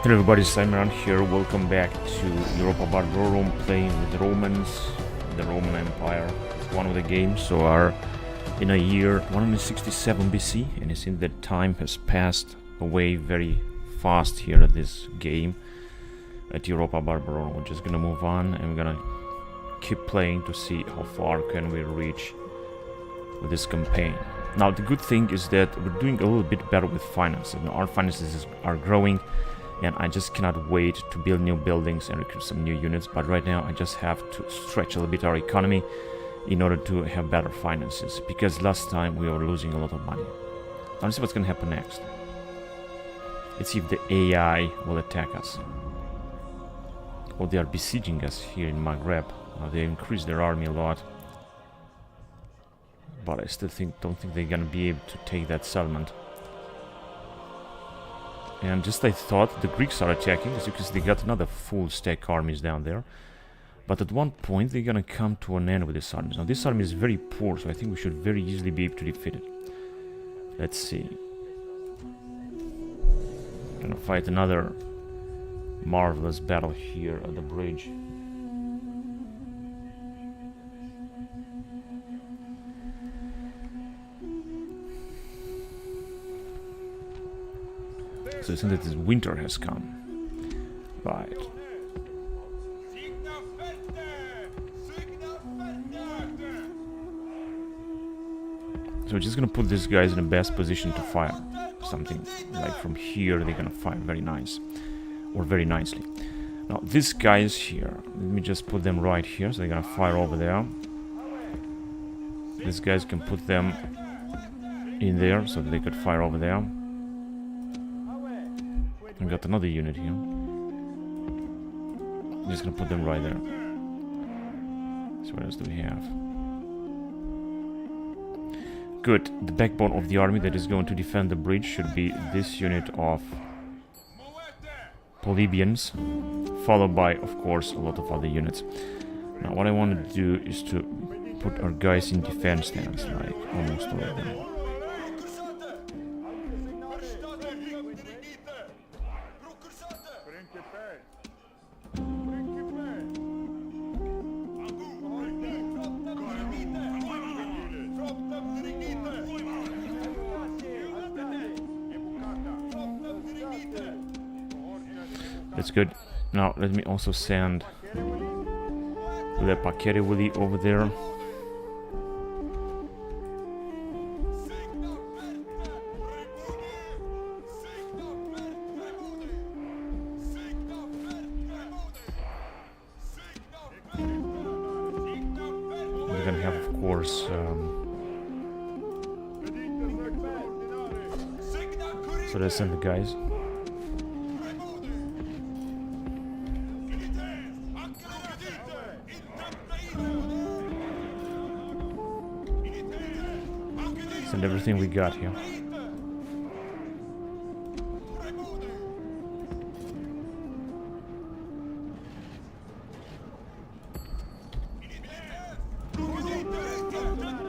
Hello everybody, Simon here. Welcome back to Europa Barbarorum, playing with the Romans, the Roman Empire. It's one of the games, so are in a year 167 BC, and it seems that time has passed away very fast here at this game at Europa Barbarorum. We're just gonna move on and we're gonna keep playing to see how far can we reach with this campaign. Now the good thing is that we're doing a little bit better with finances. Now, our finances are growing, and I just cannot wait to build new buildings and recruit some new units. But right now I just have to stretch a little bit our economy in order to have better finances, because last time we were losing a lot of money. Now let's see what's gonna happen next. Let's see if the AI will attack us. Oh, they are besieging us here in Maghreb. Now they increased their army a lot, but I still don't think they're gonna be able to take that settlement. And just I thought the Greeks are attacking us because they got another full stack armies down there. But at one point they're gonna come to an end with this army. Now this army is very poor, so I think we should very easily be able to defeat it. Let's see. Gonna fight another marvelous battle here at the bridge. So it seems that this winter has come. Right. So we're just gonna put these guys in the best position to fire. Something like from here they're gonna fire very nice. Or very nicely. Now these guys here, let me just put them right here, so they're gonna fire over there. These guys can put them in there so that they could fire over there. We got another unit here. I'm just gonna put them right there. So what else do we have? Good. The backbone of the army that is going to defend the bridge should be this unit of Polybians, followed by, of course, a lot of other units. Now what I want to do is to put our guys in defense stance, like almost all of them. That's good. Now let me also send the Patavium over there. We're gonna have, of course, so let's send the guys. And everything we got here.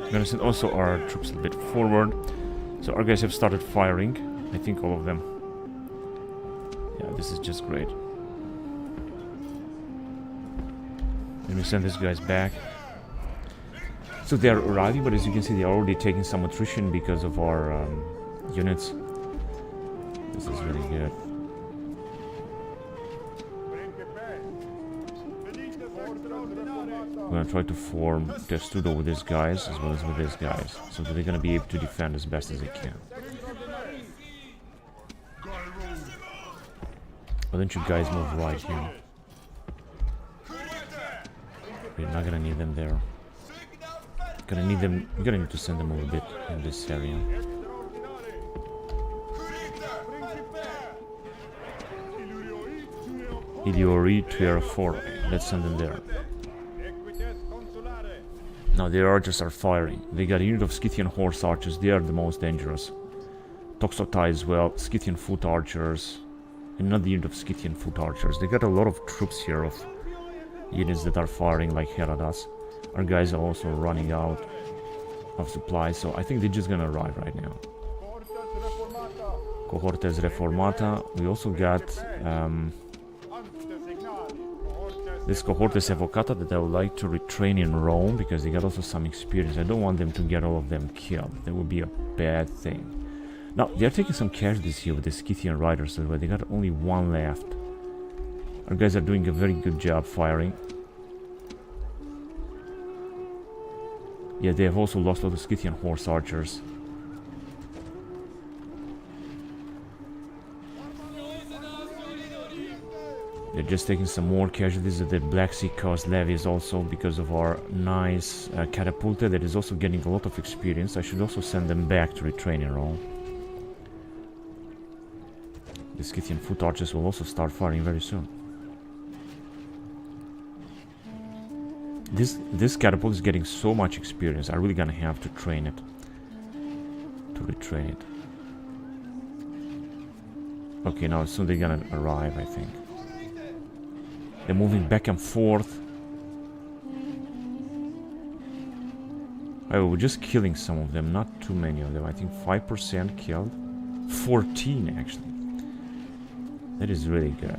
I'm gonna send also our troops a bit forward. So our guys have started firing. I think all of them. Yeah, this is just great. Let me send these guys back. So they are arriving, but as you can see, they are already taking some attrition because of our units. This is really good. We're gonna try to form testudo with these guys as well as with these guys, so that they're gonna be able to defend as best as they can. Why don't you guys move right here? We're not gonna need them there. We're gonna need to send them a little bit in this area. Idiori Tier 4. Let's send them there. Now the archers are firing. They got a unit of Scythian horse archers. They are the most dangerous. Toxotai as well. Scythian foot archers. Another unit of Scythian foot archers. They got a lot of troops here of units that are firing like hell at us. Our guys are also running out of supplies, so I think they're just gonna arrive right now. Cohortes Reformata. We also got this Cohortes Evocata that I would like to retrain in Rome, because they got also some experience. I don't want them to get all of them killed. That would be a bad thing. Now, they're taking some casualties here with the Scythian riders as well. They got only one left. Our guys are doing a very good job firing. Yeah, they have also lost a lot of Scythian horse archers. They're just taking some more casualties at the Black Sea coast levies also, because of our nice catapulta that is also getting a lot of experience. I should also send them back to retrain in Rome. The Scythian foot archers will also start firing very soon. This catapult is getting so much experience. I'm really gonna have to train it. To retrain it. Okay, now soon they're gonna arrive, I think. They're moving back and forth. Oh, we're just killing some of them, not too many of them. I think 5% killed. 14 actually. That is really good.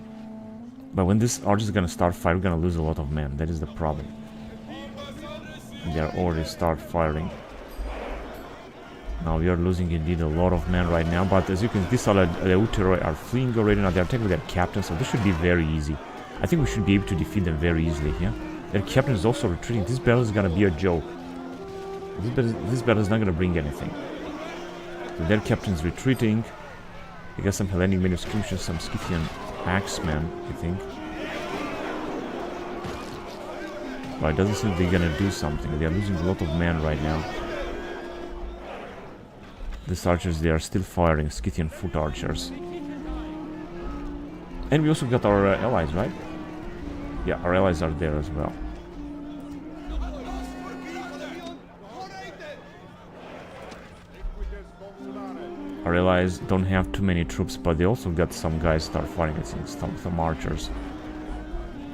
But when this archer is gonna start firing, we're gonna lose a lot of men. That is the problem. They are already start firing. Now we are losing indeed a lot of men right now. But as you can see, these Imperatores are fleeing already. Now they are taking their captain, so this should be very easy. I think we should be able to defeat them very easily here. Their captain is also retreating. This battle is gonna be a joke. This battle is not gonna bring anything. So their captain is retreating. They got some Hellenic manuscriptions, some Scythian axemen, I think. But it doesn't seem they're gonna do something. They are losing a lot of men right now. These archers, they are still firing, Scythian foot archers. And we also got our allies, right? Yeah, our allies are there as well. Our allies don't have too many troops, but they also got some guys start fighting, I think, some archers.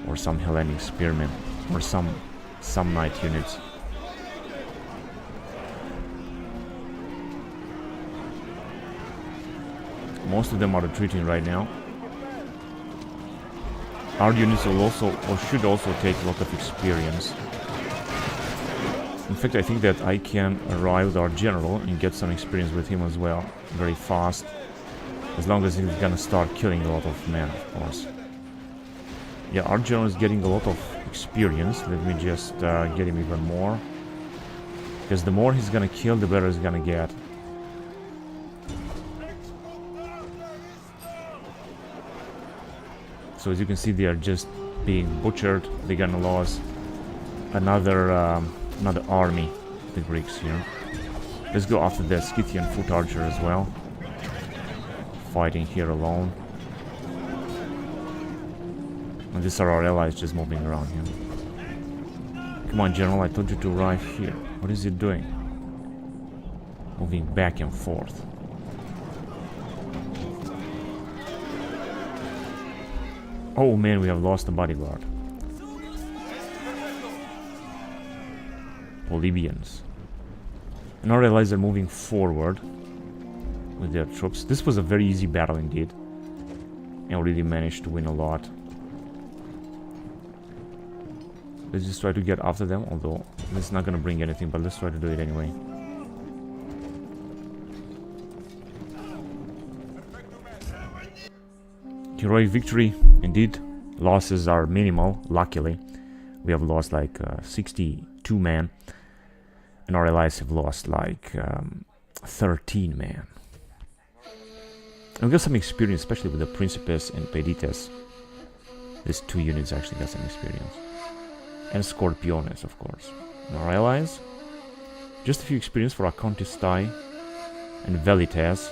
Or some Hellenic spearmen. Or some knight units. Most of them are retreating right now. Our units will also, or should also, take a lot of experience. In fact, I think that I can arrive with our general and get some experience with him as well, very fast. As long as he's gonna start killing a lot of men, of course. Yeah, our general is getting a lot of experience. Let me just get him even more. Because the more he's gonna kill, the better he's gonna get. So as you can see, they are just being butchered. They're gonna lose another army, the Greeks here. Let's go after the Scythian foot archer as well. Fighting here alone. And these are our allies just moving around here. Come on, General, I told you to arrive here. What is he doing? Moving back and forth. Oh man, we have lost the bodyguard. Polybians. And our allies are moving forward with their troops. This was a very easy battle indeed. And really managed to win a lot. Let's just try to get after them, although it's not gonna bring anything, but let's try to do it anyway. Heroic victory, indeed. Losses are minimal, luckily. We have lost like 62 men. And our allies have lost like 13 men. And we got some experience, especially with the Principes and Pedites. These two units actually got some experience. And Scorpiones, of course. And our allies, just a few experience for Acontistae and Velitas.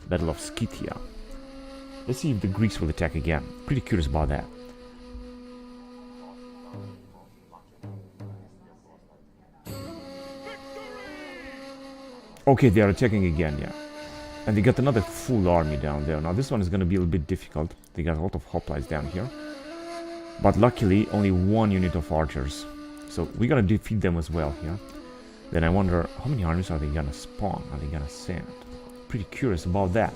Battle of Scythia. Let's see if the Greeks will attack again. Pretty curious about that. Okay, they are attacking again, yeah. And they got another full army down there. Now this one is going to be a little bit difficult. They got a lot of hoplites down here. But luckily, only one unit of archers. So we're going to defeat them as well here. Then I wonder, how many armies are they going to spawn? Are they going to send? pretty curious about that.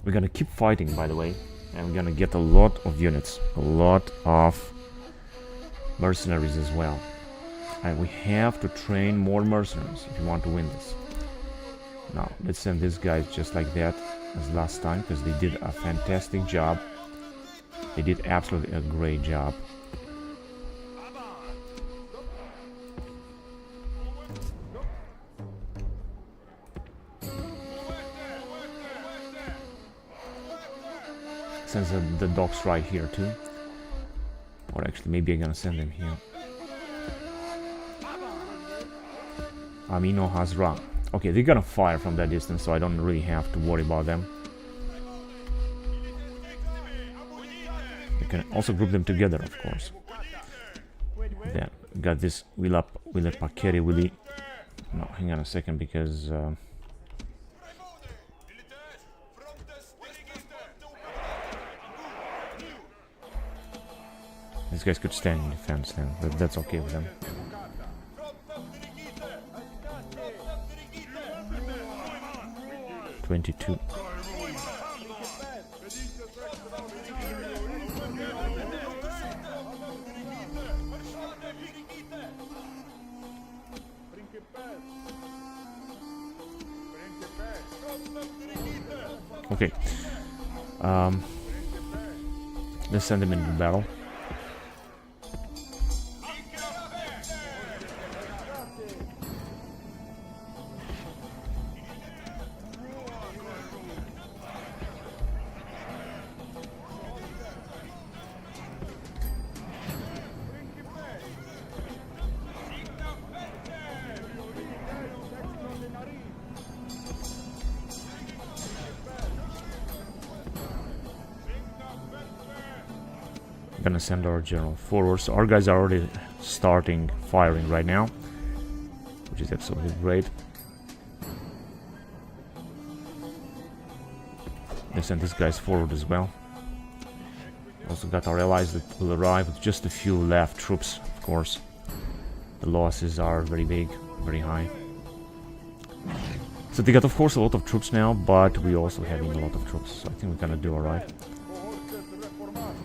We're gonna keep fighting, by the way, and we're gonna get a lot of units, a lot of mercenaries as well. And we have to train more mercenaries if you want to win this. Now, let's send these guys just like that as last time, because they did a fantastic job. They did absolutely a great job. Sends the docks right here too. Or actually, maybe I'm gonna send them here. Amino Hazra. Okay, they're gonna fire from that distance, so I don't really have to worry about them. You can also group them together, of course. Then got this Wille Pakeri Willy. No, hang on a second, because these guys could stand in defense then, but that's okay with them. $22. Okay. Let's send them into battle. Gonna send our general forward. So our guys are already starting firing right now, which is absolutely great. They send these guys forward as well. Also got our allies that will arrive with just a few left troops, of course. The losses are very big, very high. So they got, of course, a lot of troops now, but we also having a lot of troops. So I think we're gonna do alright.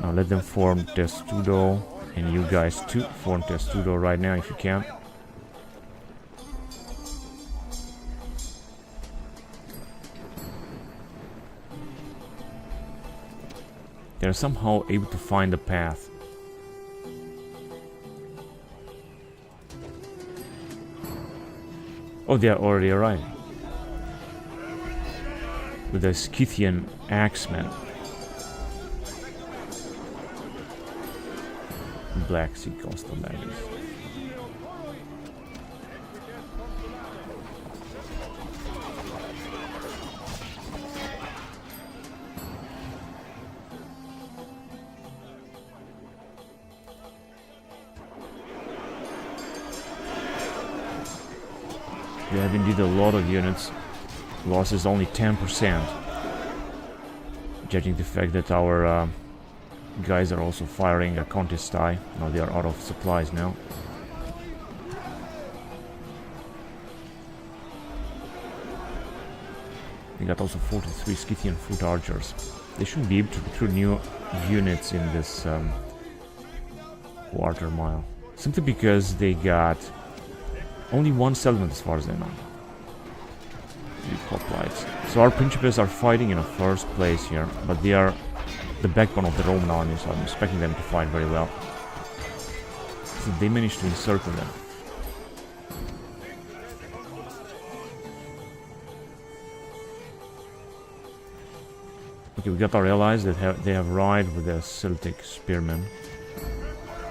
Now let them form Testudo, and you guys too form Testudo right now if you can. They're somehow able to find a path. Oh, they are already arriving. With the Scythian axemen. Black Sea coastal baggage. We have indeed a lot of units. Loss is only 10%. Judging the fact that our guys are also firing a contest tie. Now they are out of supplies now. We got also 43 Scythian foot archers. They should be able to recruit new units in this quarter mile. Simply because they got only one settlement as far as I know. Hoplites. So our Principes are fighting in a first place here, but they are the backbone of the Roman army, so I'm expecting them to fight very well. So they managed to encircle them. Okay, we got our allies that they have arrived with the Celtic spearmen.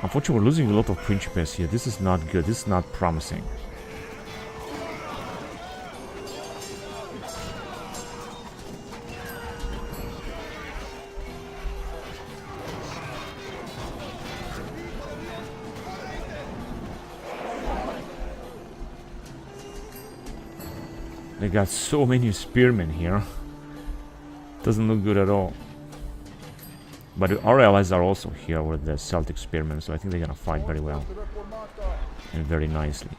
Unfortunately, we're losing a lot of Principes here. This is not good. This is not promising. They got so many spearmen here. Doesn't look good at all. But our allies are also here with the Celtic spearmen, so I think they're gonna fight very well. And very nicely.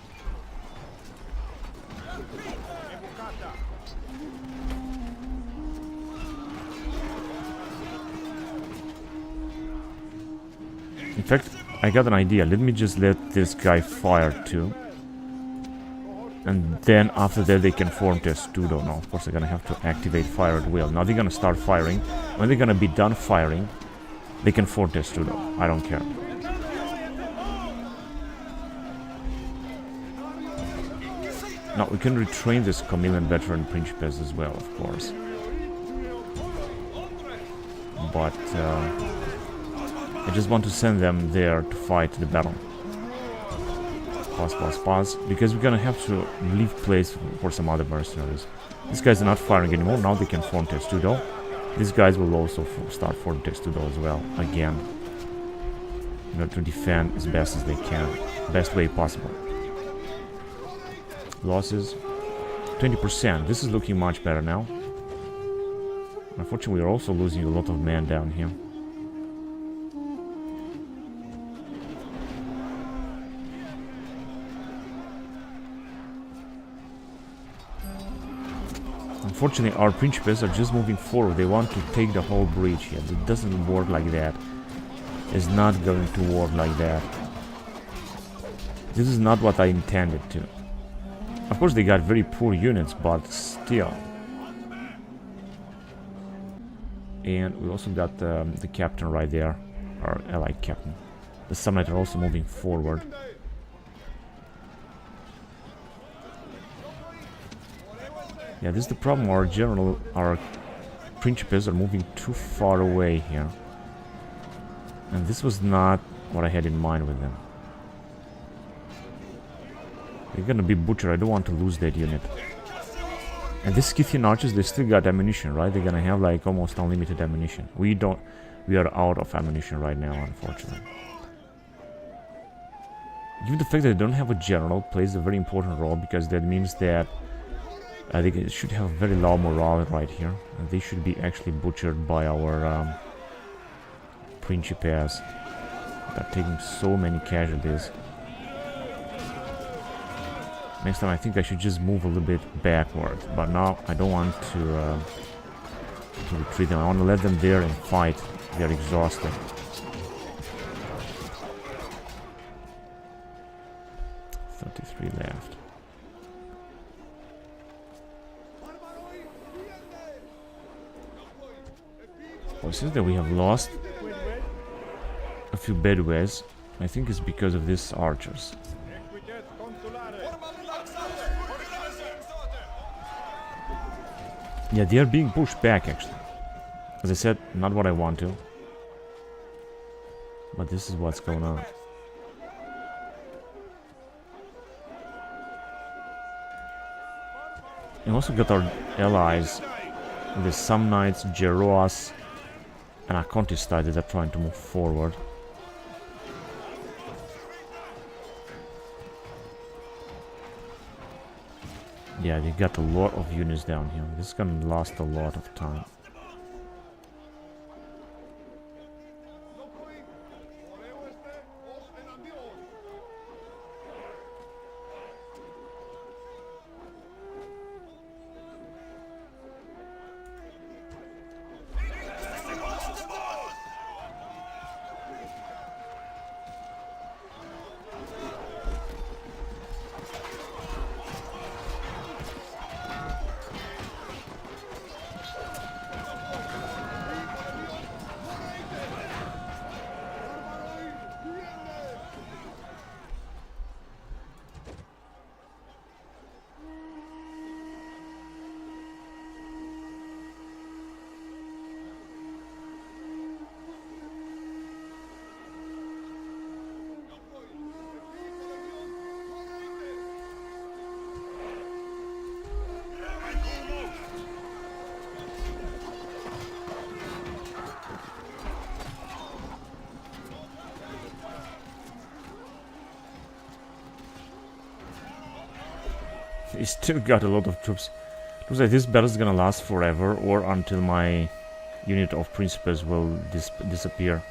fact, I got an idea. Let me just let this guy fire too. And then after that they can form testudo. Now, of course, they're gonna have to activate fire at will. Now they're gonna start firing. When they're gonna be done firing, they can form testudo. I don't care. Now we can retrain this chameleon veteran principes as well, of course. But I just want to send them there to fight the battle. Pause. Because we're gonna have to leave place for some other mercenaries. These guys are not firing anymore. Now they can form testudo. These guys will also start forming testudo as well. Again, in order to defend as best as they can, best way possible. Losses 20%. This is looking much better now. Unfortunately, we're also losing a lot of men down here. Unfortunately, our principes are just moving forward. They want to take the whole breach here. It doesn't work like that. It's not going to work like that. This is not what I intended to. Of course, they got very poor units, but still. And we also got the captain right there, our allied captain. The Samnite are also moving forward. Yeah, this is the problem. Our principes are moving too far away here. And this was not what I had in mind with them. They're gonna be butchered. I don't want to lose that unit. And these Scythian archers, they still got ammunition, right? They're gonna have like almost unlimited ammunition. We are out of ammunition right now, unfortunately. Given the fact that they don't have a general plays a very important role, because that means that they should have very low morale right here, and they should be actually butchered by our principes. They're taking so many casualties. Next time I think I should just move a little bit backward, but now I don't want to retreat them. I want to let them there and fight. They're exhausted. $33 left. Well, since that we have lost a few bedways, I think it's because of these archers. Yeah, they are being pushed back, actually. As I said, not what I want to. But this is what's going on. We also got our allies, the Samnites, Geroas, and Acontisti that are trying to move forward. Yeah, they got a lot of units down here. This is gonna last a lot of time. He still got a lot of troops. Looks like this battle is gonna last forever, or until my unit of principes will disappear.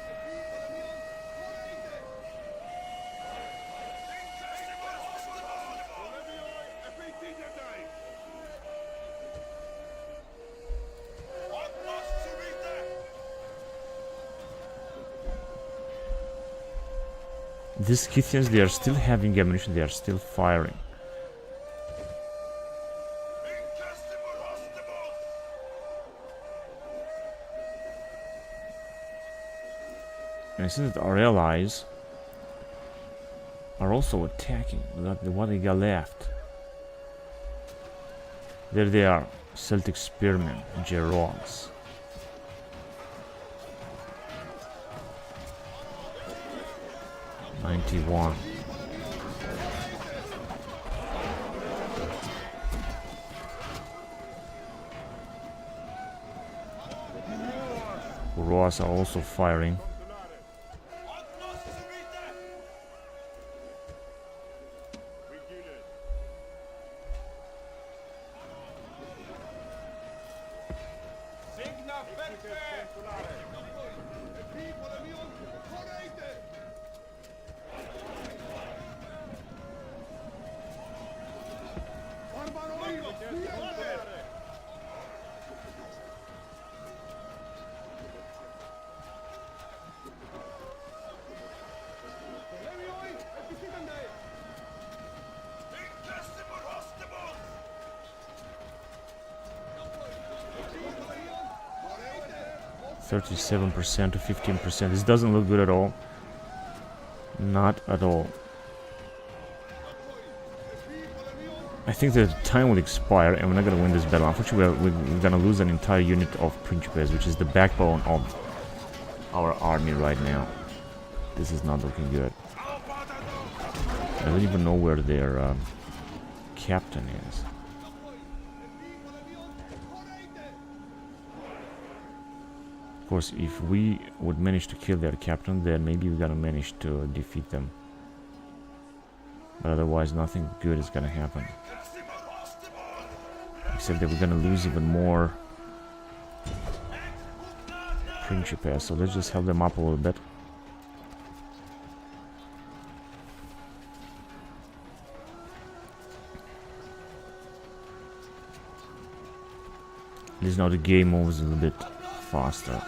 These Scythians, they are still having ammunition, they are still firing. And it seems that our allies are also attacking. What they got left. There they are. Celtic spearmen, Gerogs. '91. Roas are also firing. %37 to 15%. This doesn't look good at all. Not at all. I think that time will expire and we're not going to win this battle. Unfortunately, we're going to lose an entire unit of Principes, which is the backbone of our army right now. This is not looking good. I don't even know where their captain is. Of course, if we would manage to kill their captain, then maybe we're gonna manage to defeat them. But otherwise, nothing good is gonna happen. Except that we're gonna lose even more Principes, so let's just help them up a little bit. At least now the game moves a little bit faster.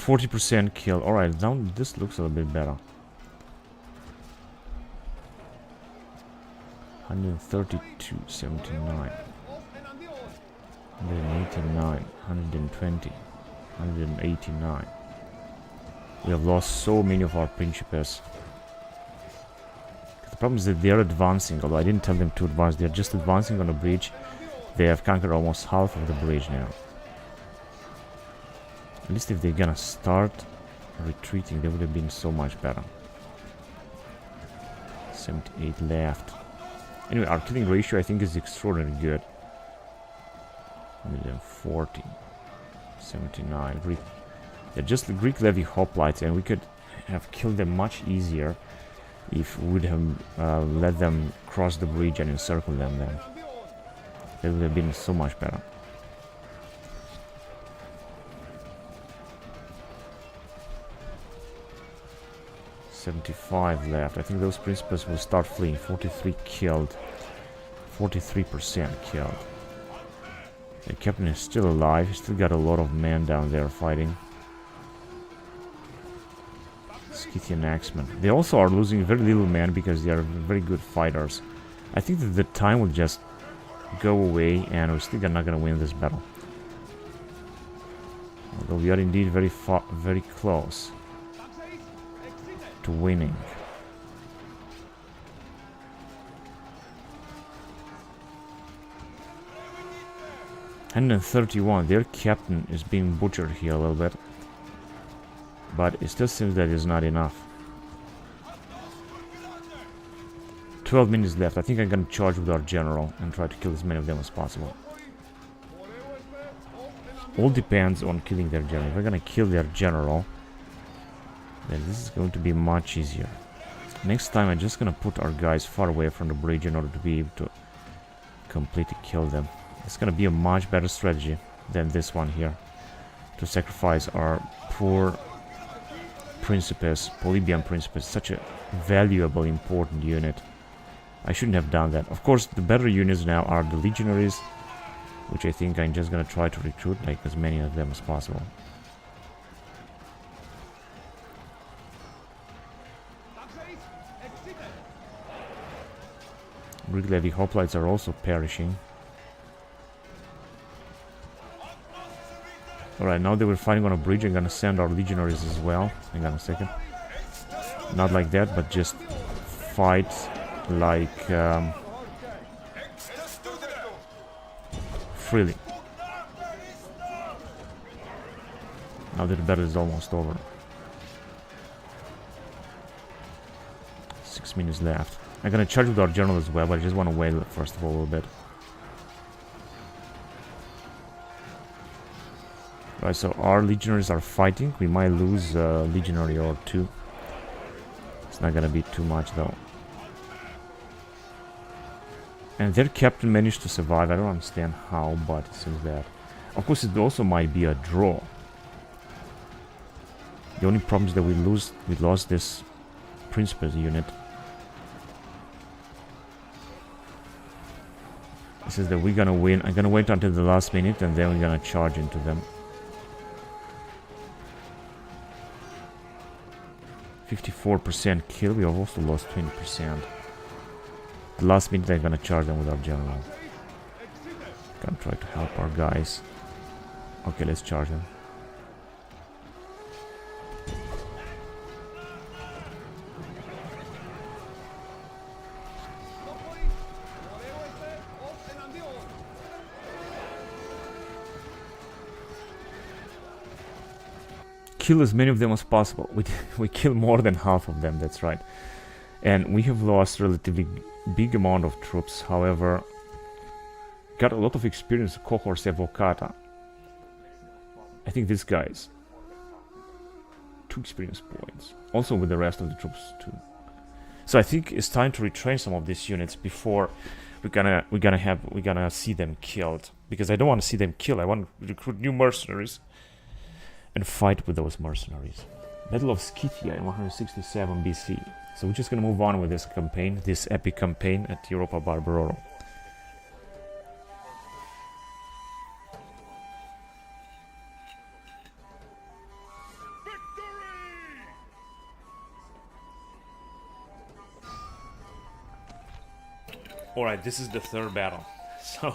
%40 kill. Alright, now this looks a little bit better. 132, 79, 189, 120, 189. We have lost so many of our Principes. The problem is that they are advancing, although I didn't tell them to advance. They are just advancing on a bridge. They have conquered almost half of the bridge now. At least if they're gonna start retreating, they would have been so much better. 78 left. Anyway, our killing ratio I think is extraordinarily good. 140. 79. Greek. They're just the Greek levy hoplites, and we could have killed them much easier if we would have let them cross the bridge and encircle them then. It would have been so much better. $75 left. I think those Principes will start fleeing. 43 killed. 43% killed. The captain is still alive. He's still got a lot of men down there fighting. Scythian axemen. They also are losing very little men because they are very good fighters. I think that the time will just go away and we're still not gonna win this battle. Although we are indeed very close to winning. $131. Their captain is being butchered here a little bit, but it still seems that it's not enough. 12 minutes left. I think I'm gonna charge with our general and try to kill as many of them as possible. All depends on killing their general. If we're gonna kill their general, then this is going to be much easier. Next time I'm just gonna put our guys far away from the bridge in order to be able to completely kill them. It's gonna be a much better strategy than this one here, to sacrifice our poor Principes, Polybian Principes, such a valuable, important unit. I shouldn't have done that. Of course, the better units now are the legionaries, which I think I'm just gonna try to recruit like as many of them as possible. Greek Levy hoplites are also perishing. Alright, now that we're fighting on a bridge, I'm gonna send our legionaries as well. Hang on a second. Not like that, but just fight like freely. Now that the battle is almost over. 6 minutes left. I'm gonna charge with our general as well, but I just want to wait first of all a little bit. Right, so our legionaries are fighting. We might lose a legionary or two. It's not gonna be too much though. And their captain managed to survive. I don't understand how, but it seems that. Of course, it also might be a draw. The only problem is that we lost this Principes unit. It says that we're gonna win. I'm gonna wait until the last minute and then we're gonna charge into them. 54% kill. We have also lost 20%. The last minute I'm gonna charge them with our general. Gonna try to help our guys. Okay, let's charge them. Kill as many of them as possible. We kill more than half of them, that's right. And we have lost relatively big amount of troops, however, got a lot of experience. Cohorts Evocata. I think these guys 2 experience points. Also with the rest of the troops too. So I think it's time to retrain some of these units before we're gonna see them killed. Because I don't want to see them killed. I want to recruit new mercenaries and fight with those mercenaries. Battle of Scythia in 167 BC. So we're just gonna move on with this campaign, this epic campaign at Europa Barbarorum. Alright, this is the 3rd battle. So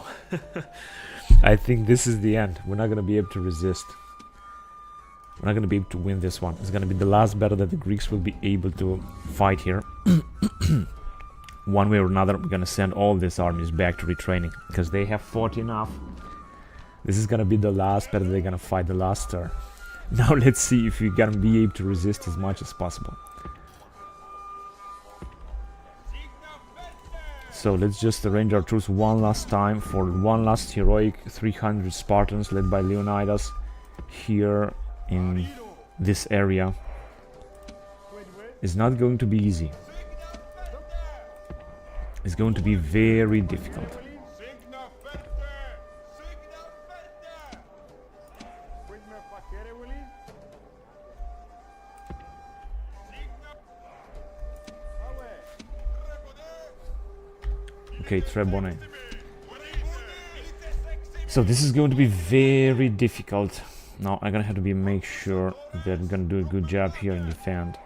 I think this is the end. We're not gonna be able to resist. We're not going to be able to win this one. It's going to be the last battle that the Greeks will be able to fight here. One way or another, we're going to send all these armies back to retraining. Because they have fought enough. This is going to be the last battle they're going to fight, the last turn. Now let's see if we're going to be able to resist as much as possible. So let's just arrange our troops one last time for one last heroic 300 Spartans led by Leonidas here in this area. Is not going to be easy. It's going to be very difficult. Okay, Trebone. So this is going to be very difficult. Now I'm gonna have to make sure that I'm gonna do a good job here and defend.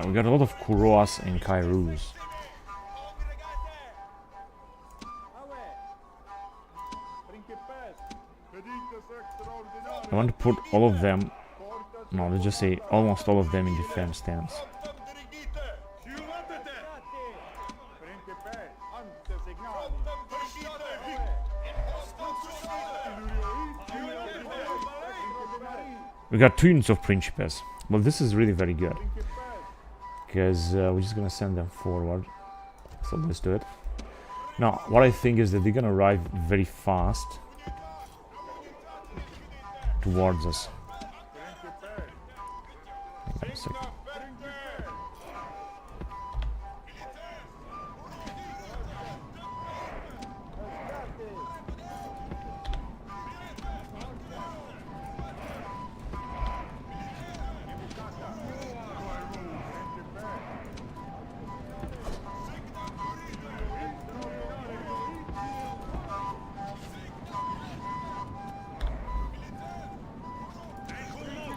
We got a lot of Kuros and Kairos. I want to put all of them, no, let's just say almost all of them in defense stance. We got 2 units of Principes. Well, this is really very good. Because we're just gonna send them forward. So let's do it. Now, what I think is that they're gonna arrive very fast towards us. Hang on a second.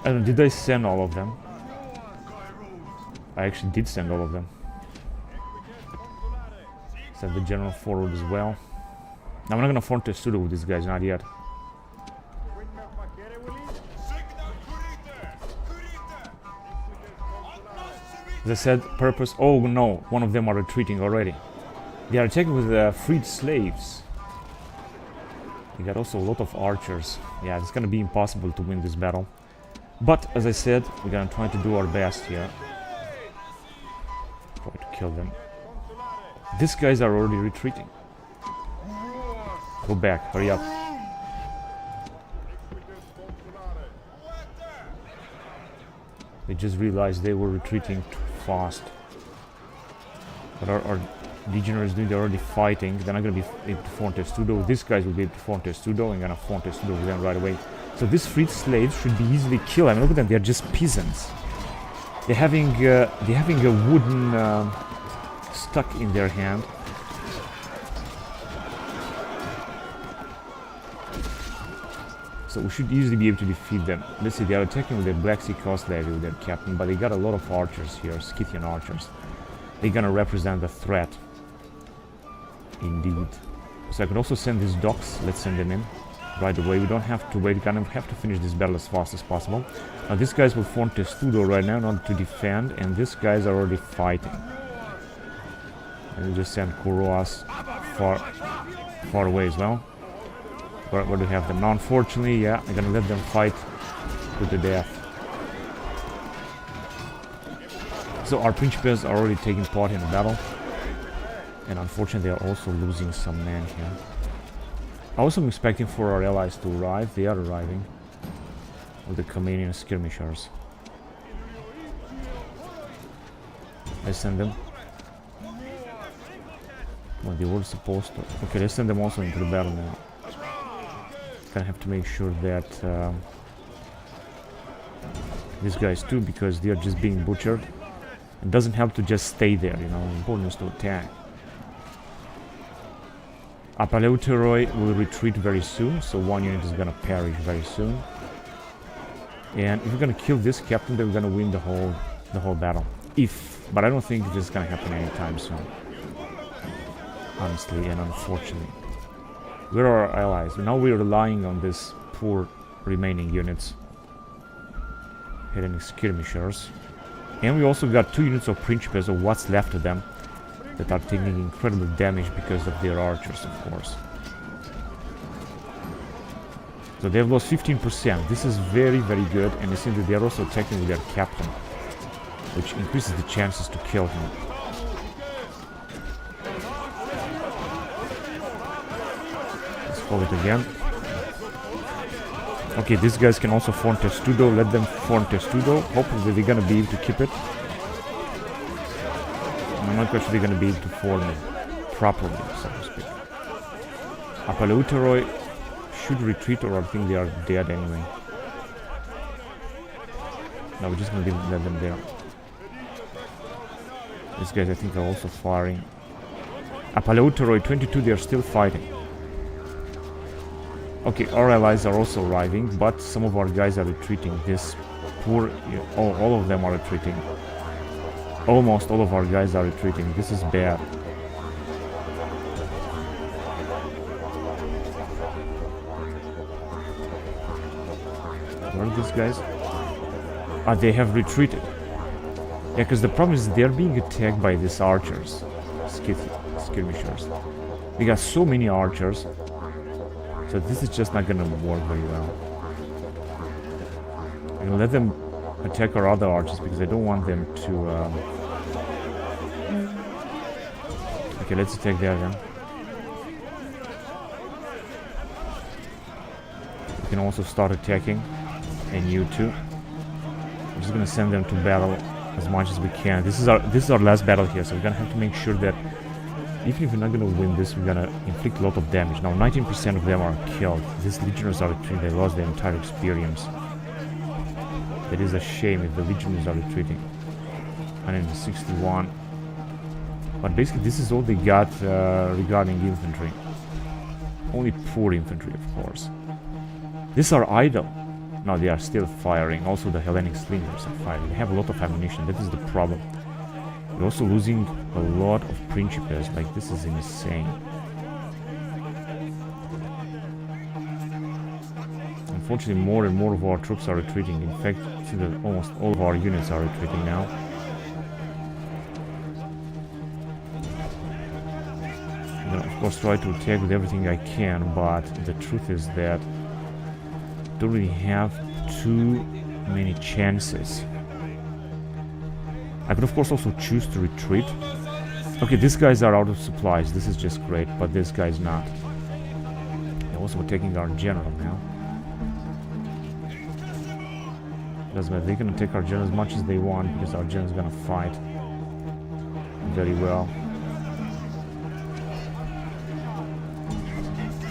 I don't know, did I send all of them? I actually did send all of them. Send the general forward as well. Now I'm not gonna form testudo with these guys, not yet. As I said, purpose. Oh no, one of them are retreating already. They are attacking with freed slaves. We got also a lot of archers. Yeah, it's gonna be impossible to win this battle. But as I said, we're gonna try to do our best here. Try to kill them. These guys are already retreating. Go back, hurry up. They just realized they were retreating too fast. But our legionaries doing, they're already fighting. They're not gonna be able to form testudo. These guys will be able to form testudo and gonna form testudo with them right away. So these freed slaves should be easily killed. I mean, look at them, they're just peasants. They're having a wooden stuck in their hand. So we should easily be able to defeat them. Let's see, they are attacking with their Black Sea Coast Levy with their captain, but they got a lot of archers here, Scythian archers. They're gonna represent the threat. Indeed. So I could also send these docks. Let's send them in right away. We don't have to wait. We kind of have to finish this battle as fast as possible. Now these guys will form testudo right now in order to defend, and these guys are already fighting. And we just send Kuroas far away as well. Where do we have them? Now unfortunately, yeah, I'm gonna let them fight to the death. So our Principes are already taking part in the battle. And unfortunately, they are also losing some men here. I was expecting for our allies to arrive. They are arriving with the Comanian skirmishers. I send them. Well, they were supposed to. Okay, let's send them also into the battle now. Gonna have to make sure that these guys too, because they are just being butchered. It doesn't help to just stay there, you know. Important is to attack. Apaleuteroi will retreat very soon, so one unit is gonna perish very soon. And if we're gonna kill this captain, then we're gonna win the whole battle. But I don't think this is gonna happen anytime soon. Honestly and unfortunately. Where are our allies? Now we're relying on these poor remaining units. Hitting skirmishers. And we also got 2 units of Principes, or what's left of them, that are taking incredible damage because of their archers, of course. So they've lost 15%. This is very, very good. And it seems that they're also attacking with their captain, which increases the chances to kill him. Let's call it again. Okay, these guys can also form testudo. Let them form testudo. Hopefully they're gonna be able to keep it. I'm not quite sure they're gonna be able to form it properly, so to speak. Apaleuteroi should retreat, or I think they are dead anyway. No, we're just gonna let them there. These guys I think are also firing. Apaleuteroi 22, they are still fighting. Okay, our allies are also arriving, but some of our guys are retreating. This poor... all of them are retreating. Almost all of our guys are retreating. This is bad. Where are these guys? Ah, they have retreated. Yeah, because the problem is they're being attacked by these archers. Skirmishers. We got so many archers. So this is just not gonna work very well. I'm gonna let them attack our other archers because I don't want them to... Okay, let's attack there then. We can also start attacking. And you too. I'm just gonna send them to battle as much as we can. This is our last battle here, so we're gonna have to make sure that even if we're not gonna win this, we're gonna inflict a lot of damage. Now 19% of them are killed. These legionnaires are retreating. They lost their entire experience. That is a shame if the legionnaires are retreating. 161. But basically this is all they got regarding infantry. Only poor infantry, of course. These are idle. No, they are still firing. Also the Hellenic slingers are firing. They have a lot of ammunition. That is the problem. We're also losing a lot of Principes. Like, this is insane. Unfortunately, more and more of our troops are retreating. In fact, see that almost all of our units are retreating now. I'm gonna, of course, try to attack with everything I can, but the truth is that I don't really have too many chances. I could, of course, also choose to retreat. Okay, these guys are out of supplies. This is just great, but this guy's not. They're also taking our general now. Doesn't matter. They can take our general as much as they want because our general is gonna fight very well.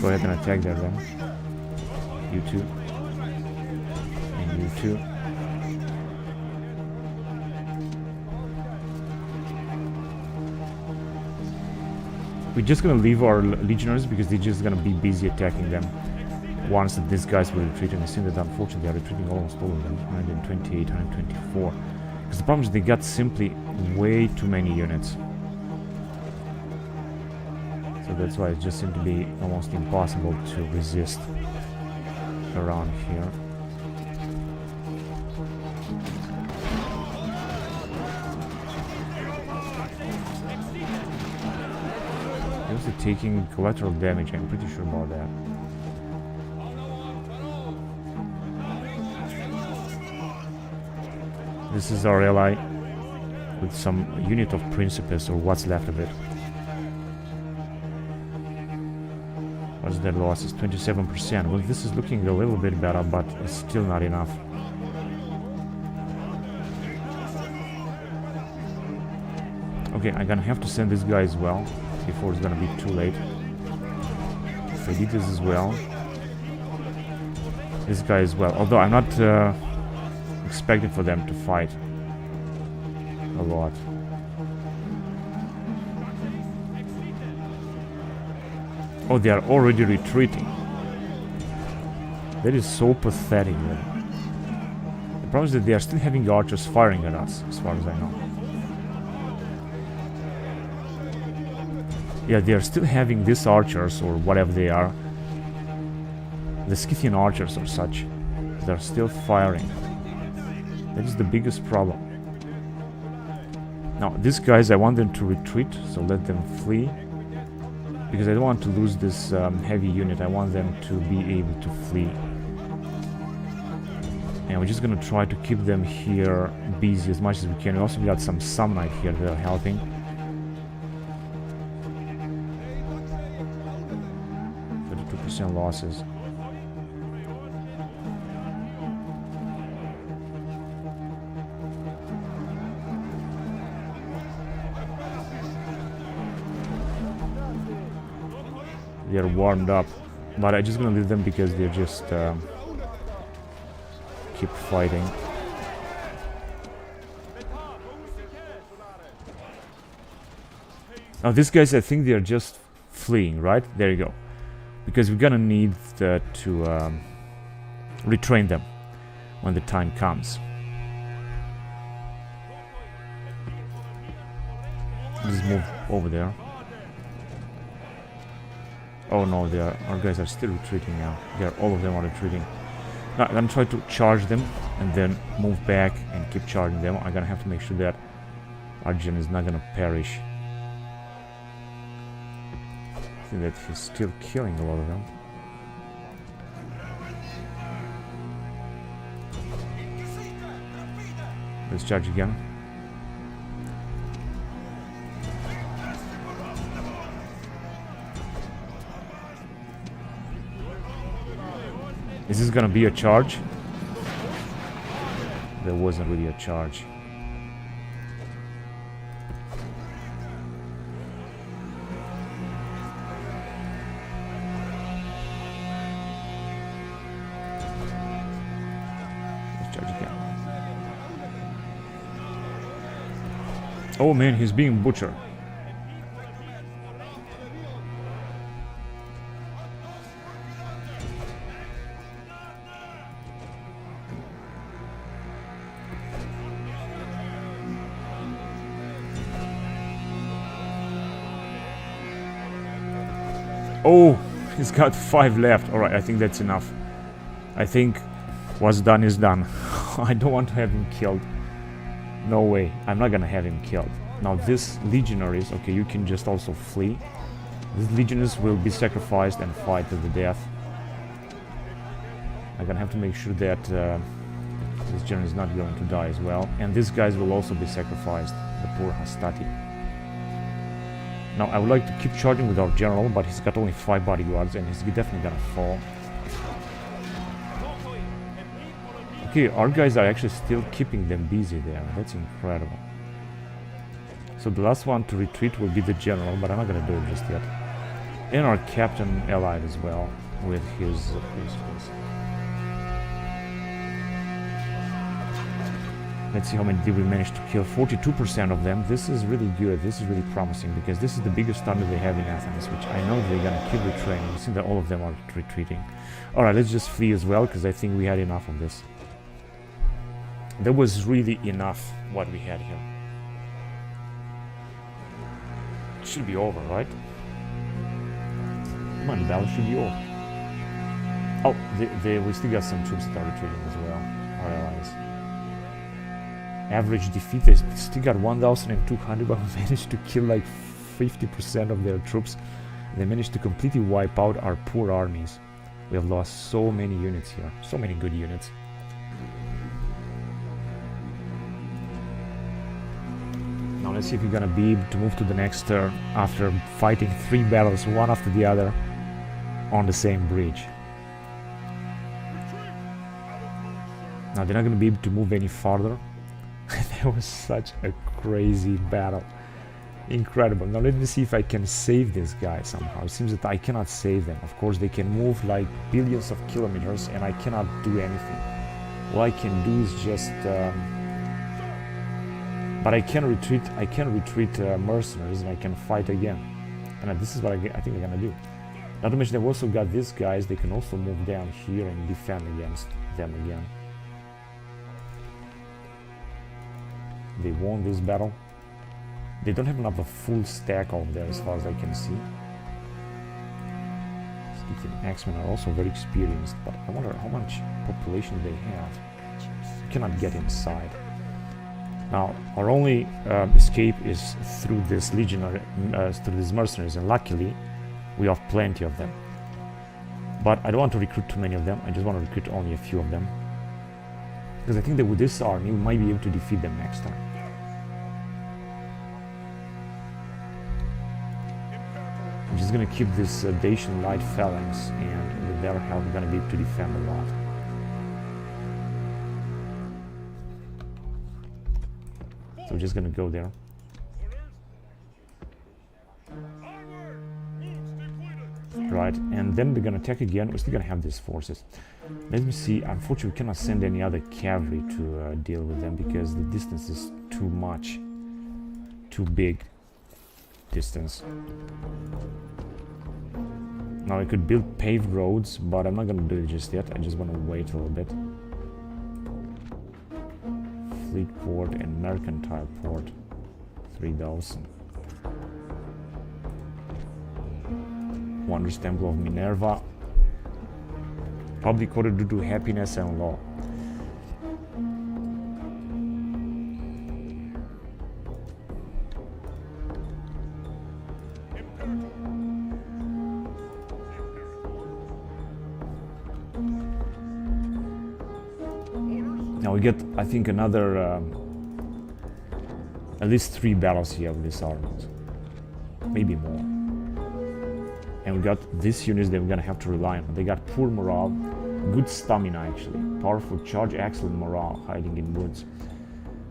Go ahead and attack there then. You two. And you two. We're just gonna leave our legionaries because they're just gonna be busy attacking them once that these guys will retreat, and I think that unfortunately they are retreating almost all of them, 128, 124. Because the problem is they got simply way too many units. So that's why it just seemed to be almost impossible to resist around here. They're also taking collateral damage, I'm pretty sure about that. This is our ally with some unit of Principes, or what's left of it. What's their losses? 27%. Well, this is looking a little bit better, but it's still not enough. Okay, I'm gonna have to send this guy as well before it's gonna be too late. So I did this as well. This guy as well. Although I'm not expecting for them to fight a lot. Oh, they are already retreating. That is so pathetic. The problem is that they are still having archers firing at us, as far as I know. Yeah, they are still having these archers, or whatever they are. The Scythian archers or such. They're still firing. That is the biggest problem. Now, these guys, I want them to retreat, so let them flee. Because I don't want to lose this heavy unit. I want them to be able to flee. And we're just gonna try to keep them here busy as much as we can. We also got some Samnite here that are helping. Losses. They're warmed up, but I'm just gonna leave them because they're just keep fighting. Now these guys, I think they're just fleeing, right? There you go. Because we're gonna need to retrain them when the time comes. Just move over there. Oh no, our guys are still retreating now. All of them are retreating. Now I'm gonna try to charge them and then move back and keep charging them. I'm gonna have to make sure that our gen is not gonna perish. I think that he's still killing a lot of them. Let's charge again. Is this gonna be a charge? There wasn't really a charge. Oh man, he's being butchered. Oh, he's got 5 left. Alright, I think that's enough. I think what's done is done. I don't want to have him killed. No way. I'm not gonna have him killed. Now this legionaries, okay, you can just also flee. These legionaries will be sacrificed and fight to the death. I'm gonna have to make sure that this general is not going to die as well. And these guys will also be sacrificed, the poor Hastati. Now I would like to keep charging with our general, but he's got only 5 bodyguards and he's definitely gonna fall. Okay, our guys are actually still keeping them busy there. That's incredible. So the last one to retreat will be the general, but I'm not gonna do it just yet. And our captain allied as well with his force. Let's see how many did we manage to kill. 42% of them. This is really good. This is really promising because this is the biggest army they have in Athens, which I know they're gonna keep retraining. You see that all of them are retreating. Alright, let's just flee as well because I think we had enough of this. That was really enough what we had here. It should be over, right? Come on, battle should be over. Oh, we still got some troops that are retreating as well, our allies. Average defeat, they still got 1,200, but we managed to kill like 50% of their troops. They managed to completely wipe out our poor armies. We have lost so many units here, so many good units. Now let's see if we're gonna be able to move to the next turn after fighting 3 battles, one after the other, on the same bridge. Now they're not gonna be able to move any farther. That was such a crazy battle. Incredible. Now let me see if I can save this guy somehow. It seems that I cannot save them. Of course they can move like billions of kilometers and I cannot do anything. All I can do is just but I can retreat mercenaries and I can fight again. And this is what I think I'm gonna do. Not to mention they've also got these guys, they can also move down here and defend against them again. They won this battle. They don't have enough of a full stack over there as far as I can see. The Axemen are also very experienced, but I wonder how much population they have. You cannot get inside. Now, our only escape is through this legionary, through these mercenaries, and luckily, we have plenty of them. But I don't want to recruit too many of them. I just want to recruit only a few of them, because I think that with this army, we might be able to defeat them next time. I'm just going to keep this Dacian light phalanx, and with their help, we're going to be able to defend a lot. So we're just going to go there. Right, and then they're going to attack again. We're still going to have these forces. Let me see. Unfortunately, we cannot send any other cavalry to deal with them because the distance is too much. Too big distance. Now I could build paved roads, but I'm not going to do it just yet. I just want to wait a little bit. Fleet port and mercantile port. 3,000. Wondrous Temple of Minerva. Public order due to happiness and law. Now we get, I think, another at least 3 battles here with this army, maybe more. And we got these units that we're gonna have to rely on. They got poor morale, good stamina actually, powerful charge, excellent morale, hiding in woods.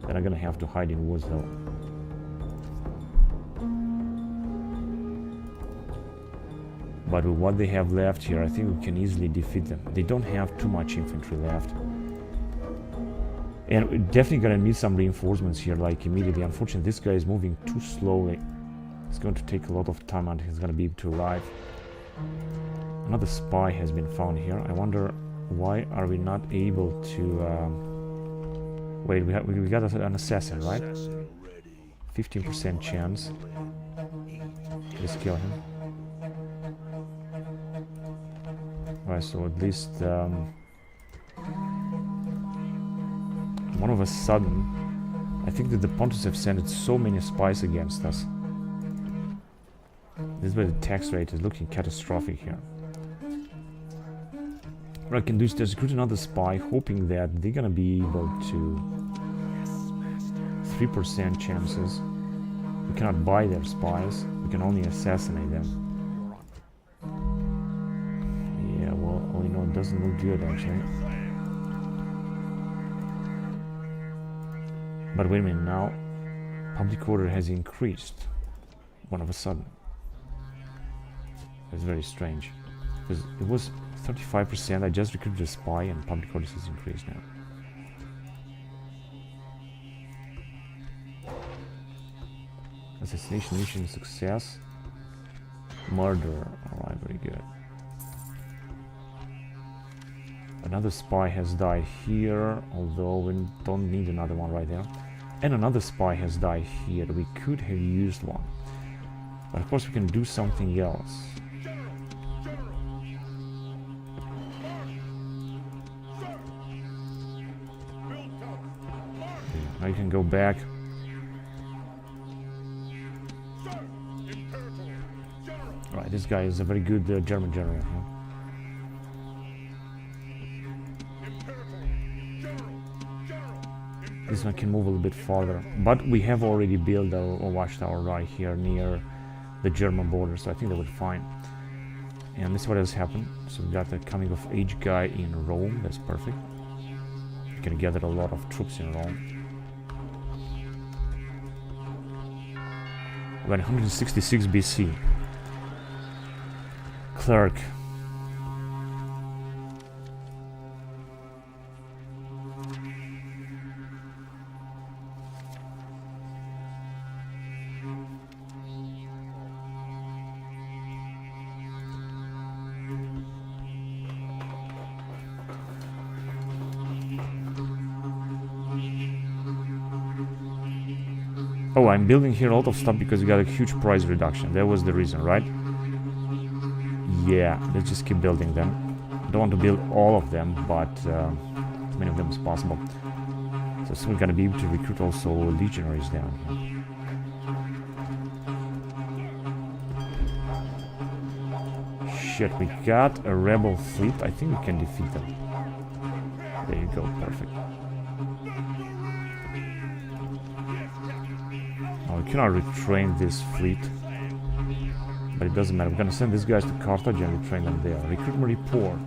They're not gonna have to hide in woods though. But with what they have left here, I think we can easily defeat them. They don't have too much infantry left. And we're definitely gonna need some reinforcements here, like immediately. Unfortunately, this guy is moving too slowly. It's going to take a lot of time until he's gonna be able to arrive. Another spy has been found here. I wonder why are we not able to... Wait, we got an assassin, right? 15% chance. Let's kill him. Right, so at least one of a sudden, I think that the Pontus have sent so many spies against us. This is where the tax rate is looking catastrophic here. What I can do is just recruit another spy, hoping that they're gonna be able to 3% chances. We cannot buy their spies, we can only assassinate them. Yeah, well, you know, it doesn't look good actually. But wait a minute, now public order has increased one of a sudden. It's very strange, because it was 35%. I just recruited a spy and public order has increased now. Assassination mission success. Murder. Alright, very good. Another spy has died here, although we don't need another one right there. And another spy has died here. We could have used one. But of course we can do something else. Now you can go back. Right, this guy is a very good German general. Huh? This one can move a little bit farther, but we have already built a watchtower right here near the German border, so I think that would be fine. And this is what has happened. So we got the coming of age guy in Rome. That's perfect. We can gather a lot of troops in Rome. 166 BC. Clerk. Oh, I'm building here a lot of stuff because we got a huge price reduction. That was the reason, right? Yeah, let's just keep building them. Don't want to build all of them, but as many of them as possible. So soon we're gonna be able to recruit also legionaries down here. Shit, we got a rebel fleet. I think we can defeat them. There you go, perfect. We cannot retrain this fleet, but it doesn't matter. We're gonna send these guys to Carthage and retrain them there. Recruitment report.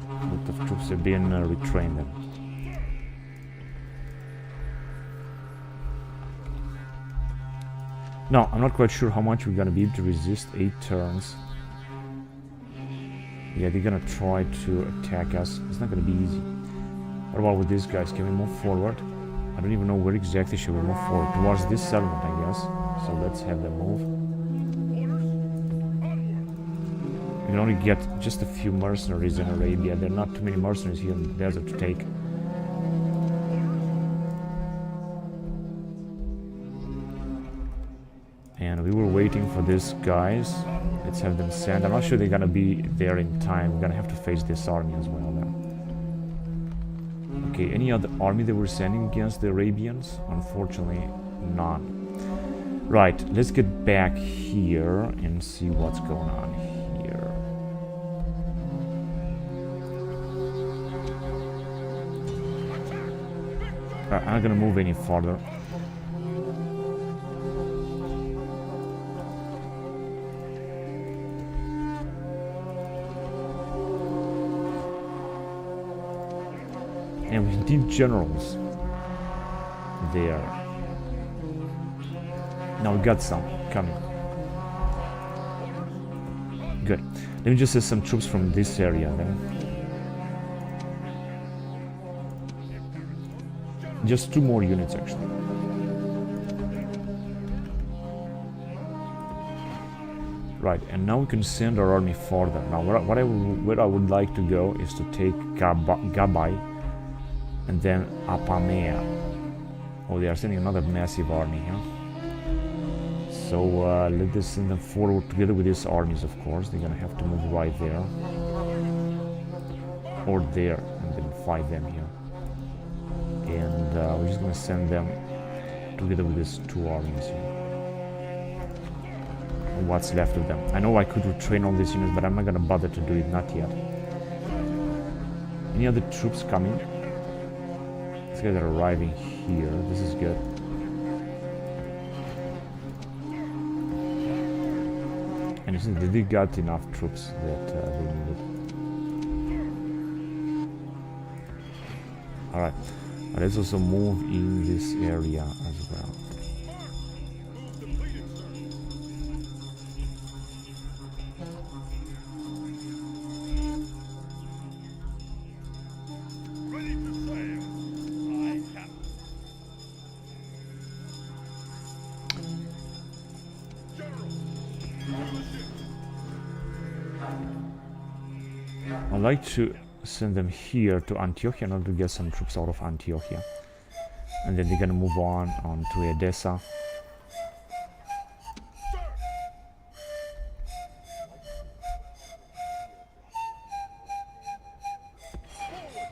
A lot of troops have been retrained them. Now, I'm not quite sure how much we're gonna be able to resist 8 turns. Yeah, they're gonna try to attack us. It's not gonna be easy. What about with these guys? Can we move forward? I don't even know where exactly should we move forward. Towards this settlement, I guess. So let's have them move. We can only get just a few mercenaries in Arabia. There are not too many mercenaries here in the desert to take. And we were waiting for these guys. Let's have them send. I'm not sure they're gonna be there in time. We're gonna have to face this army as well now. Okay, any other army that we're sending against the Arabians? Unfortunately, none. Right, let's get back here and see what's going on here. I'm not gonna move any farther. And we need generals there. Now we got some coming. Good. Let me just send some troops from this area then. Just 2 more units actually. Right, and now we can send our army farther. Now where I would like to go is to take Gabai and then Apamea. Oh, they are sending another massive army here. So let us send them forward together with these armies, of course. They're gonna have to move right there. Or there, and then fight them here. And we're just gonna send them together with these two armies here. And what's left of them. I know I could retrain all these units, but I'm not gonna bother to do it, not yet. Any other troops coming? These guys are arriving here. This is good. And you see, they got enough troops that they needed. Alright, let's also move in this area as well. I'd like to send them here to Antiochia in order to get some troops out of Antiochia. And then they're gonna move on to Edessa.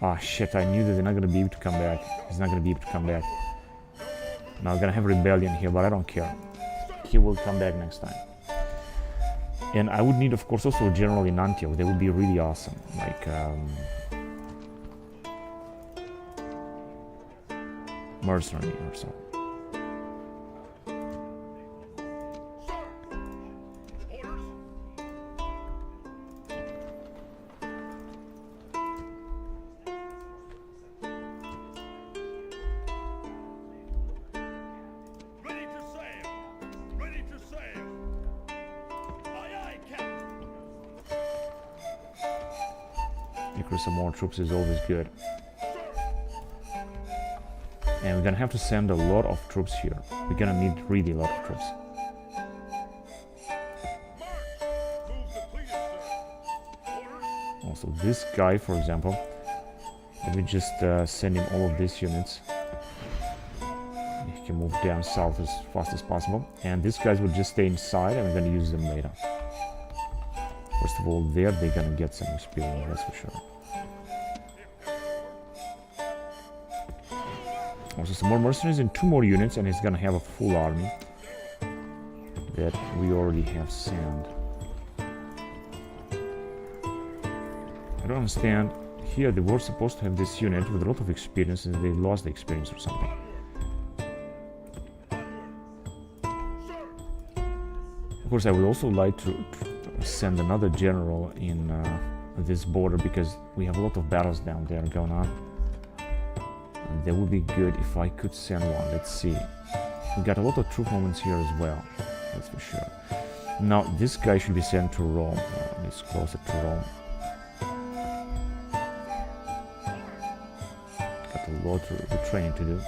Ah shit, I knew that they're not gonna be able to come back. He's not gonna be able to come back. Now I'm gonna have a rebellion here, but I don't care. He will come back next time. And I would need, of course, also a general in Antioch. They would be really awesome. Like, mercenary or so. Some more troops is always good. And we're gonna have to send a lot of troops here. We're gonna need really a lot of troops. Also, this guy, for example, let me just send him all of these units. He can move down south as fast as possible. And these guys will just stay inside, and we're gonna use them later. First of all, they're gonna get some experience, that's for sure. Also some more mercenaries and 2 more units, and he's gonna have a full army that we already have sent. I don't understand. Here they were supposed to have this unit with a lot of experience, and they lost the experience or something. Of course, I would also like to send another general in this border, because we have a lot of battles down there going on. And that would be good if I could send one. Let's see. We got a lot of troop movements here as well. That's for sure. Now, this guy should be sent to Rome. He's closer to Rome. Got a lot of training to do.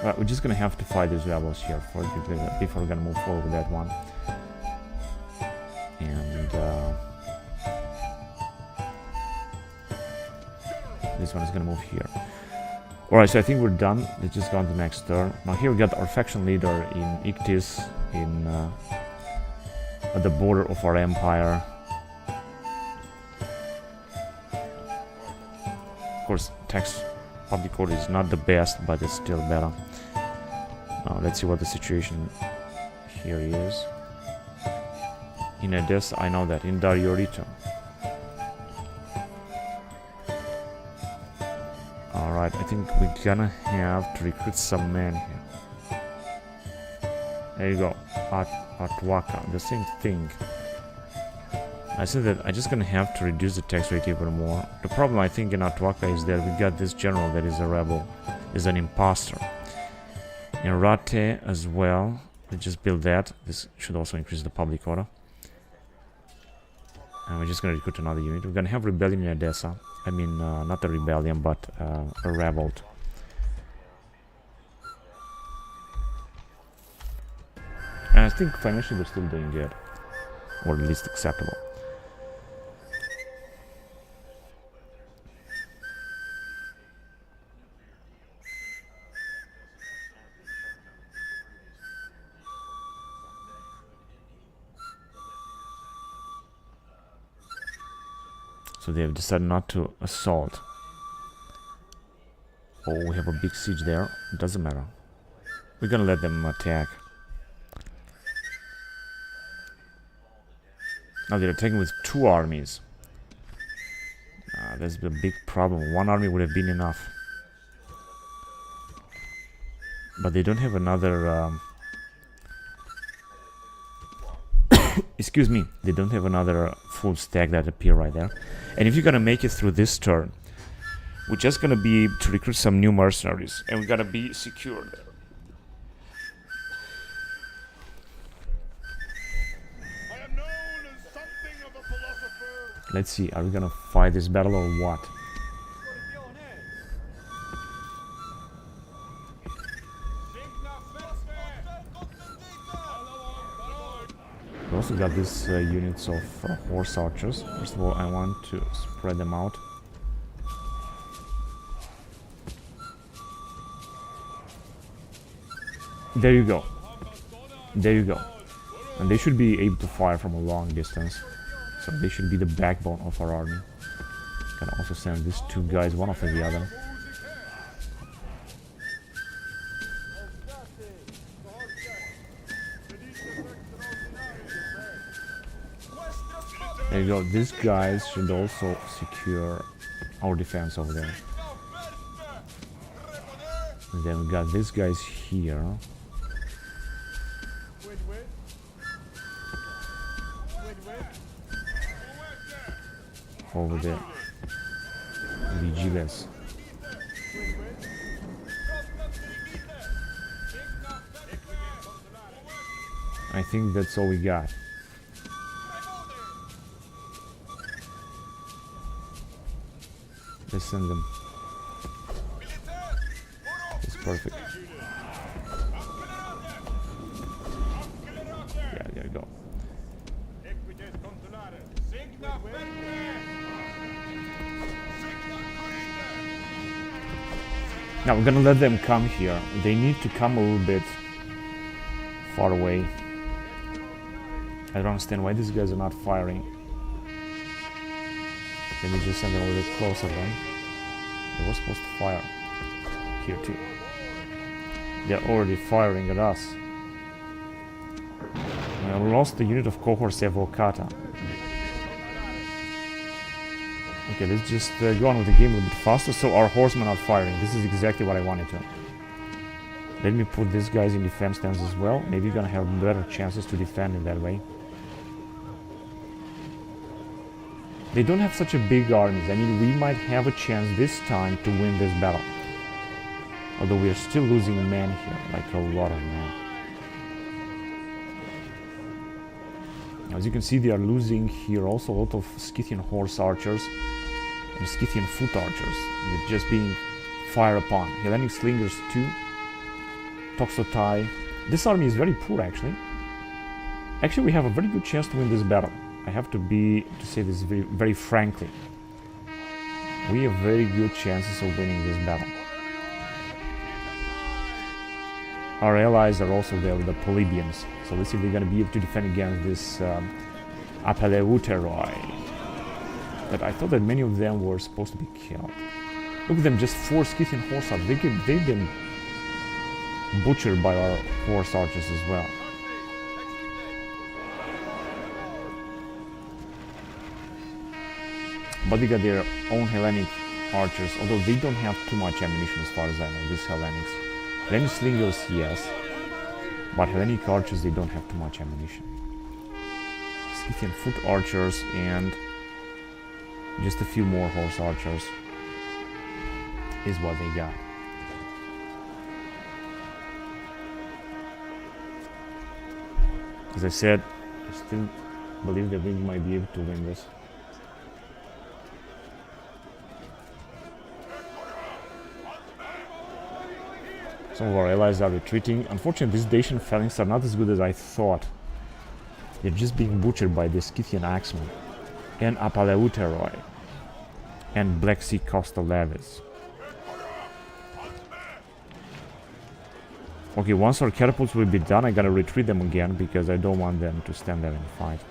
Right, we're just gonna have to fight these rebels here before we're gonna move forward with that one. And this one is gonna move here. Alright, so I think we're done. Let's just go on to the next turn. Now here we got our faction leader in Ictis, at the border of our empire. Of course, tax public order is not the best, but it's still better. Now let's see what the situation here is. In Edessa, I know that. In Dariorito. Alright, I think we're gonna have to recruit some men here. There you go. Atwaka, the same thing. I said that I'm just gonna have to reduce the tax rate even more. The problem I think in Atwaka is that we got this general that is a rebel, is an imposter. In Rate as well, let's just build that. This should also increase the public order. And we're just gonna recruit another unit. We're gonna have rebellion in Edessa. I mean, not a rebellion, but a revolt. And I think financially we're still doing good, or at least acceptable. So they have decided not to assault. Oh, we have a big siege there. It doesn't matter. We're gonna let them attack. Now they're attacking with 2 armies. That's a big problem. 1 army would have been enough. But they don't have another... excuse me. They don't have another full stack that appear right there. And if you're gonna make it through this turn, we're just gonna be able to recruit some new mercenaries. And we're gonna be secure there. Let's see, are we gonna fight this battle or what? We also got these units of horse archers. First of all, I want to spread them out. There you go. There you go. And they should be able to fire from a long distance. So they should be the backbone of our army. Can also send these 2 guys, one after the other. There you go. These guys should also secure our defense over there. And then we got these guys here. Over there. Vigiles. I think that's all we got. Let's send them. It's perfect. Yeah, there you go. Now we're gonna let them come here. They need to come a little bit far away. I don't understand why these guys are not firing. Let me just send them a little bit closer then. They were supposed to fire here too. They're already firing at us. I lost the unit of cohorts Evocata. Okay, let's just go on with the game a little bit faster so our horsemen are firing. This is exactly what I wanted to. Let me put these guys in defense stance as well. Maybe you're gonna have better chances to defend in that way. They don't have such a big armies. I mean, we might have a chance this time to win this battle. Although we are still losing men here, like a lot of men. As you can see, they are losing here also a lot of Scythian horse archers and Scythian foot archers. They're just being fired upon. Hellenic slingers too. Toxotai. This army is very poor actually. Actually, we have a very good chance to win this battle. I have to say this very, very frankly. We have very good chances of winning this battle. Our allies are also there with the Polybians. So let's see if they're going to be able to defend against this Apeleuteroi. But I thought that many of them were supposed to be killed. Look at them, just 4 Scythian horse archers. They've been butchered by our horse archers as well. But they got their own Hellenic archers, although they don't have too much ammunition as far as I know, these Hellenics. Hellenic slingers, yes. But Hellenic archers, they don't have too much ammunition. Scythian foot archers and just a few more horse archers is what they got. As I said, I still believe that we might be able to win this. Some of our allies are retreating. Unfortunately, these Dacian phalanx are not as good as I thought. They're just being butchered by the Scythian axemen and Apeleuteroi and Black Sea coastal levies. Okay, once our catapults will be done, I gotta retreat them again because I don't want them to stand there and fight.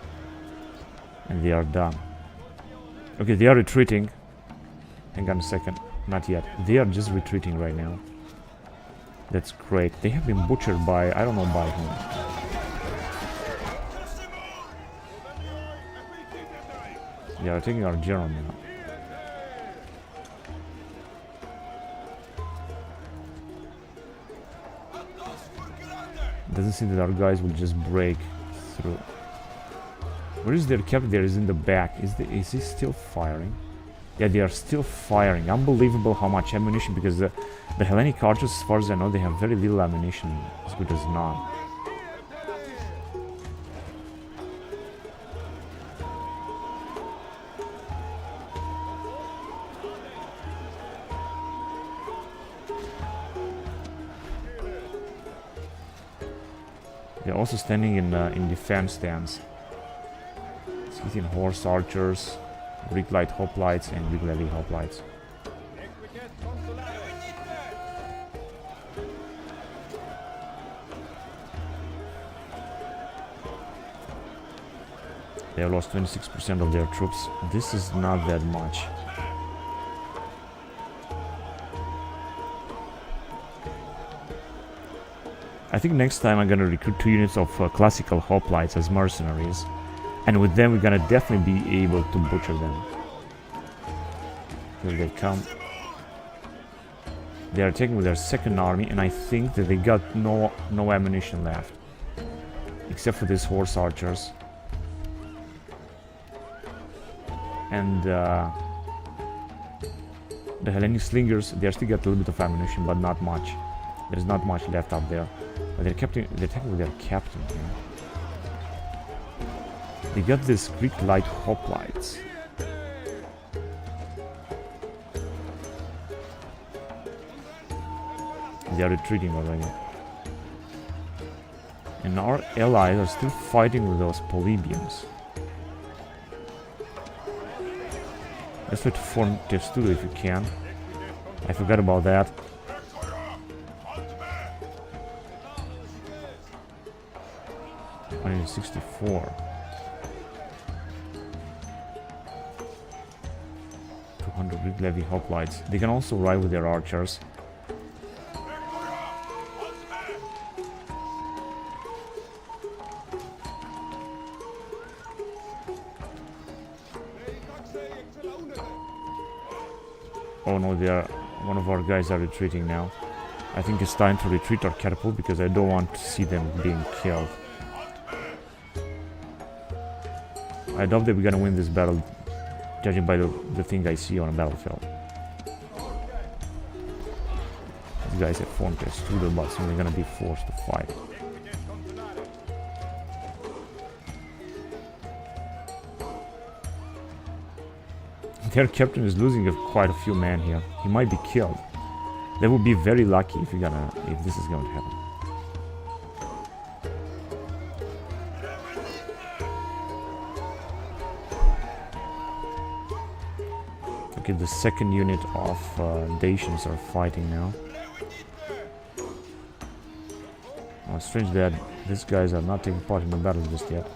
And they are done. Okay, they are retreating. Hang on a second. Not yet. They are just retreating right now. That's great. They have been butchered by... I don't know by whom. They are taking our general now. Doesn't seem that our guys will just break through. Where is their captain? There is in the back. Is he still firing? Yeah, they are still firing. Unbelievable how much ammunition, because the Hellenic archers, as far as I know, they have very little ammunition, as good as none. They're also standing in defense stance. Scythian horse archers, Greek light hoplites, and Greek levy hoplites. They have lost 26% of their troops. This is not that much. I think next time I'm gonna recruit 2 units of classical hoplites as mercenaries, and with them we're gonna definitely be able to butcher them. Here they come. They are taking with their second army, and I think that they got no ammunition left, except for these horse archers. And the Hellenic slingers, they still got a little bit of ammunition, but not much. There's not much left up there. But they're taking with their captain here. They got this Greek light hoplites. They are retreating already. And our allies are still fighting with those Polybians. Let's try to form Testudo if you can. I forgot about that. In 64. 200 Greek levy hoplites. They can also ride with their archers. Oh no, they are. One of our guys are retreating now. I think it's time to retreat our catapult because I don't want to see them being killed. I doubt that we're gonna win this battle, judging by the thing I see on a battlefield. These guys have formed their Testudo, but soon they're gonna be forced to fight. Their captain is losing quite a few men here. He might be killed. They would be very lucky if this is going to happen. Okay, the second unit of Dacians are fighting now. Oh, strange that these guys are not taking part in the battle just yet.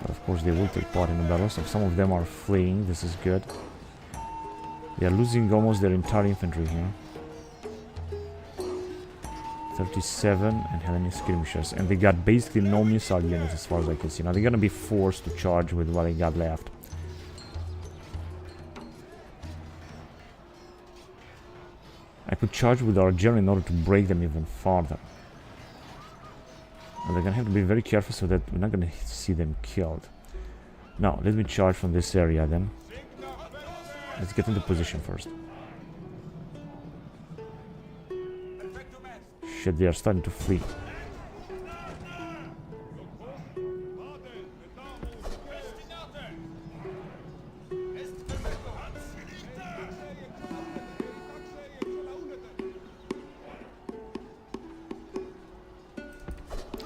But of course they will take part in the battle, so some of them are fleeing. This is good. They are losing almost their entire infantry here. 37 and Hellenic skirmishers, and they got basically no missile units as far as I can see. Now they're gonna be forced to charge with what they got left. I could charge with our artillery in order to break them even farther. And they're gonna have to be very careful so that we're not gonna see them killed. Now, let me charge from this area then. Let's get into position first. Shit, they are starting to flee.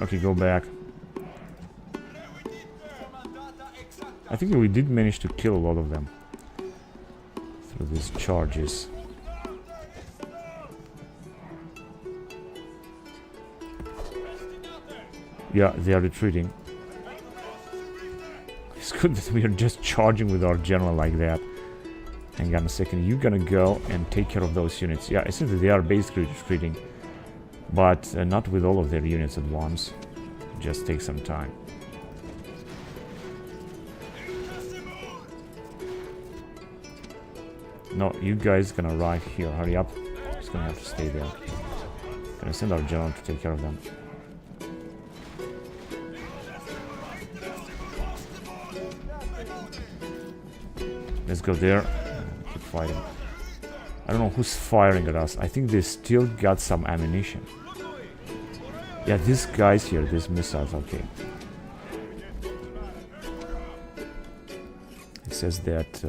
Okay, go back. I think we did manage to kill a lot of them through these charges. Yeah, they are retreating. These good that we are just charging with our general like that. Hang on a second, you're gonna go and take care of those units. Yeah, it seems that they are basically retreating, but not with all of their units at once. Just take some time. No, you guys gonna arrive here. Hurry up. Just gonna have to stay there. Gonna send our general to take care of them. Let's go there. Keep fighting. I don't know who's firing at us. I think they still got some ammunition. Yeah, these guys here, these missiles, okay. It says that...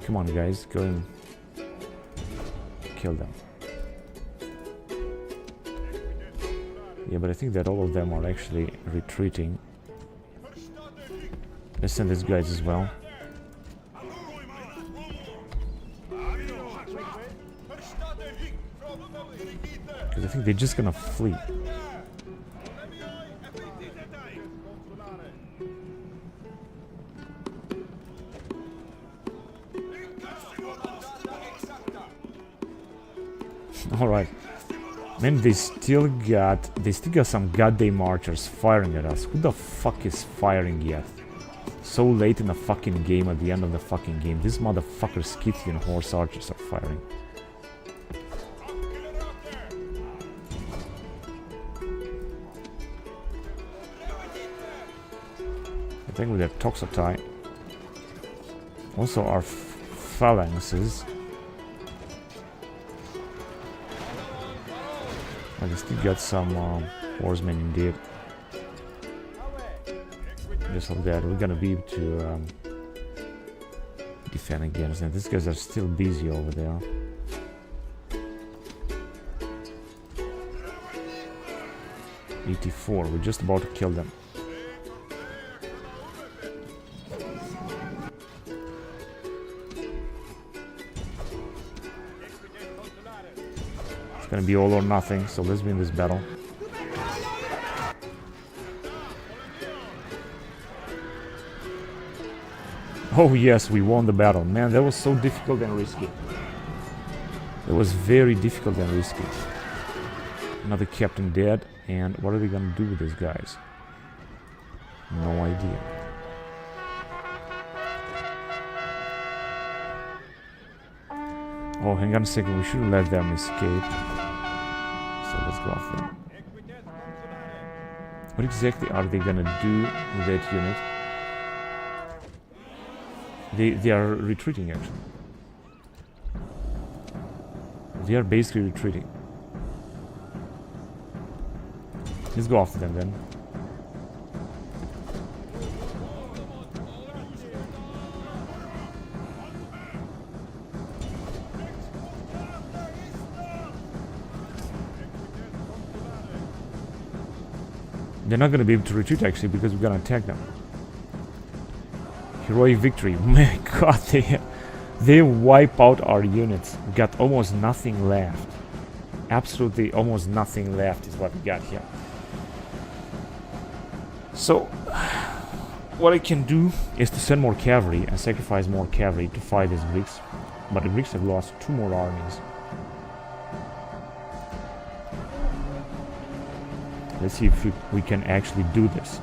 come on, guys, go and kill them. Yeah, but I think that all of them are actually retreating. Let's send these guys as well. Because I think they're just gonna flee. Alright. Man, they still got some goddamn archers firing at us. Who the fuck is firing yet? So late in the fucking game, at the end of the fucking game. These motherfuckers, Scythian horse archers, are firing. I think with their Toxotai. Also our phalanxes. I still got some horsemen indeed. Just like that, we're gonna be able to defend against them. These guys are still busy over there. '84, we're just about to kill them. It's gonna be all or nothing, so let's win this battle. Oh yes, we won the battle. Man, that was so difficult and risky. It was very difficult and risky. Another captain dead, and what are they gonna do with these guys? No idea. Oh, hang on a second, we shouldn't let them escape. So let's go after them. What exactly are they gonna do with that unit? They are retreating actually. They are basically retreating. Let's go after them then. They're not going to be able to retreat actually because we're going to attack them. Heroic victory. My god, they wipe out our units. We got almost nothing left. Absolutely almost nothing left is what we got here. So, what I can do is to send more cavalry and sacrifice more cavalry to fight these Greeks. But the Greeks have lost 2 more armies. Let's see if we can actually do this.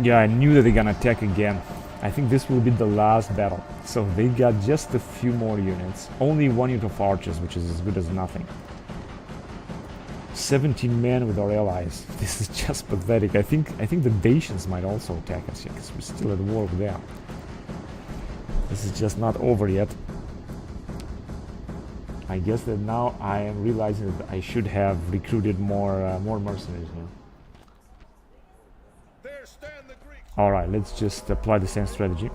Yeah, I knew that they're gonna attack again. I think this will be the last battle. So they got just a few more units. Only 1 unit of archers, which is as good as nothing. 17 men with our allies. This is just pathetic. I think the Dacians might also attack us here, because we're still at war with them. This is just not over yet. I guess that now I am realizing that I should have recruited more mercenaries here. Alright, let's just apply the same strategy.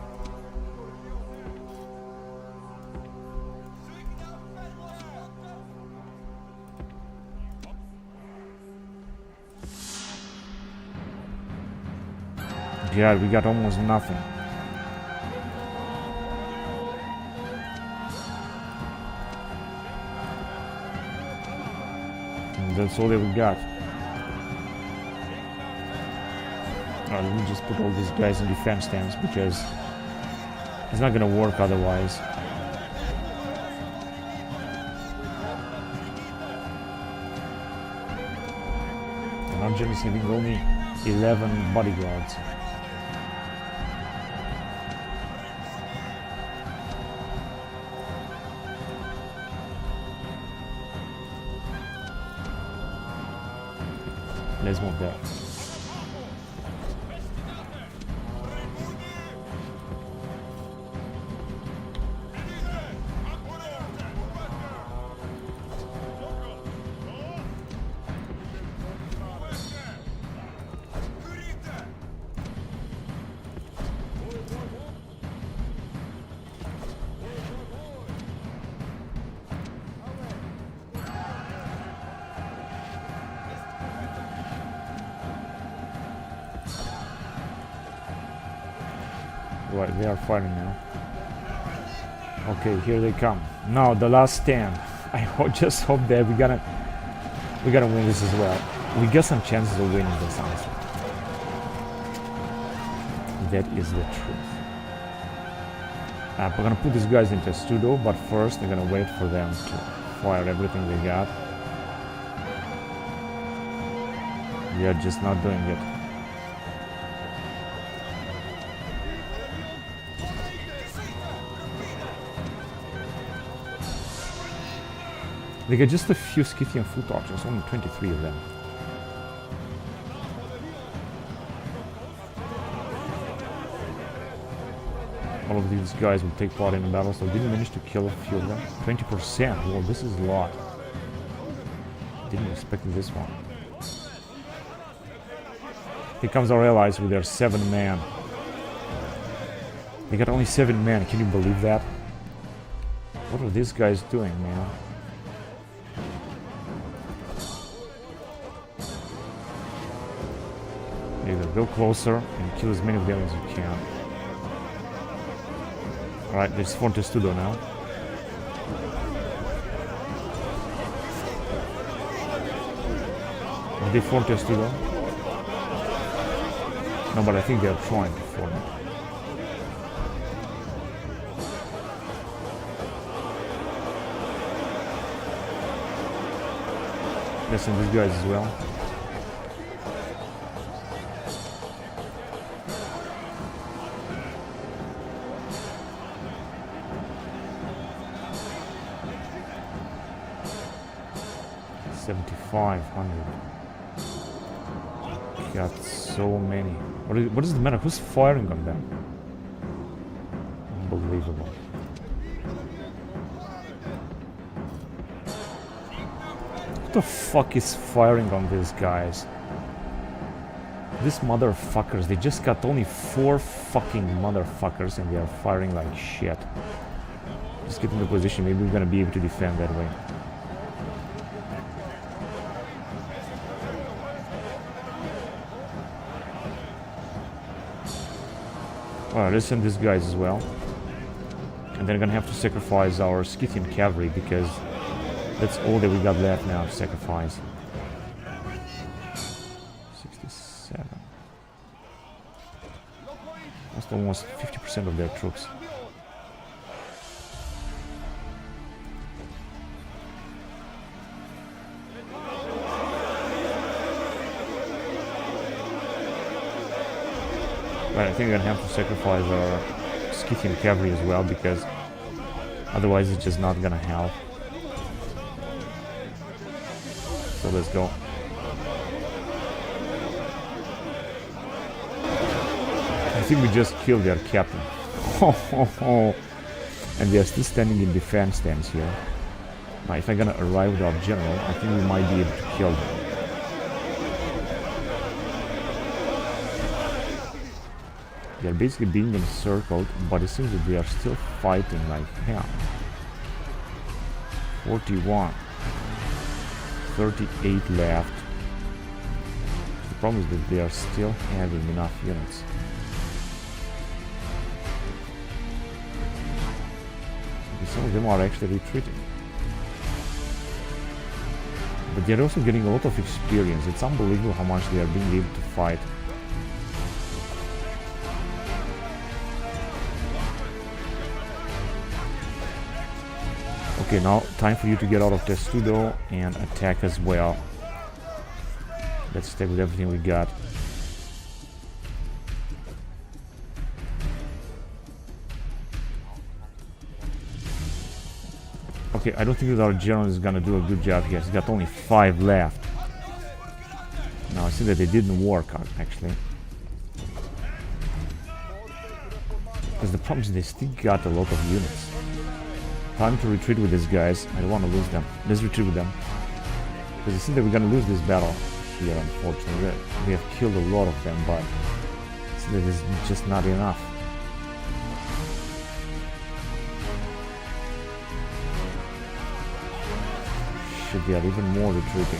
Yeah, we got almost nothing. And that's all that we got. Alright, let me just put all these guys in defense stance because it's not gonna work otherwise. And our general is having only 11 bodyguards. Let's move that. Right, they are fighting now. Okay, here they come. Now the last stand. I just hope that we're gonna win this as well. We got some chances of winning this, honestly. That is the truth. We're gonna put these guys into studio, but first we're gonna wait for them to fire everything they got. We are just not doing it. They got just a few Scythian foot archers, only 23 of them. All of these guys will take part in the battle, so didn't manage to kill a few of them. 20%, well, this is a lot. Didn't expect this one. Here comes our allies with their 7 men. They got only 7 men, can you believe that? What are these guys doing, man? Either go closer and kill as many of them as you can. Alright, there's Forte Studo now. Are they Forte Studo? No, but I think they're trying to form it. Listen, these guys as well. Got so many. What is the matter? Who's firing on them? Unbelievable. What the fuck is firing on these guys? These motherfuckers, they just got only 4 fucking motherfuckers and they are firing like shit. Just get into position, maybe we're gonna be able to defend that way. Alright, let's send these guys as well. And then we're gonna have to sacrifice our Scythian cavalry because that's all that we got left now to sacrifice. 67. That's almost 50% of their troops. Right, I think we're gonna have to sacrifice our Scythian cavalry as well because otherwise it's just not gonna help. So let's go. I think we just killed their captain. And they are still standing in defense stance here. Now if I'm gonna arrive with our general, I think we might be able to kill them. They are basically being encircled, but it seems that they are still fighting like hell. 41. 38 left. The problem is that they are still having enough units. Some of them are actually retreating. But they're also getting a lot of experience. It's unbelievable how much they are being able to fight. Okay, now time for you to get out of Testudo and attack as well. Let's attack with everything we got. Okay, I don't think that our general is gonna do a good job here. He's got only 5 left. Now I see that it didn't work out actually. Because the problem is they still got a lot of units. Time to retreat with these guys. I don't want to lose them. Let's retreat with them. Because I see that we're gonna lose this battle here, unfortunately. We have killed a lot of them, but that is just not enough. Should get even more retreating.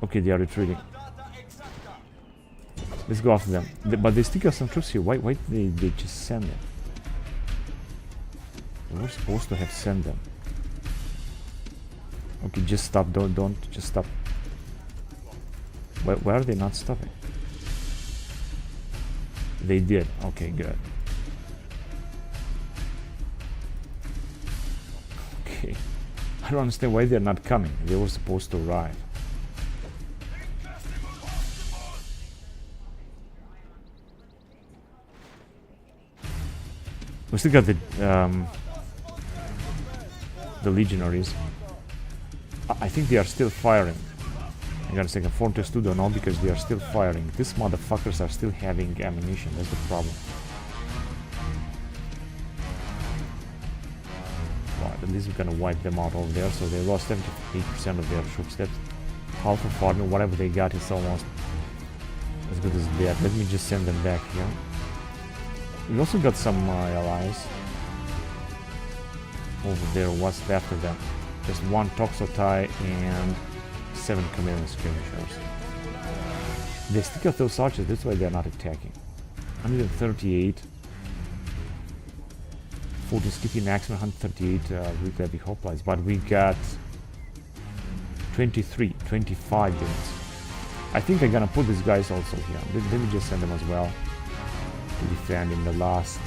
Okay, they are retreating. Let's go after them. But they still got some troops here. Why did they just send them? We were supposed to have sent them. Okay, just stop. Don't just stop. Why are they not stopping? They did. Okay, good. Okay. I don't understand why they're not coming. They were supposed to arrive. We still got the legionaries. I think they are still firing. I gotta take a Fortress Studio now because they are still firing. These motherfuckers are still having ammunition. That's the problem. Right, at least we're gonna wipe them out over there. So they lost 78% of their troops. That's half of army. Whatever they got is almost as good as that. Let me just send them back here. We also got some allies over there. What's left of them? Just 1 Toxotai and 7 Chameleon skirmishers. They stick out those archers, that's why they're not attacking. 138. 14 Skiffy maximum, 138 with heavy hoplites, but we got 25 units. I think I'm gonna put these guys also here. Let me just send them as well to defend in the last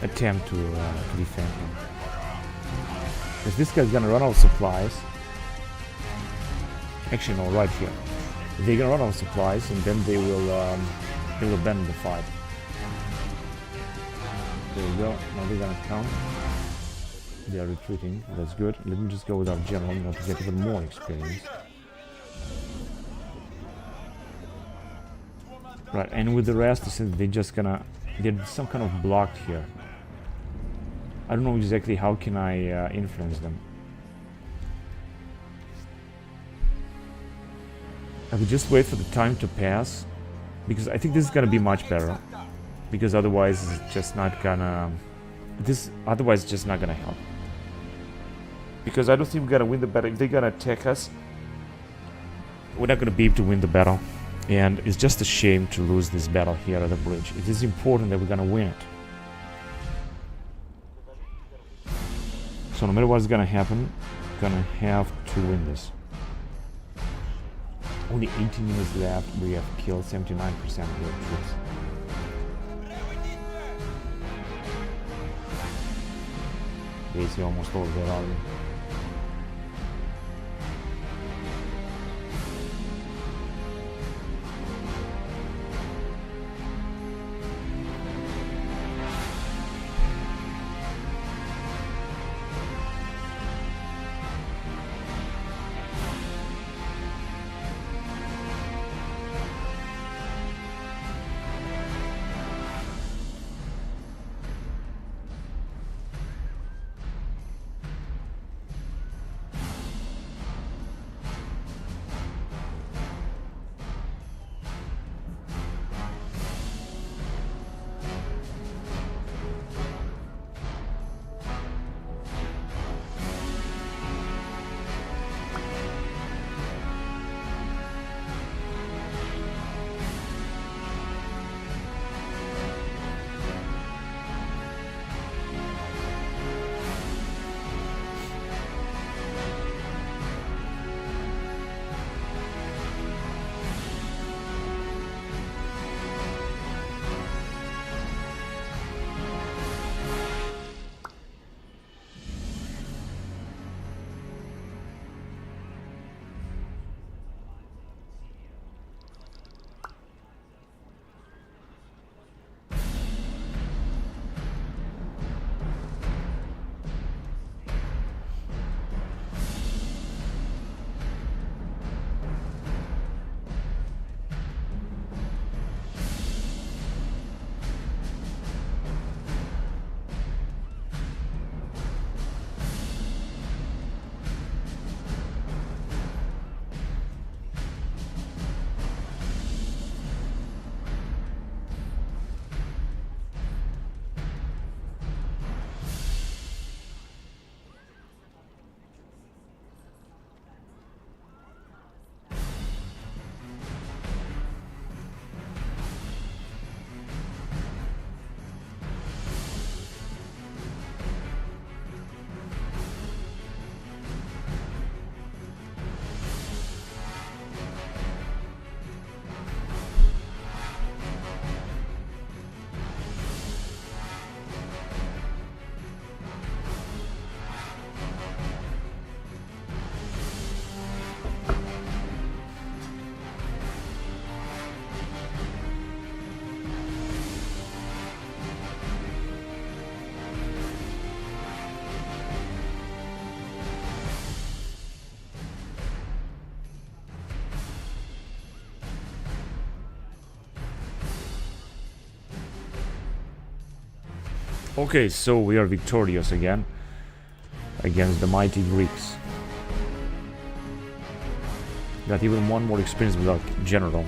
attempt to defend him. Because this guy's gonna run out of supplies. Actually, no, right here. They're gonna run out of supplies, and then they will abandon the fight. There we go. Now they're gonna come. They are retreating. That's good. Let me just go with our general, you know, to get even more experience. Right, and with the rest, they're just gonna... There's some kind of block here. I don't know exactly how can I influence them. I would just wait for the time to pass, because I think this is gonna be much better. Because otherwise, it's just not gonna... Otherwise, it's just not gonna help. Because I don't think we're gonna win the battle. If they're gonna attack us, we're not gonna be able to win the battle. And it's just a shame to lose this battle here at the bridge. It is important that we're gonna win it. So no matter what's gonna happen, we're gonna have to win this. Only 18 minutes left. We have killed 79% of their troops. Basically almost all of their army. Okay, so we are victorious again against the mighty Greeks. Got even one more experience without general.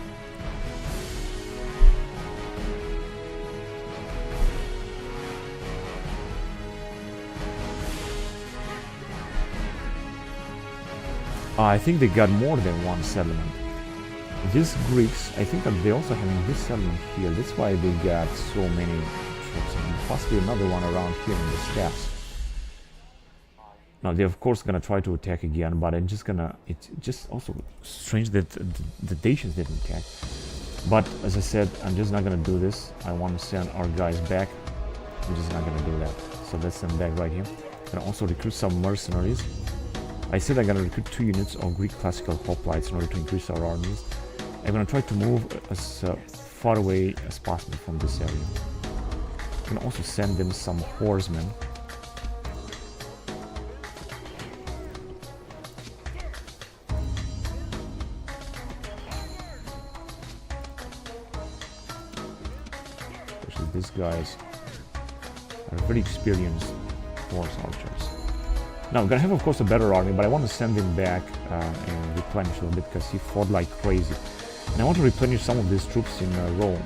I think they got more than one settlement. These Greeks, I think that they also have this settlement here. That's why they got so many troops, and possibly another one around here in the steppes. Now they're of course gonna try to attack again, but it's just also strange that the Dacians didn't attack. But as I said, I'm just not gonna do this. I want to send our guys back. I'm just not gonna do that. So let's send them back right here. Gonna also recruit some mercenaries. I said I'm gonna recruit 2 units of Greek classical hoplites in order to increase our armies. I'm gonna try to move as far away as possible from this area. I'm gonna also send them some horsemen. Especially these guys are very experienced horse archers. Now, we're gonna have, of course, a better army, but I want to send him back and replenish a little bit because he fought like crazy. And I want to replenish some of these troops in Rome.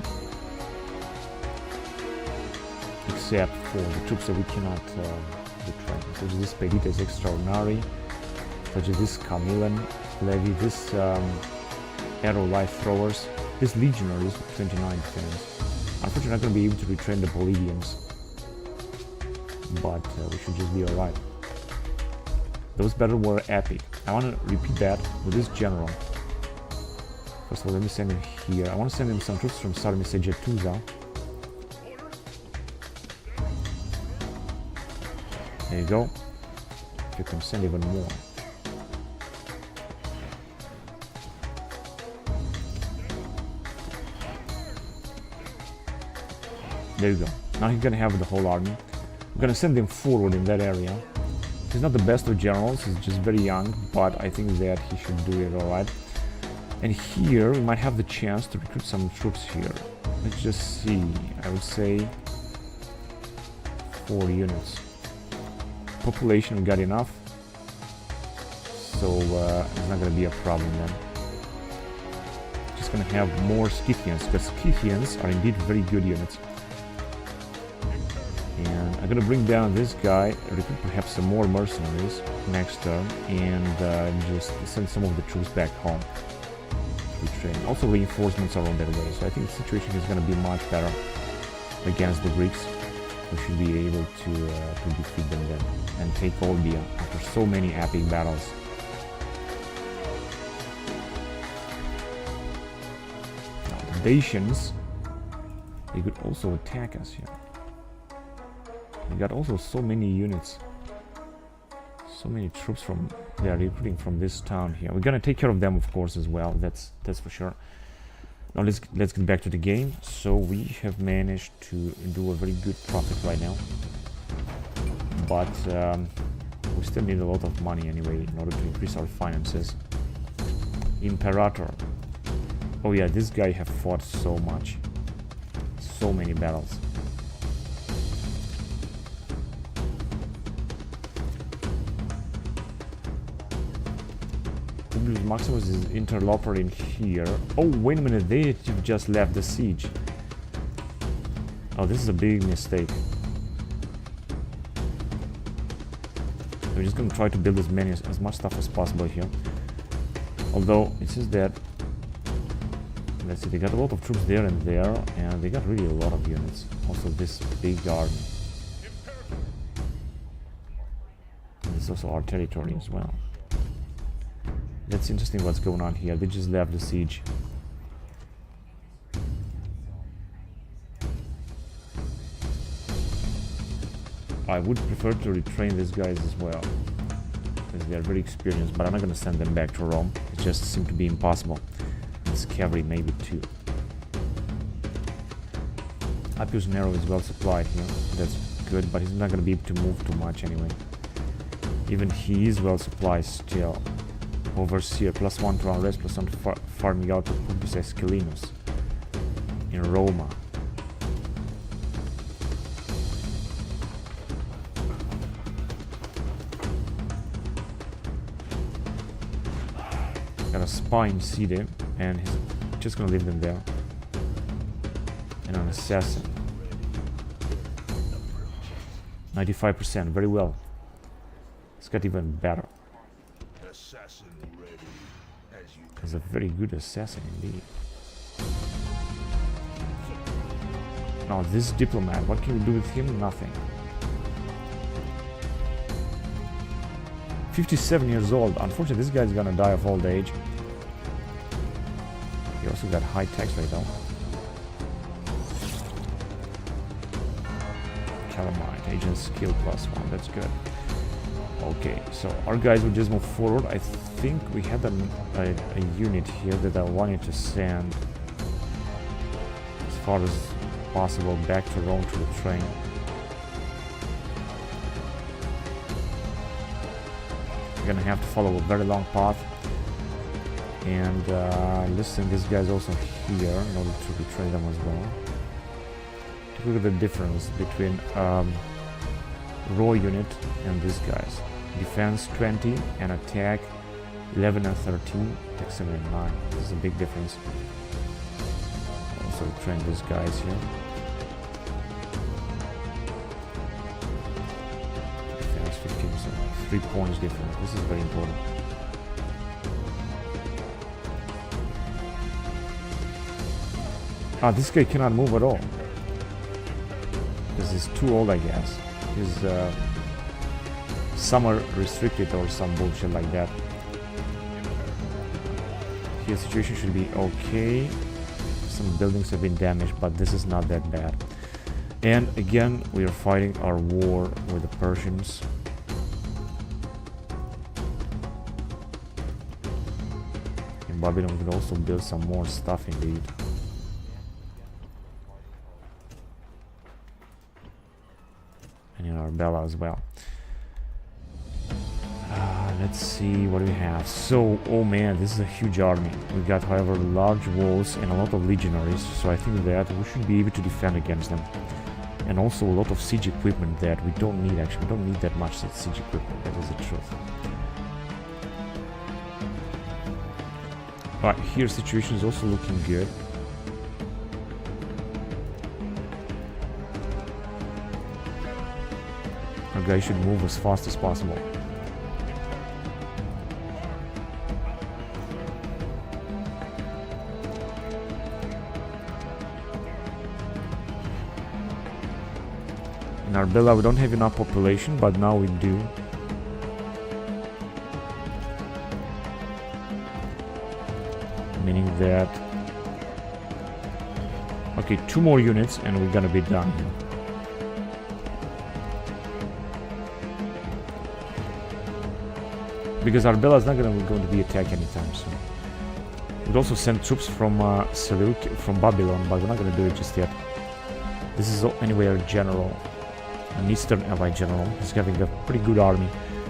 Except for the troops that we cannot replenish. Such as this Peditas Extraordinary, such as this Camillan Levy, this Arrow Light Throwers, this Legionaries with 29 defense. Unfortunately, I'm not going to be able to retrain the Polybians. But we should just be alright. Those battles were epic. I want to repeat that with this general. First of all, let me send him here. I want to send him some troops from Southern Segesta. There you go. You can send even more. There you go. Now he's gonna have the whole army. I'm gonna send him forward in that area. He's not the best of generals, he's just very young, but I think that he should do it alright. And here, we might have the chance to recruit some troops here. Let's just see, I would say 4 units. Population, we got enough. So, it's not gonna be a problem then. Just gonna have more Scythians, because Scythians are indeed very good units. And I'm gonna bring down this guy, recruit perhaps some more mercenaries next turn, and just send some of the troops back home to train. Also, reinforcements are on their way, so I think the situation is gonna be much better against the Greeks. We should be able to defeat them then and take Olbia after so many epic battles. Now, the Dacians, they could also attack us here. We got also so many units, so many troops from they are recruiting from this town here. We're gonna take care of them, of course, as well. That's for sure. Now let's get back to the game. So we have managed to do a very good profit right now, but we still need a lot of money anyway in order to increase our finances. Imperator. Oh yeah, this guy have fought so much, so many battles. Maximus is interloper in here. Oh, wait a minute, they just left the siege. Oh, this is a big mistake. We're just gonna try to build as much stuff as possible here. Although it says that, let's see, they got a lot of troops there and there, and they got really a lot of units. Also this big army. And it's also our territory as well. That's interesting what's going on here. They just left the siege. I would prefer to retrain these guys as well, because they are very experienced, but I'm not going to send them back to Rome. It just seemed to be impossible. This cavalry maybe too. Appius Nero is well supplied here. That's good, but he's not going to be able to move too much anyway. Even he is well supplied still. Overseer, +1 to unrest, +1 to farming out of Publius Esquilinus in Roma. spine city, and he's just gonna leave them there. And an assassin. 95%, very well. It's got even better. He's a very good assassin indeed. Now this diplomat, what can we do with him? Nothing. 57 years old. Unfortunately, this guy's gonna die of old age. He also got high tax rate though. Calamite, agent skill +1, that's good. Okay, so our guys will just move forward. I think we had a unit here that I wanted to send as far as possible back to Rome to the train. We're gonna have to follow a very long path. And listen, this guy's also here in order to betray them as well. Take a look at the difference between raw unit and these guys. Defense 20 and attack 11 and 13, attack 7 and 9. This is a big difference. Also train these guys here. Defense 15, so 3 points difference. This is very important. Ah, this guy cannot move at all. Because he's too old, I guess. He's summer restricted or some bullshit like that. His situation should be okay. Some buildings have been damaged, but this is not that bad. And again, we are fighting our war with the Persians. And Babylon could also build some more stuff indeed. And in Arbella as well. Let's see what we have. So, oh man, this is a huge army. We got, however, large walls and a lot of legionaries, so I think that we should be able to defend against them. And also a lot of siege equipment that we don't need, actually. We don't need that much siege equipment, that is the truth. But here, situation is also looking good. Our guys should move as fast as possible. In Arbella we don't have enough population, but now we do. Meaning that... Okay, 2 more units and we're gonna be done here. Because Arbella is not going to be attacked anytime soon. We'd also send troops from Syracuse, from Babylon, but we're not going to do it just yet. This is anyway our general, an Eastern Ally general. He's having a pretty good army.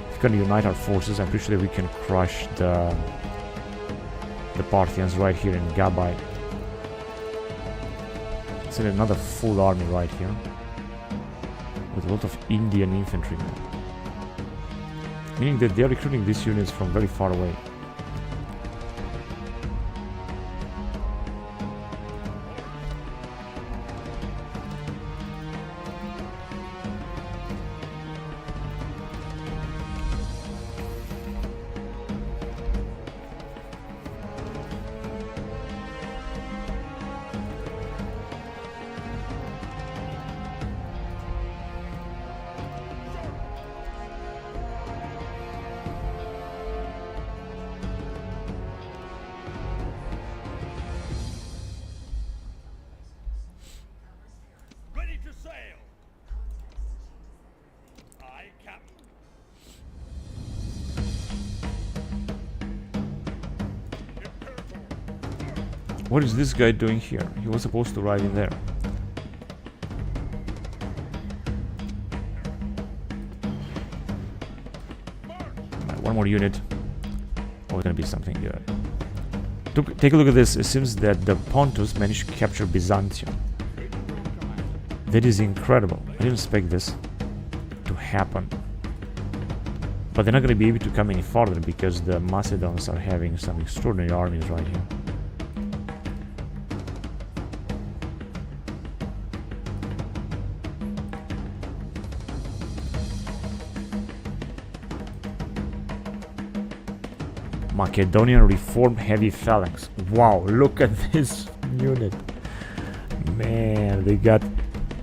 If we're going to unite our forces, I'm pretty sure we can crush the Parthians right here in Gabai. Send another full army right here with a lot of Indian infantry. Meaning that they are recruiting these units from very far away. What is this guy doing here? He was supposed to ride in there. Right, 1 more unit. Oh, it's gonna be something good. Take a look at this. It seems that the Pontus managed to capture Byzantium. That is incredible. I didn't expect this to happen. But they're not going to be able to come any farther because the Macedons are having some extraordinary armies right here. Macedonian Reformed Heavy Phalanx. Wow, look at this unit. Man, they got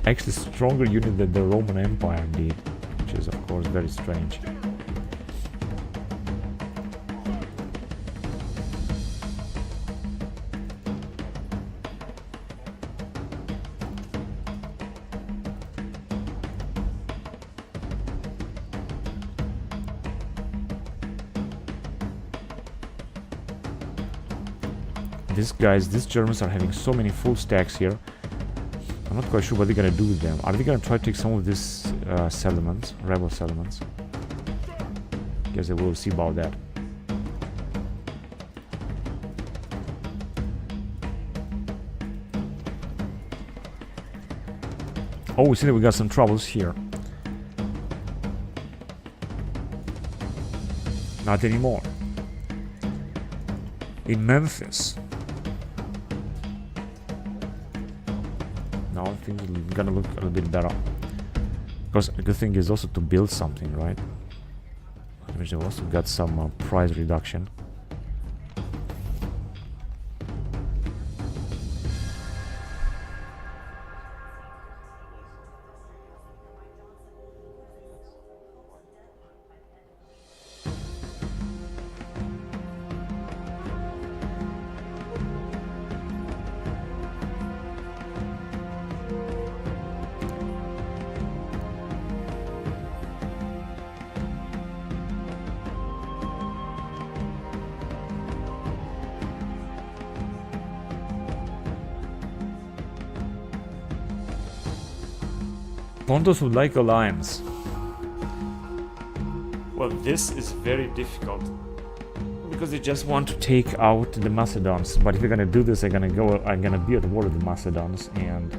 actually stronger unit than the Roman Empire did, which is of course very strange. These Germans are having so many full stacks here. I'm not quite sure what they're gonna do with them. Are they gonna try to take some of these settlements, rebel settlements? Guess I will see about that. Oh, we see that we got some troubles here. Not anymore. In Memphis. Now things are gonna look a little bit better. Because the good thing is also to build something, right? Which they also got some price reduction. Pontus would like alliance. Well, this is very difficult because they just want to take out the Macedons. But if they're gonna do this, I'm gonna be at war with the Macedons, and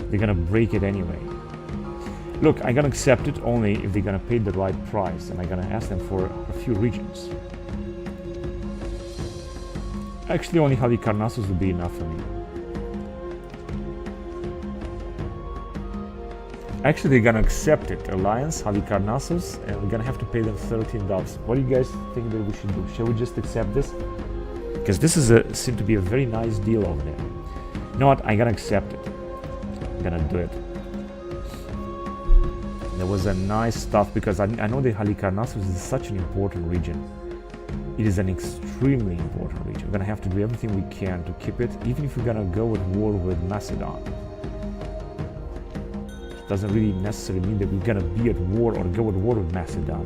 they're gonna break it anyway. Look, I'm gonna accept it only if they're gonna pay the right price, and I'm gonna ask them for a few regions. Actually, only Halicarnassus would be enough for me. Actually, they're gonna accept it. Alliance, Halicarnassus, and we're gonna have to pay them $13. What do you guys think that we should do? Shall we just accept this? Because this is seemed to be a very nice deal over there. You know what? I'm gonna accept it. I'm gonna do it. There was a nice stuff because I know that Halicarnassus is such an important region. It is an extremely important region. We're gonna have to do everything we can to keep it, even if we're gonna go at war with Macedon. Doesn't really necessarily mean that we're gonna be at war or go at war with Macedon.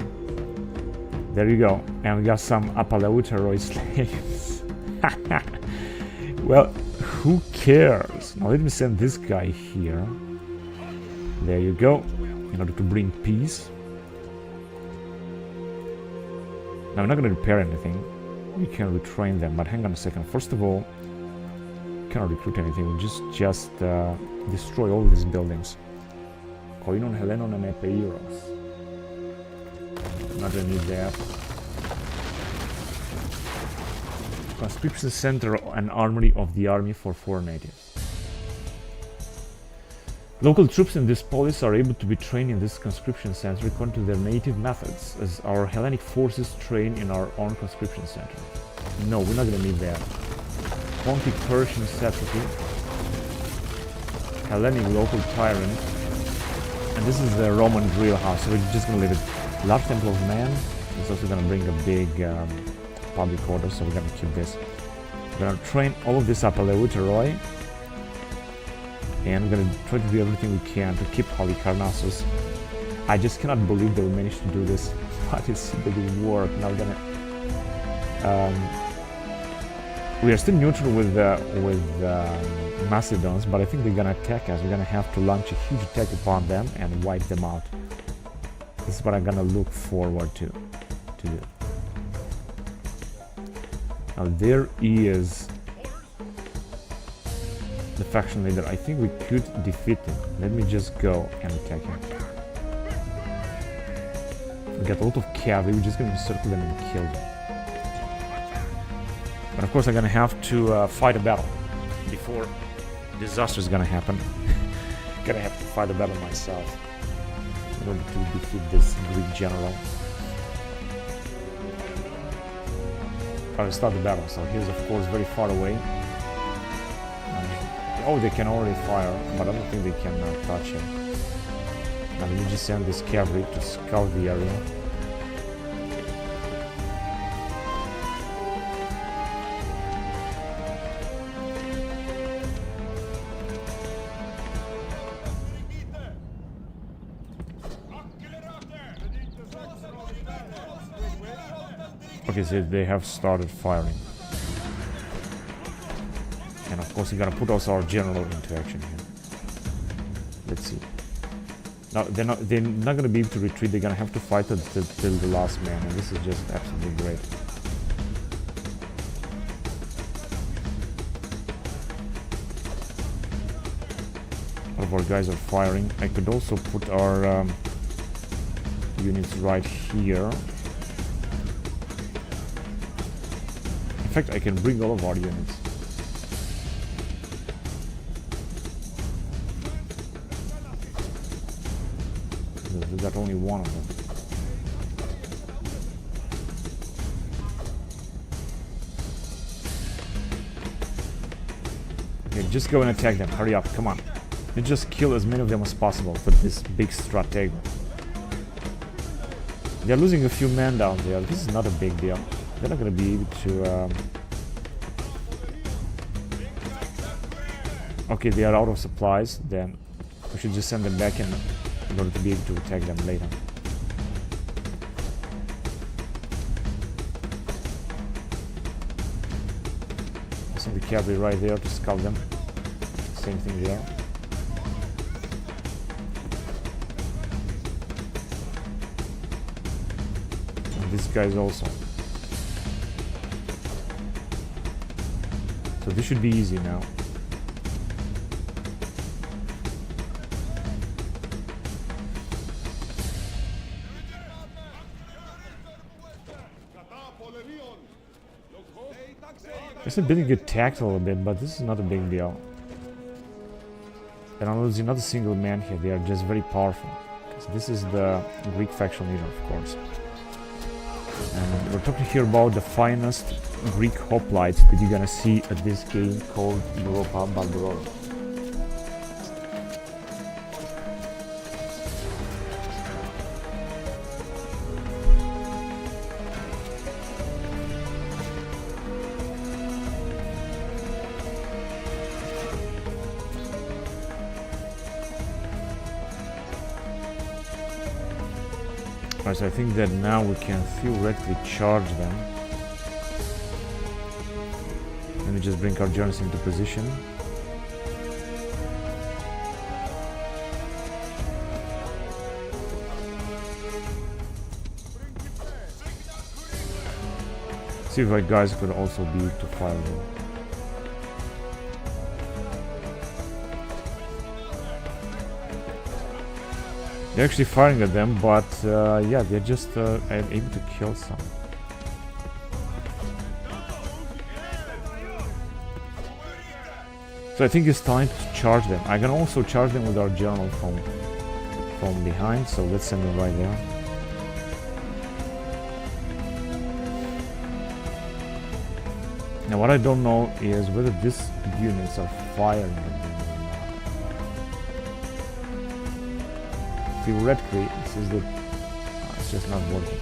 There you go. And we got some Apaleuteroi slaves. Well, who cares? Now let me send this guy here. There you go. In order to bring peace. Now we're not gonna repair anything. We can retrain them, but hang on a second. First of all, we cannot recruit anything. We just destroy all these buildings. Koinon Helenon and Epeiros. Not gonna need that. Conscription Center and Armory of the Army for 4 natives. Local troops in this polis are able to be trained in this conscription center according to their native methods, as our Hellenic forces train in our own conscription center. No, we're not gonna need that. Pontic Persian necessity. Hellenic local tyrant. And this is the Roman drill house, so we're just gonna leave it. Large Temple of Man. It's also gonna bring a big public order, so we're gonna keep this. We're gonna train all of this Apaleuteroi. And we're gonna try to do everything we can to keep Halicarnassus. I just cannot believe that we managed to do this, but it didn't work. Now we're gonna... we are still neutral with Macedons, but I think they're gonna attack us. We're gonna have to launch a huge attack upon them and wipe them out. This is what I'm gonna look forward to do. Now there is the faction leader. I think we could defeat him. Let me just go and attack him. We got a lot of cavalry, we're just gonna circle them and kill them. But of course I'm gonna have to fight a battle before disaster is gonna happen. Gonna have to fight a battle myself in order to defeat this Greek general. I will start the battle, so he's of course very far away. Oh, they can already fire, but I don't think they can touch him. Now we just send this cavalry to scout the area. Okay, so they have started firing. And of course we're gonna put also our general into action here. Let's see. Now they're not gonna be able to retreat, they're gonna have to fight till the last man, and this is just absolutely great. All of our guys are firing. I could also put our units right here. In fact, I can bring all of our units. We got only one of them. Okay, just go and attack them. Hurry up, come on. You just kill as many of them as possible with this big stratego. They're losing a few men down there. This is not a big deal. They're not going to be able to... Okay, they are out of supplies. Then we should just send them back in order to be able to attack them later. Send the cavalry right there to scout them. Same thing there. And these guys also. So this should be easy now. It's a bit good tact a little bit, but this is not a big deal. And I'm losing not a single man here, they are just very powerful. This is the Greek faction leader, of course. And we're talking here about the finest Greek hoplites that you're gonna see at this game called Europa Barbarorum. So I think that now we can theoretically charge them. Let me just bring our generals into position. See if our guys could also be able to fire them. They're actually firing at them, but yeah, they're just able to kill some. So I think it's time to charge them. I can also charge them with our general from behind, so let's send them right there. Now what I don't know is whether these units are firing at them. Theoretically, this is the... it's just not working.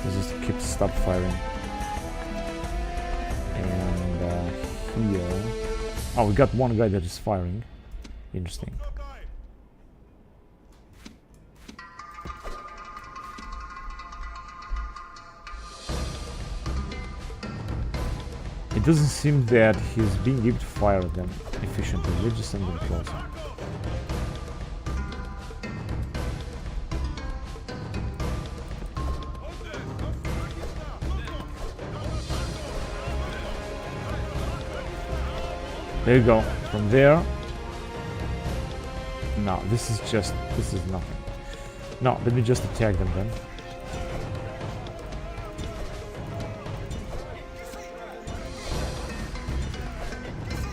Let's just stop firing. And here... Oh, we got one guy that is firing. Interesting. It doesn't seem that he's being able to fire them efficiently. Let's just send them closer. There you go. From there, No, this is nothing. No, let me just attack them then.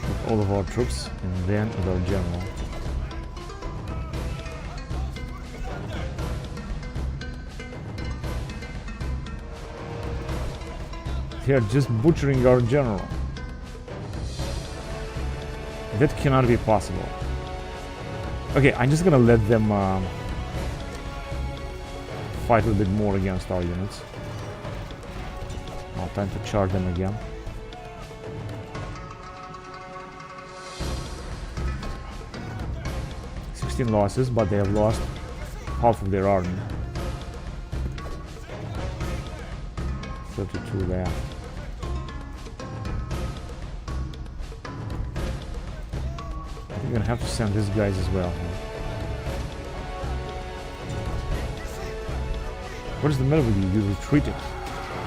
With all of our troops, and then with our general. They are just butchering our general. That cannot be possible. Okay, I'm just gonna let them fight a little bit more against our units. Now time to charge them again. Losses, but they have lost half of their army. 32 left. I think I'm gonna have to send these guys as well. What is the matter with you? You retreated.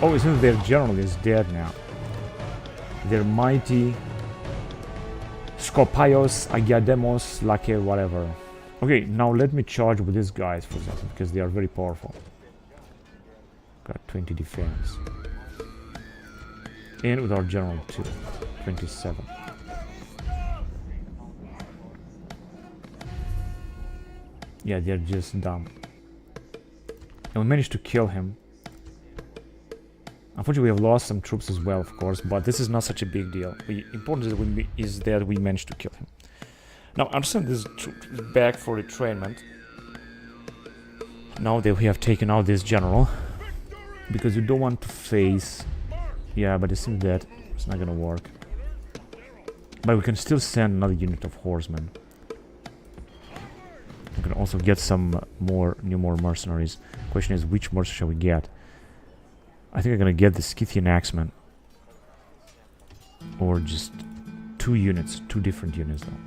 Oh, it seems their general is dead now. Their mighty Skopaios, Agiademos, Lake, whatever. Okay, now let me charge with these guys for example, because they are very powerful. Got 20 defense. And with our general too, 27. Yeah, they're just dumb. And we managed to kill him. Unfortunately, we have lost some troops as well, of course, but this is not such a big deal. The important is that we managed to kill him. Now, I understand this troops back for retrainment. Now that we have taken out this general, because you don't want to face... Yeah, but it seems that it's not gonna work. But we can still send another unit of horsemen. We can also get some more mercenaries. Question is, which mercenaries shall we get? I think I'm gonna get the Scythian axemen. Or just two different units though.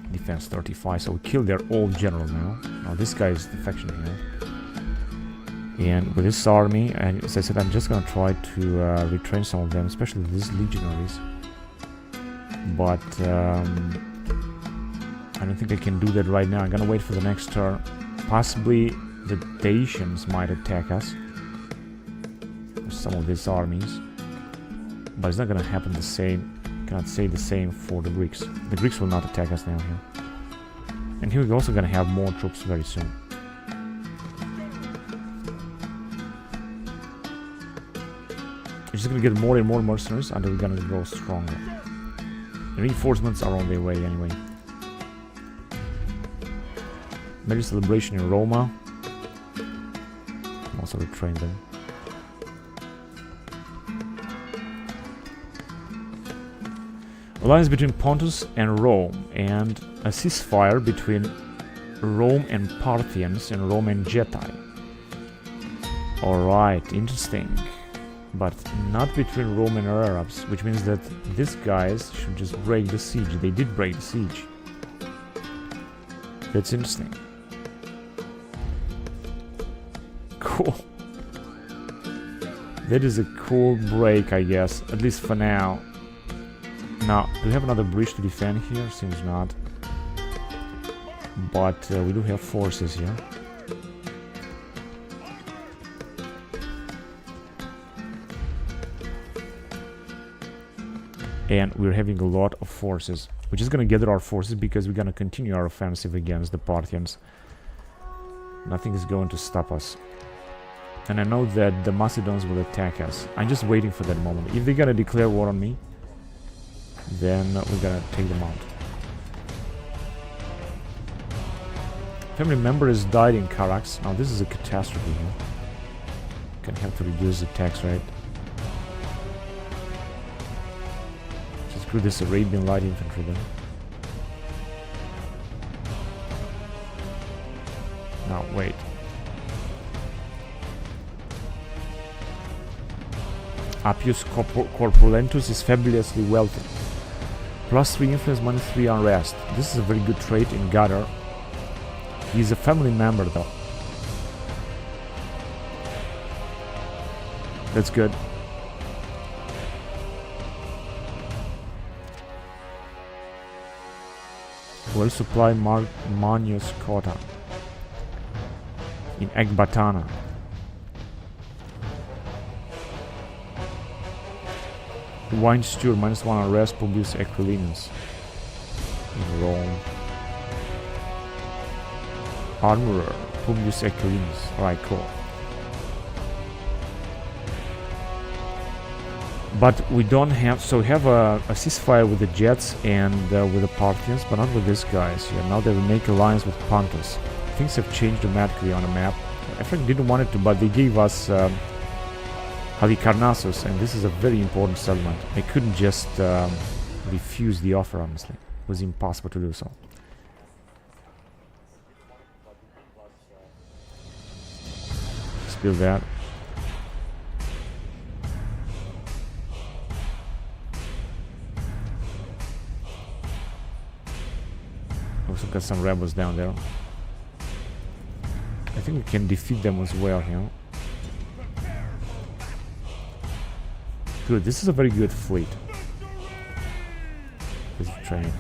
Defense 35, so we kill their old general now. Now this guy is the faction here. And with this army, and as I said, I'm just gonna try to retrain some of them, especially these legionaries. But I don't think I can do that right now. I'm gonna wait for the next turn. Possibly the Dacians might attack us. Some of these armies. But it's not gonna happen the same. Cannot say the same for the Greeks. The Greeks will not attack us now here. And here we're also gonna have more troops very soon. We're just gonna get more and more mercenaries until we're gonna grow stronger. The reinforcements are on their way anyway. Major celebration in Roma. Also retrain them. Alliance between Pontus and Rome, and a ceasefire between Rome and Parthians and Rome and Getae. Alright, interesting. But not between Rome and Arabs, which means that these guys should just break the siege. They did break the siege. That's interesting. Cool. That is a cool break, I guess, at least for now. Now, do we have another bridge to defend here? Seems not. But we do have forces here. And we're having a lot of forces. We're just gonna gather our forces because we're gonna continue our offensive against the Parthians. Nothing is going to stop us. And I know that the Macedons will attack us. I'm just waiting for that moment. If they're gonna declare war on me, then we're gonna take them out. Family member has died in Carax. Now this is a catastrophe here. Gonna have to reduce the tax rate. Just screw this Arabian light infantry then. Now wait. Appius Corpulentus is fabulously wealthy. +3 influence, -3 unrest. This is a very good trait in Gadar. He's a family member though. That's good. well supply Manius Kota in Ecbatana. Wine steward -1 arrest Publius Aquilinus in Rome. Armorer Publius Aquilinus. Alright, cool. But we don't have, so we have a ceasefire with the Jets and with the Parthians, but not with these guys here. Now they will make alliance with Pontus. Things have changed dramatically on the map. Africa didn't want it to, but they gave us Halicarnassus, and this is a very important settlement. I couldn't just refuse the offer, honestly. It was impossible to do so. Spill that. Also got some rebels down there. I think we can defeat them as well here. Good, this is a very good fleet. Let's train it.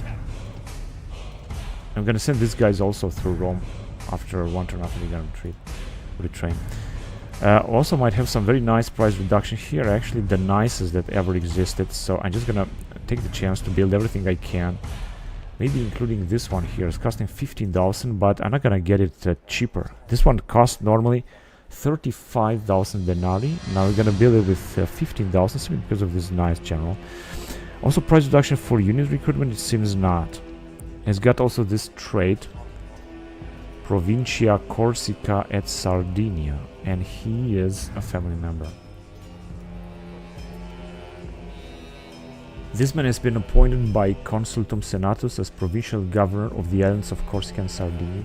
I'm gonna send these guys also through Rome after one turn after they're gonna retrain. Also might have some very nice price reduction here, actually the nicest that ever existed, so I'm just gonna take the chance to build everything I can. Maybe including this one here. It's costing 15,000, but I'm not gonna get it cheaper. This one costs normally 35,000 denarii. Now we're gonna build it with 15,000 simply because of this nice general. Also price reduction for unit recruitment, it seems not. It's got also this trait, Provincia Corsica et Sardinia, and he is a family member. This man has been appointed by Consultum Senatus as provincial governor of the islands of Corsica and Sardinia.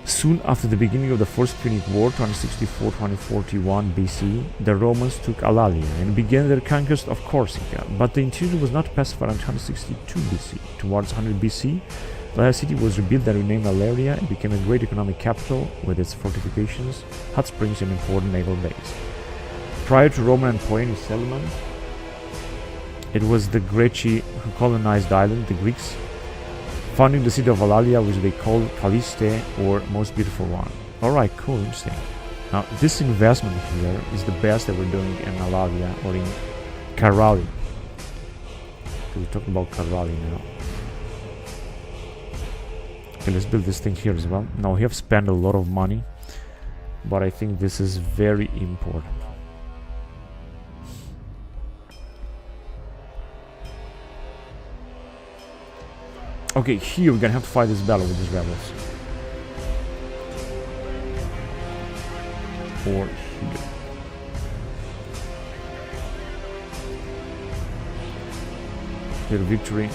Soon after the beginning of the First Punic War, 264-241 BC, the Romans took Alalia and began their conquest of Corsica, but the interior was not pacified until 162 BC. Towards 100 BC, the city was rebuilt and renamed Alaria and became a great economic capital with its fortifications, hot springs, and important naval base. Prior to Roman and Polybian settlement, it was the Greci who colonized the island, the Greeks, founding the city of Alalia, which they called Calliste, or most beautiful one. Alright, cool, interesting. Now, this investment here is the best that we're doing in Alalia, or in Karali. We're talking about Karali now. Okay, let's build this thing here as well. Now, we have spent a lot of money, but I think this is very important. Okay, here we're gonna have to fight this battle with these rebels. Or here. Little victory.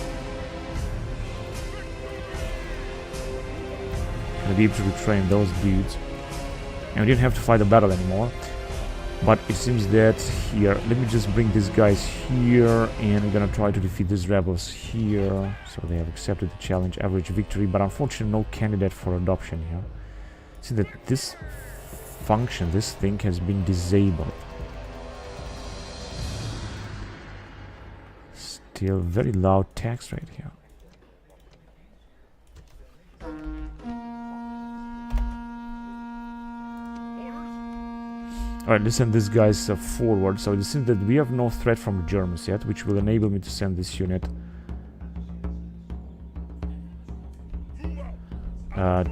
Gonna be able to retrain those dudes. And we didn't have to fight the battle anymore. But it seems that here, let me just bring these guys here, and we're gonna try to defeat these rebels here. So they have accepted the challenge, average victory, but unfortunately no candidate for adoption here. See that this function, this thing has been disabled. Still very loud tax rate here. Alright, let's send these guys forward. So it seems that we have no threat from the Germans yet, which will enable me to send this unit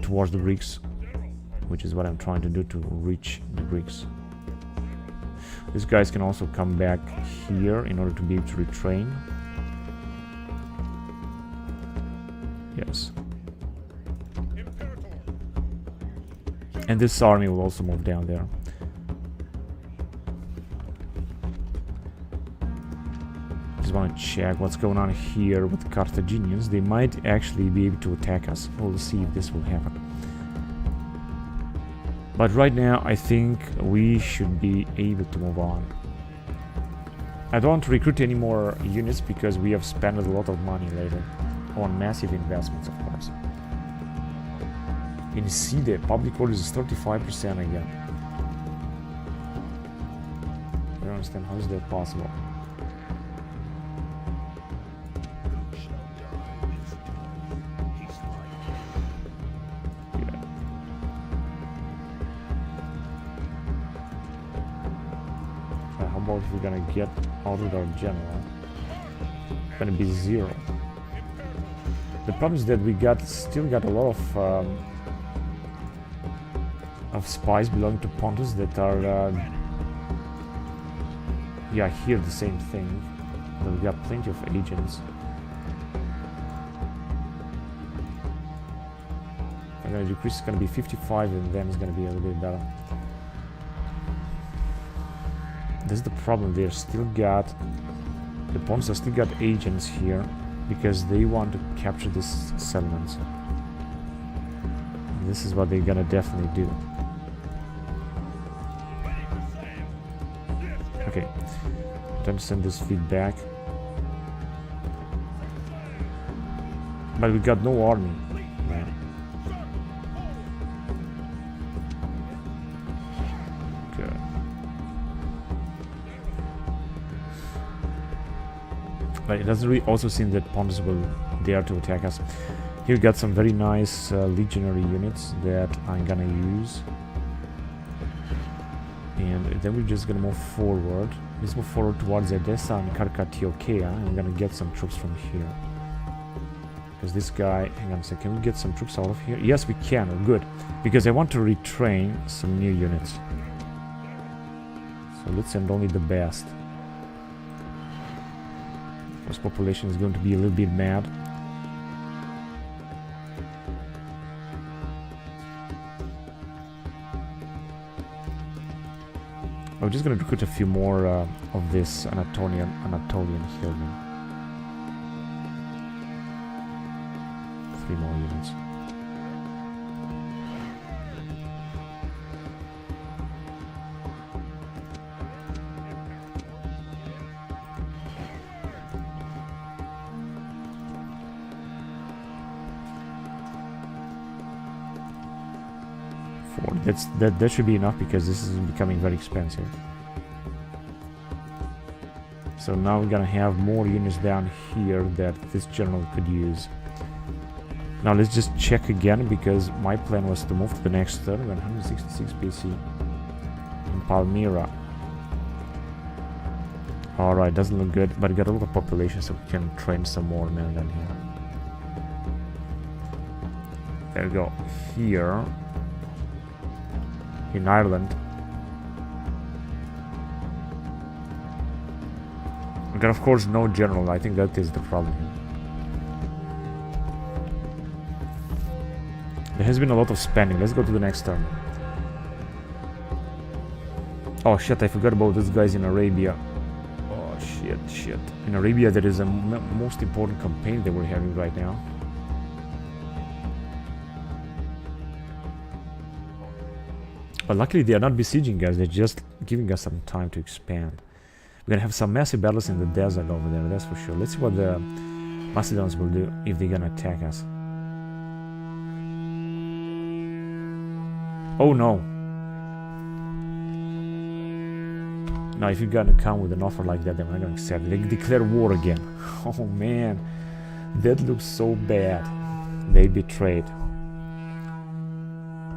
towards the Greeks, which is what I'm trying to do to reach the Greeks. These guys can also come back here in order to be able to retrain. Yes. And this army will also move down there. Just want to check what's going on here with Carthaginians. They might actually be able to attack us. We'll see if this will happen. But right now, I think we should be able to move on. I don't want to recruit any more units because we have spent a lot of money later on massive investments, of course. In Side, public orders is 35% again. I don't understand how is that possible. out if we're gonna get out with our general. It's gonna be 0. The problem is that we still got a lot of spies belonging to Pontus that are yeah, here the same thing. But we got plenty of agents. I'm gonna decrease, it's gonna be 55, and then it's gonna be a little bit better. This is the problem. The Pontus have still got agents here because they want to capture this settlements. And this is what they're gonna definitely do. Okay, time to send this feedback. But we got no army. Man. Good. But it doesn't really also seem that Pontus will dare to attack us. Here we got some very nice legionary units that I'm gonna use. And then we're just gonna move forward. Let's move forward towards Segesta and Carthage, and we're gonna get some troops from here. Because this guy, hang on a second, can we get some troops out of here? Yes, we can, good. Because I want to retrain some new units. So let's send only the best. This population is going to be a little bit mad. I'm just going to recruit a few more of this Anatolian hillmen. 3 more units. That should be enough because this is becoming very expensive. So now we're gonna have more units down here that this general could use. Now let's just check again because my plan was to move to the next turn. 166 BC in Palmyra. Alright, doesn't look good, but we got a lot of population, so we can train some more men down here. There we go. Here in Ireland, we got, of course, no general. I think that is the problem here. There has been a lot of spending. Let's go to the next turn. Oh shit, I forgot about these guys in Arabia. Oh shit. In Arabia there is a most important campaign that we're having right now. But luckily they are not besieging us, they're just giving us some time to expand. We're gonna have some massive battles in the desert over there, that's for sure. Let's see what the Macedonians will do if they're gonna attack us. Oh no! Now if you're gonna come with an offer like that, then we're not gonna accept it. They declare war again. Oh man, that looks so bad. They betrayed.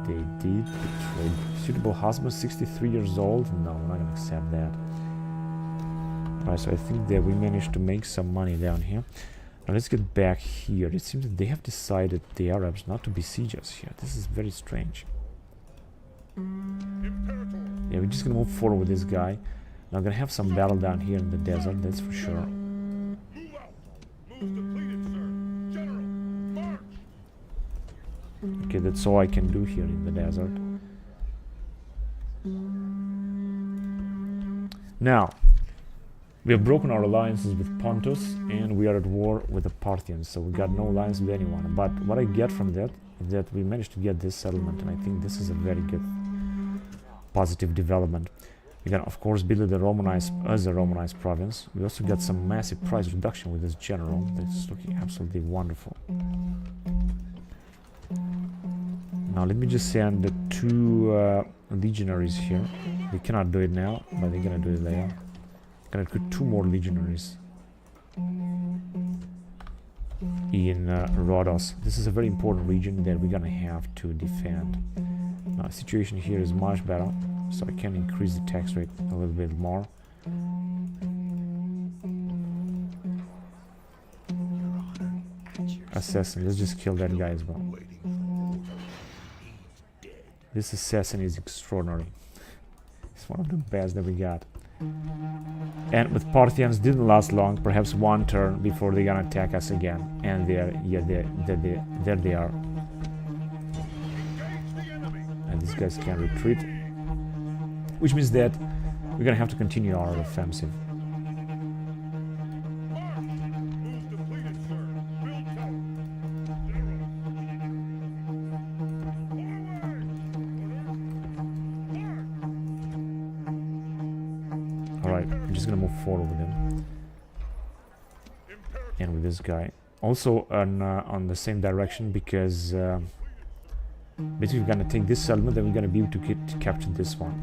They did betray. Suitable husband, 63 years old? No, we're not gonna accept that. Alright, so I think that we managed to make some money down here. Now let's get back here. It seems that they have decided, the Arabs, not to besiege us here. This is very strange. Yeah, we're just gonna move forward with this guy. Now I'm gonna have some battle down here in the desert, that's for sure. Okay, that's all I can do here in the desert. Now, we have broken our alliances with Pontus and we are at war with the Parthians, so we got no alliance with anyone. But what I get from that is that we managed to get this settlement, and I think this is a very good positive development. We can of course build the Romanized province. We also got some massive price reduction with this general. That's looking absolutely wonderful. Now let me just send the 2 legionaries here. We cannot do it now, but they're gonna do it later. Gonna recruit 2 more legionaries in Rhodos. This is a very important region that we're gonna have to defend. Now the situation here is much better, so I can increase the tax rate a little bit more. Assassin, let's just kill that guy as well. This assassin is extraordinary. It's one of the best that we got. And with Parthians didn't last long, perhaps one turn before they're gonna attack us again. And there they are. And these guys can retreat, which means that we're gonna have to continue our offensive. Forward with him and with this guy also on the same direction, because basically we're gonna take this settlement, then we're gonna be able to capture this one,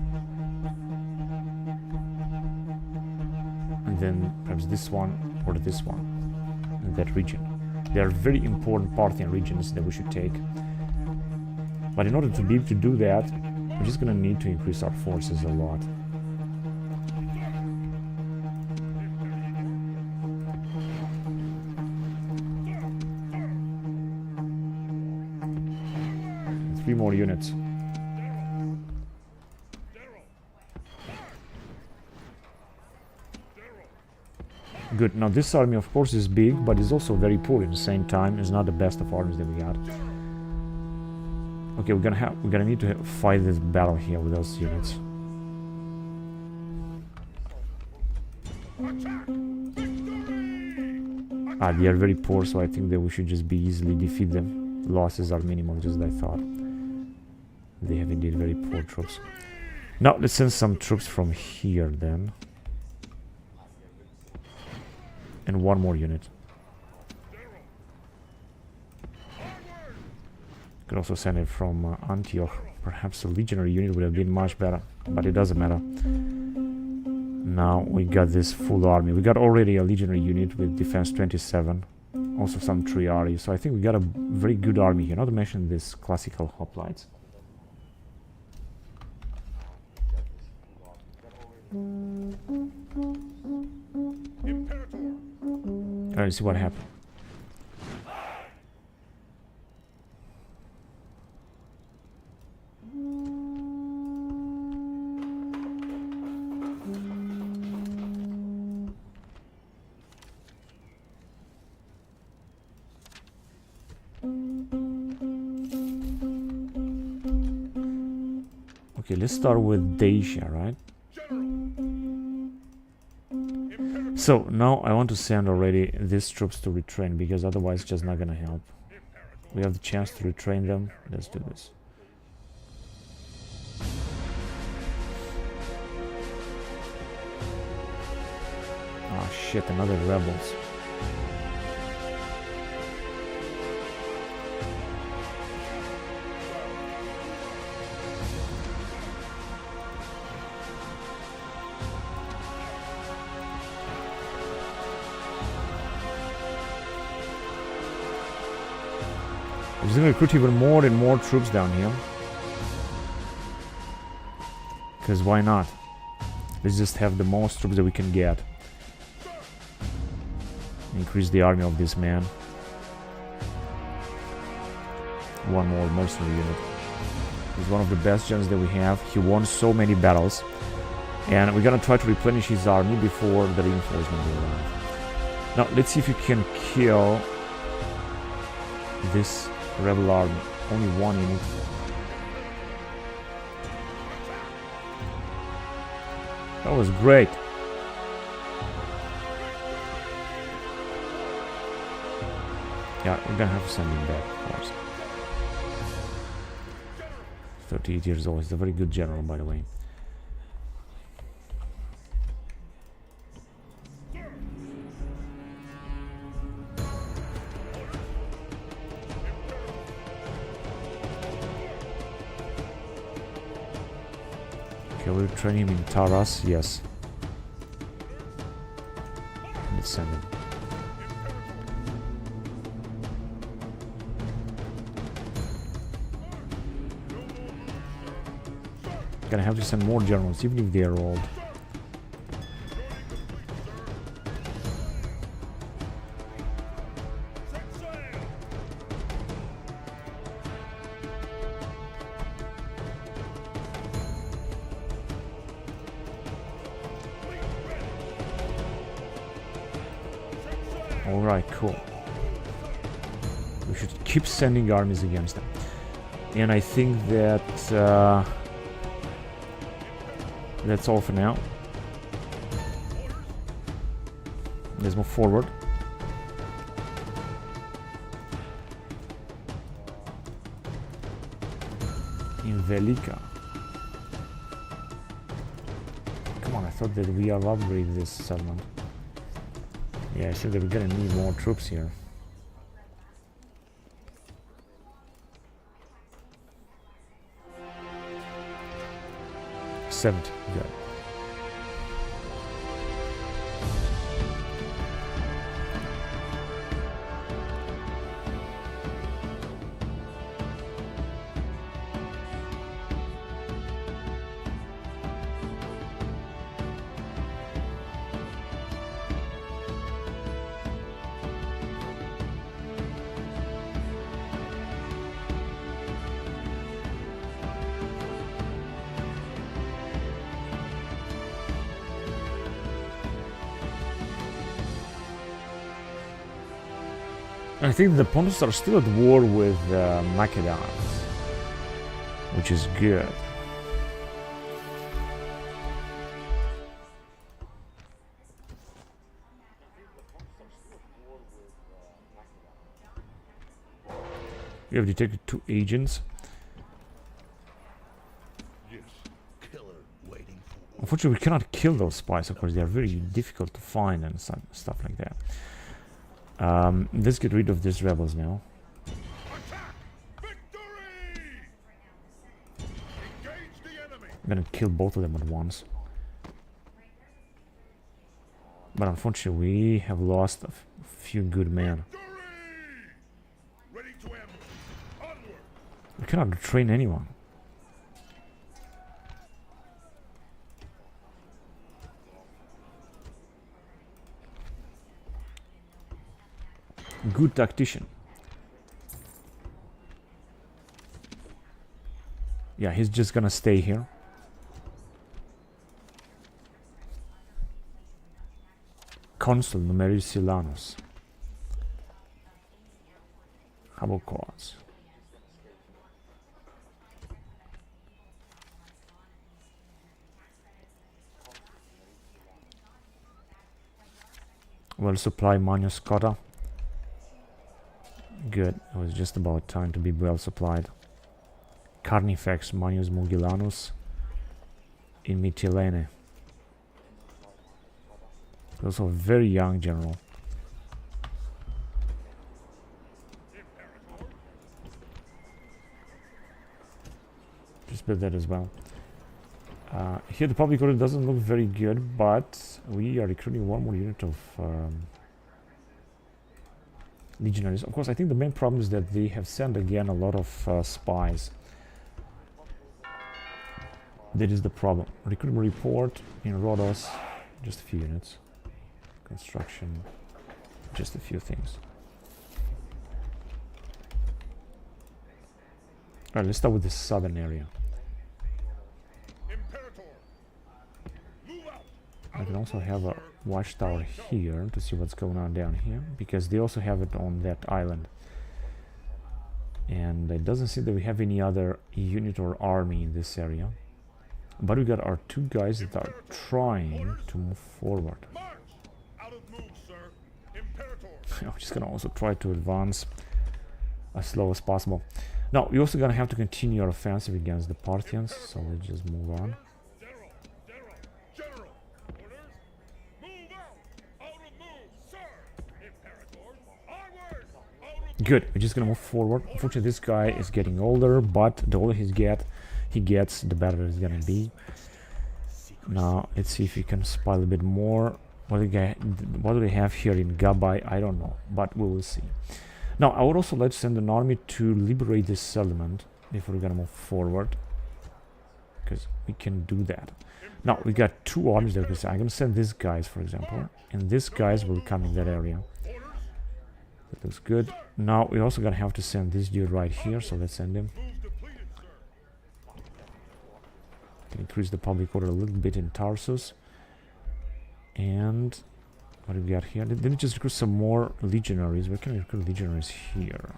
and then perhaps this one or this one in that region. They are very important Parthian regions that we should take, but in order to be able to do that, we're just gonna need to increase our forces a lot. Three more units. Good. Now this army of course is big, but is also very poor at the same time. It's not the best of armies that we got. Okay, we're gonna need to fight this battle here with those units. They are very poor, so I think that we should just be easily defeat them. Losses are minimal, just as I thought. They have indeed very poor troops. Now let's send some troops from here then. And one more unit. Could also send it from Antioch. Perhaps a legionary unit would have been much better, but it doesn't matter. Now we got this full army. We got already a legionary unit with defense 27. Also some triarii, so I think we got a very good army here, not to mention this classical hoplites. Alright, see what happened. Okay, let's start with Dacia, right? So now I want to send already these troops to retrain, because otherwise it's just not gonna help. We have the chance to retrain them. Let's do this. Oh shit, another rebels. I'm just gonna recruit even more and more troops down here. Because why not? Let's just have the most troops that we can get. Increase the army of this man. One more mercenary unit. He's one of the best generals that we have. He won so many battles. And we're gonna try to replenish his army before the reinforcement will arrive. Now let's see if you can kill this rebel army. Only one unit. That was great. Yeah, we're gonna have to send him back, of course. 38 years old. He's a very good general, by the way. Okay, we'll train him in Taras, yes. Let's send him. Gonna have to send more generals, even if they are old. Alright, cool. We should keep sending armies against them. And I think that that's all for now. Let's move forward. In Velika. Come on, I thought that we have upgraded this settlement. Yeah, I think that we're gonna need more troops here. 70, good. I think the Pontus are still at war with Macedons, which is good. We have detected 2 agents. Unfortunately, we cannot kill those spies, of course. They are very difficult to find and stuff like that. Let's get rid of these rebels now. I'm gonna kill both of them at once. But unfortunately, we have lost a few good men. We cannot train anyone. Good tactician. Yeah, he's just gonna stay here. Consul Mediolanum. Hubble cause. Well supply Manius Cotta. Good. It was just about time to be well supplied. Carnifex Manius Mugilanus in Mytilene. Also a very young general. Just build that as well. Here the public order doesn't look very good, but we are recruiting one more unit of legionaries. Of course, I think the main problem is that they have sent again a lot of spies. That is the problem. Recruitment report in Rhodos, just a few units. Construction, just a few things. Alright, let's start with the southern area. I can also have a watchtower here to see what's going on down here, because they also have it on that island. And it doesn't seem that we have any other unit or army in this area. But we got our 2 guys that are trying to move forward. I'm just gonna also try to advance as slow as possible. Now, we're also gonna have to continue our offensive against the Parthians, so let's just move on. Good, we're just gonna move forward. Unfortunately, this guy is getting older, but the older he gets, the better it's gonna be. Now, let's see if we can spy a bit more. What do they have here in Gabai? I don't know, but we will see. Now, I would also like to send an army to liberate this settlement if we're gonna move forward, because we can do that. Now, we got 2 armies there. I'm gonna send these guys, for example, and these guys will come in that area. That looks good. Now, we're also gonna have to send this dude right here, so let's send him. Can increase the public order a little bit in Tarsus. And What do we got here? Let me just recruit some more legionaries. Where can we recruit legionaries here?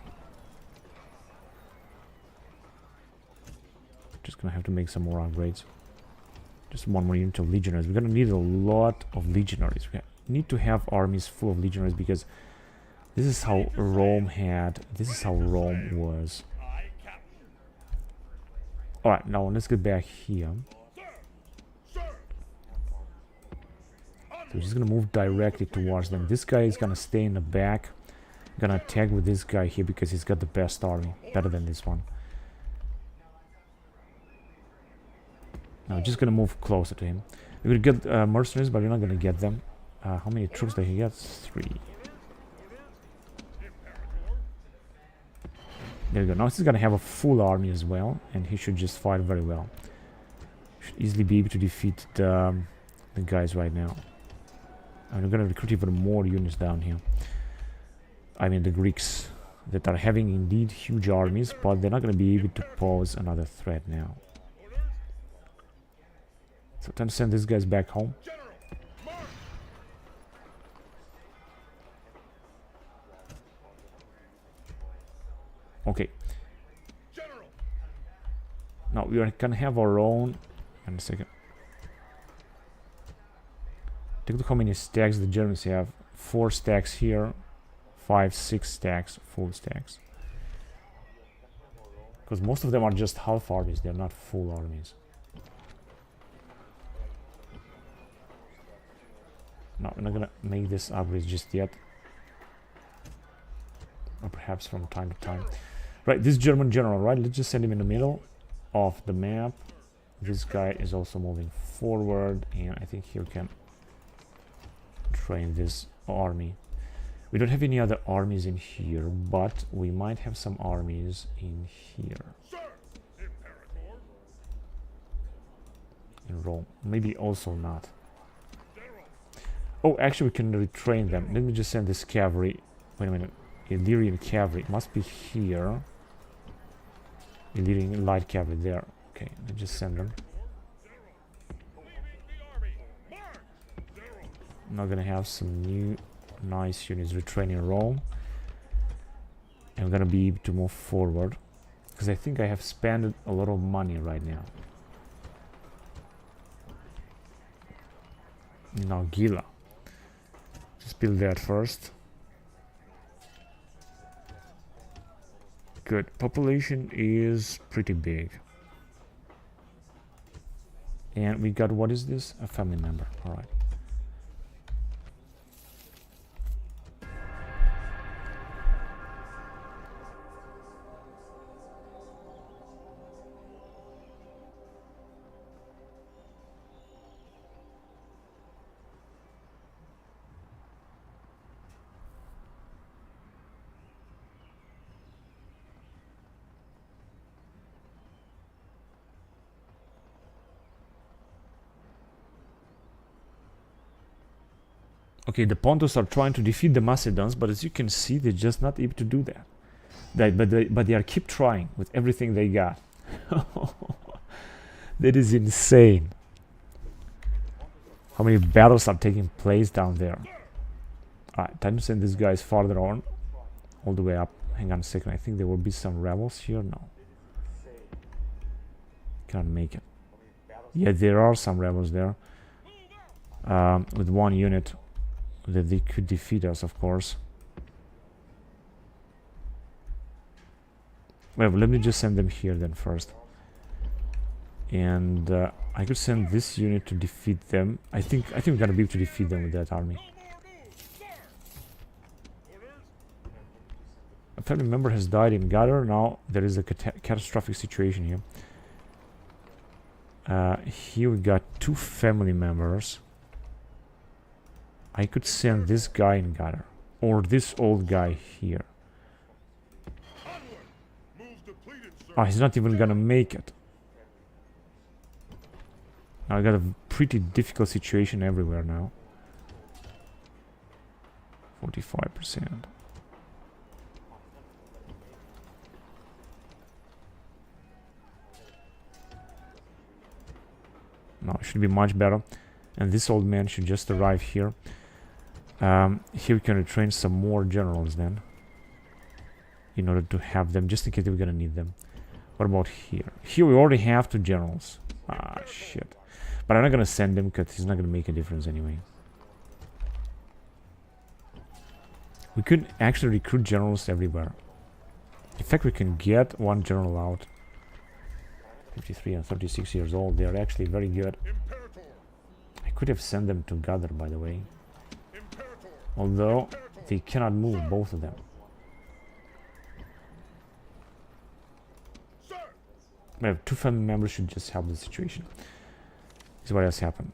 Just gonna have to make some more upgrades. Just one more unit of legionaries. We're gonna need a lot of legionaries. We need to have armies full of legionaries because this is how Rome had. This is how Rome was. Alright, now let's get back here. So we're just gonna move directly towards them. This guy is gonna stay in the back. Gonna attack with this guy here because he's got the best army. Better than this one. Now we're just gonna move closer to him. We're gonna get mercenaries, but we're not gonna get them. How many troops did he get? 3. There we go. Now he's gonna have a full army as well, and he should just fight very well. Should easily be able to defeat the guys right now. And we're gonna recruit even more units down here. I mean the Greeks that are having indeed huge armies, but they're not gonna be able to pose another threat now. So time to send these guys back home. Okay. Now we are gonna have our own. Wait a second. Take a look how many stacks the Germans have. 4 stacks here, 5, 6 stacks, full stacks. Because most of them are just half armies, they're not full armies. No, we're not gonna make this upgrade just yet. Or perhaps from time to time. Right, this German general, right? Let's just send him in the middle of the map. This guy is also moving forward, and I think he can train this army. We don't have any other armies in here, but we might have some armies in here. In Rome. Maybe also not. Oh, actually we can retrain them. Let me just send this cavalry. Wait a minute. Illyrian cavalry. It must be here. Illyrian light cavalry there. Okay, let's just send them. Now gonna have some new nice units retraining Rome. And I'm gonna be able to move forward. Because I think I have spent a lot of money right now. Now Gila. Just build that first. Good. Population is pretty big. And we got, what is this? A family member. Alright. Okay, the Pontus are trying to defeat the Macedons, but as you can see, they're just not able to do that. But they are keep trying with everything they got. That is insane. How many battles are taking place down there? Alright, time to send these guys farther on. All the way up. Hang on a second, I think there will be some rebels here. No. Can't make it. Yeah, there are some rebels there. With 1 unit. That they could defeat us, of course. Well, let me just send them here then first. And I could send this unit to defeat them. I think we're gonna be able to defeat them with that army. A family member has died in Gadar. Now there is a catastrophic situation here. Here we got 2 family members. I could send this guy in Gadar, or this old guy here. Oh, he's not even gonna make it. I got a pretty difficult situation everywhere now. 45%. No, it should be much better. And this old man should just arrive here. Here we can retrain some more generals then, in order to have them, just in case we're gonna need them. What about here? Here we already have 2 generals. Ah, shit. But I'm not gonna send him, because he's not gonna make a difference anyway. We could actually recruit generals everywhere. In fact, we can get 1 general out. 53 and 36 years old. They are actually very good. I could have sent them together, by the way. Although, they cannot move, both of them. We have 2 family members should just help the situation. This is what else happened.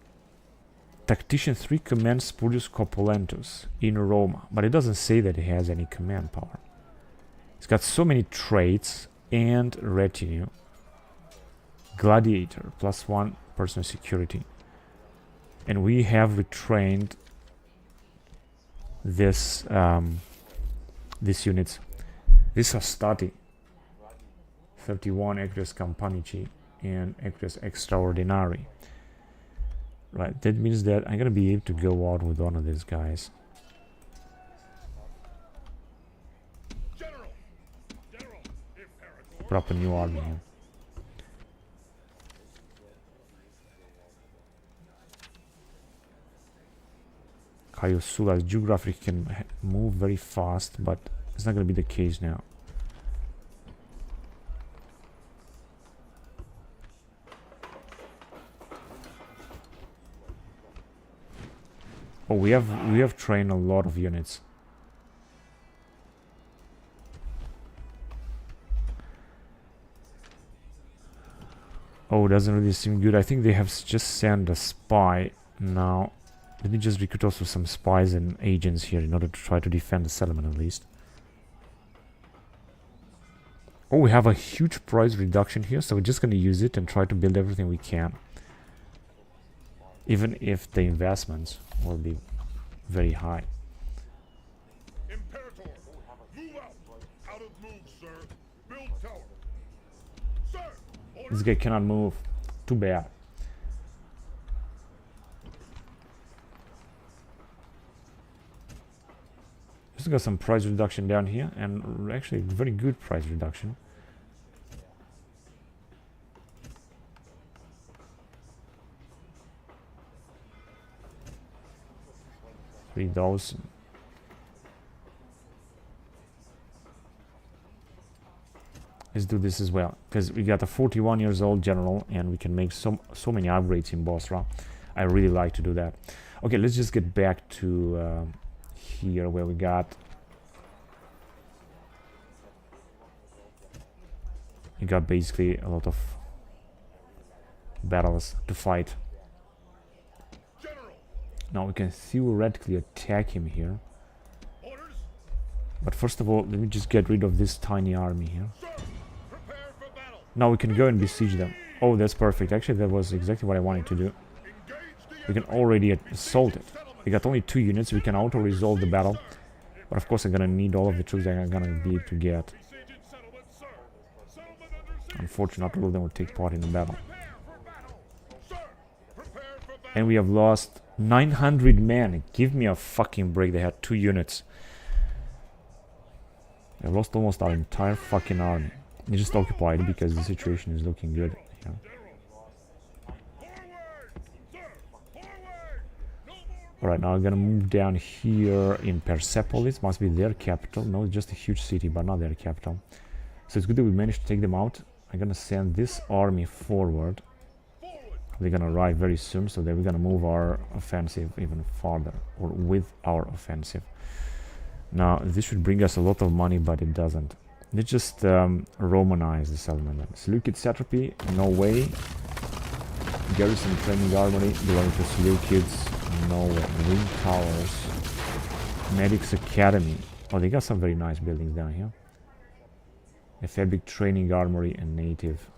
Tactician 3 commands Spurius Corpulentus in Roma, but it doesn't say that he has any command power. He's got so many traits and retinue. Gladiator, +1 personal security. And we have retrained this these units. This are Stati. 31 Equites Campanici and Equites Extraordinari. Right, that means that I'm gonna be able to go out with one of these guys. Put up a new army here. Caius Sulla's geography can move very fast, but it's not gonna be the case now. Oh, we have trained a lot of units. Oh, doesn't really seem good. I think they have just sent a spy now. Let me just recruit also some spies and agents here in order to try to defend the settlement at least. Oh, we have a huge price reduction here, so we're just going to use it and try to build everything we can. Even if the investments will be very high. Imperator, move out of move, sir. Build tower. Sir, This guy cannot move. Too bad. Just got some price reduction down here, and actually very good price reduction. $3,000. Let's do this as well, because we got a 41 years old general, and we can make so many upgrades in Bosra. I really like to do that. Okay, let's just get back to here where we got basically a lot of battles to fight. Now we can theoretically attack him here, but first of all let me just get rid of this tiny army here. Now we can go and besiege them. Oh, that's perfect. Actually, that was exactly what I wanted to do. We can already assault it. We got only 2 units. We can auto-resolve the battle. But of course, I'm gonna need all of the troops that I'm gonna be able to get. Unfortunately, not all of them will take part in the battle. And we have lost 900 men. Give me a fucking break. They had 2 units. They lost almost our entire fucking army. They just occupied because the situation is looking good. Yeah. Alright, now I'm gonna move down here in Persepolis. Must be their capital. No, it's just a huge city, but not their capital. So it's good that we managed to take them out. I'm gonna send this army forward. They're gonna arrive very soon, so then we're gonna move our offensive even farther, or with our offensive. Now, this should bring us a lot of money, but it doesn't. Let's just Romanize the settlement then. Seleucid satrapy, no way. Garrison training armory belonging to Syracuse, no way. Wind towers. Medics academy. Oh, they got some very nice buildings down here. A fabric training armory and native.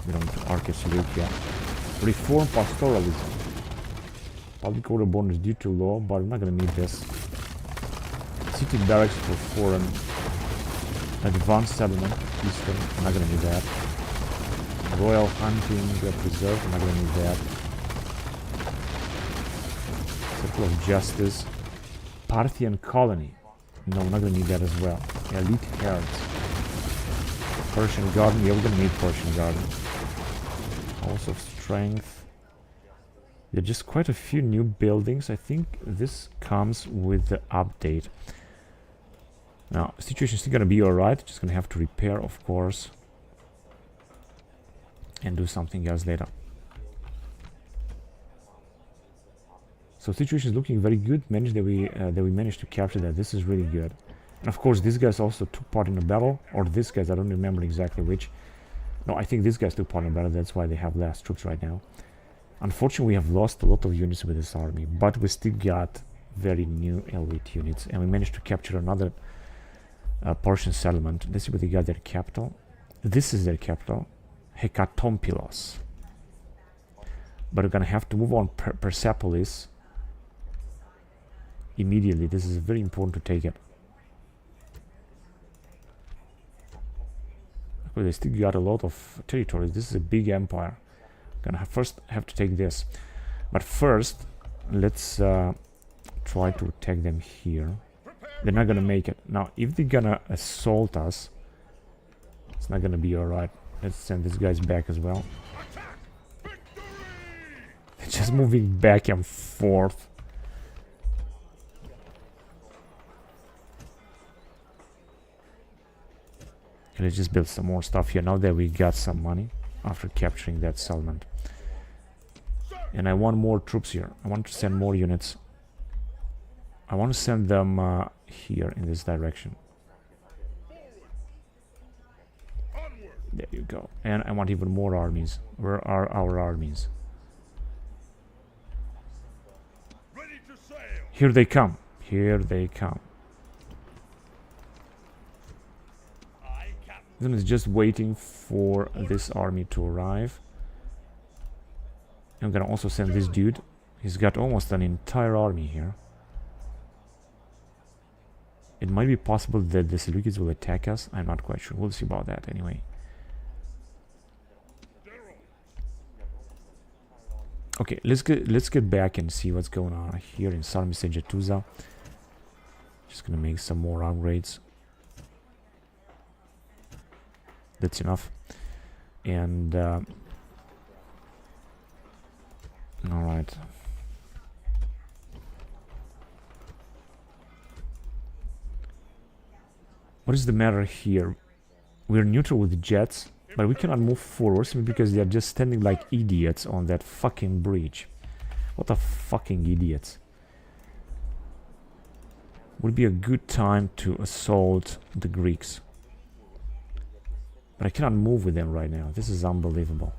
Belonging to Arches Seleucia. Reform pastoralism. Public order bonus due to law, but I'm not gonna need this. City barracks for foreign. Advanced settlement, eastern, I'm not gonna need that. Royal hunting preserve, I'm not gonna need that. Temple of Justice. Parthian Colony. No, we're not gonna need that as well. Elite Herds. Persian Garden. Yeah, we're gonna need Persian Garden. House of Strength. There are just quite a few new buildings. I think this comes with the update. Now, situation is still gonna be alright. Just gonna have to repair, of course, and do something else later. So situation is looking very good. Managed that we managed to capture that. This is really good. And of course, these guys also took part in the battle, or this guys, I don't remember exactly which. No, I think these guys took part in the battle. That's why they have less troops right now. Unfortunately, we have lost a lot of units with this army, but we still got very new elite units, and we managed to capture another Persian settlement. Let's see what they got their capital. This is their capital, Hekatompilos. But we're gonna have to move on Persepolis immediately. This is very important to take it. Well, they still got a lot of territories. This is a big empire. Gonna first have to take this, but first let's try to attack them here. They're not gonna make it. Now, if they're gonna assault us, it's not gonna be alright. Let's send these guys back as well. They're just moving back and forth. Okay, let's just build some more stuff here now that we got some money after capturing that settlement. And I want more troops here. I want to send more units. I want to send them here in this direction. There you go. And I want even more armies. Where are our armies? Here they come. Here they come. Then it's just waiting for this army to arrive. I'm gonna also send this dude. He's got almost an entire army here. It might be possible that the Seleucids will attack us. I'm not quite sure. We'll see about that anyway. Okay, let's get back and see what's going on here in Sarmisegetusa. Just gonna make some more upgrades. That's enough. And all right. What is the matter here? We're neutral with the jets, but we cannot move forward simply because they are just standing like idiots on that fucking bridge. What a fucking idiots. Would be a good time to assault the Greeks. But I cannot move with them right now. This is unbelievable.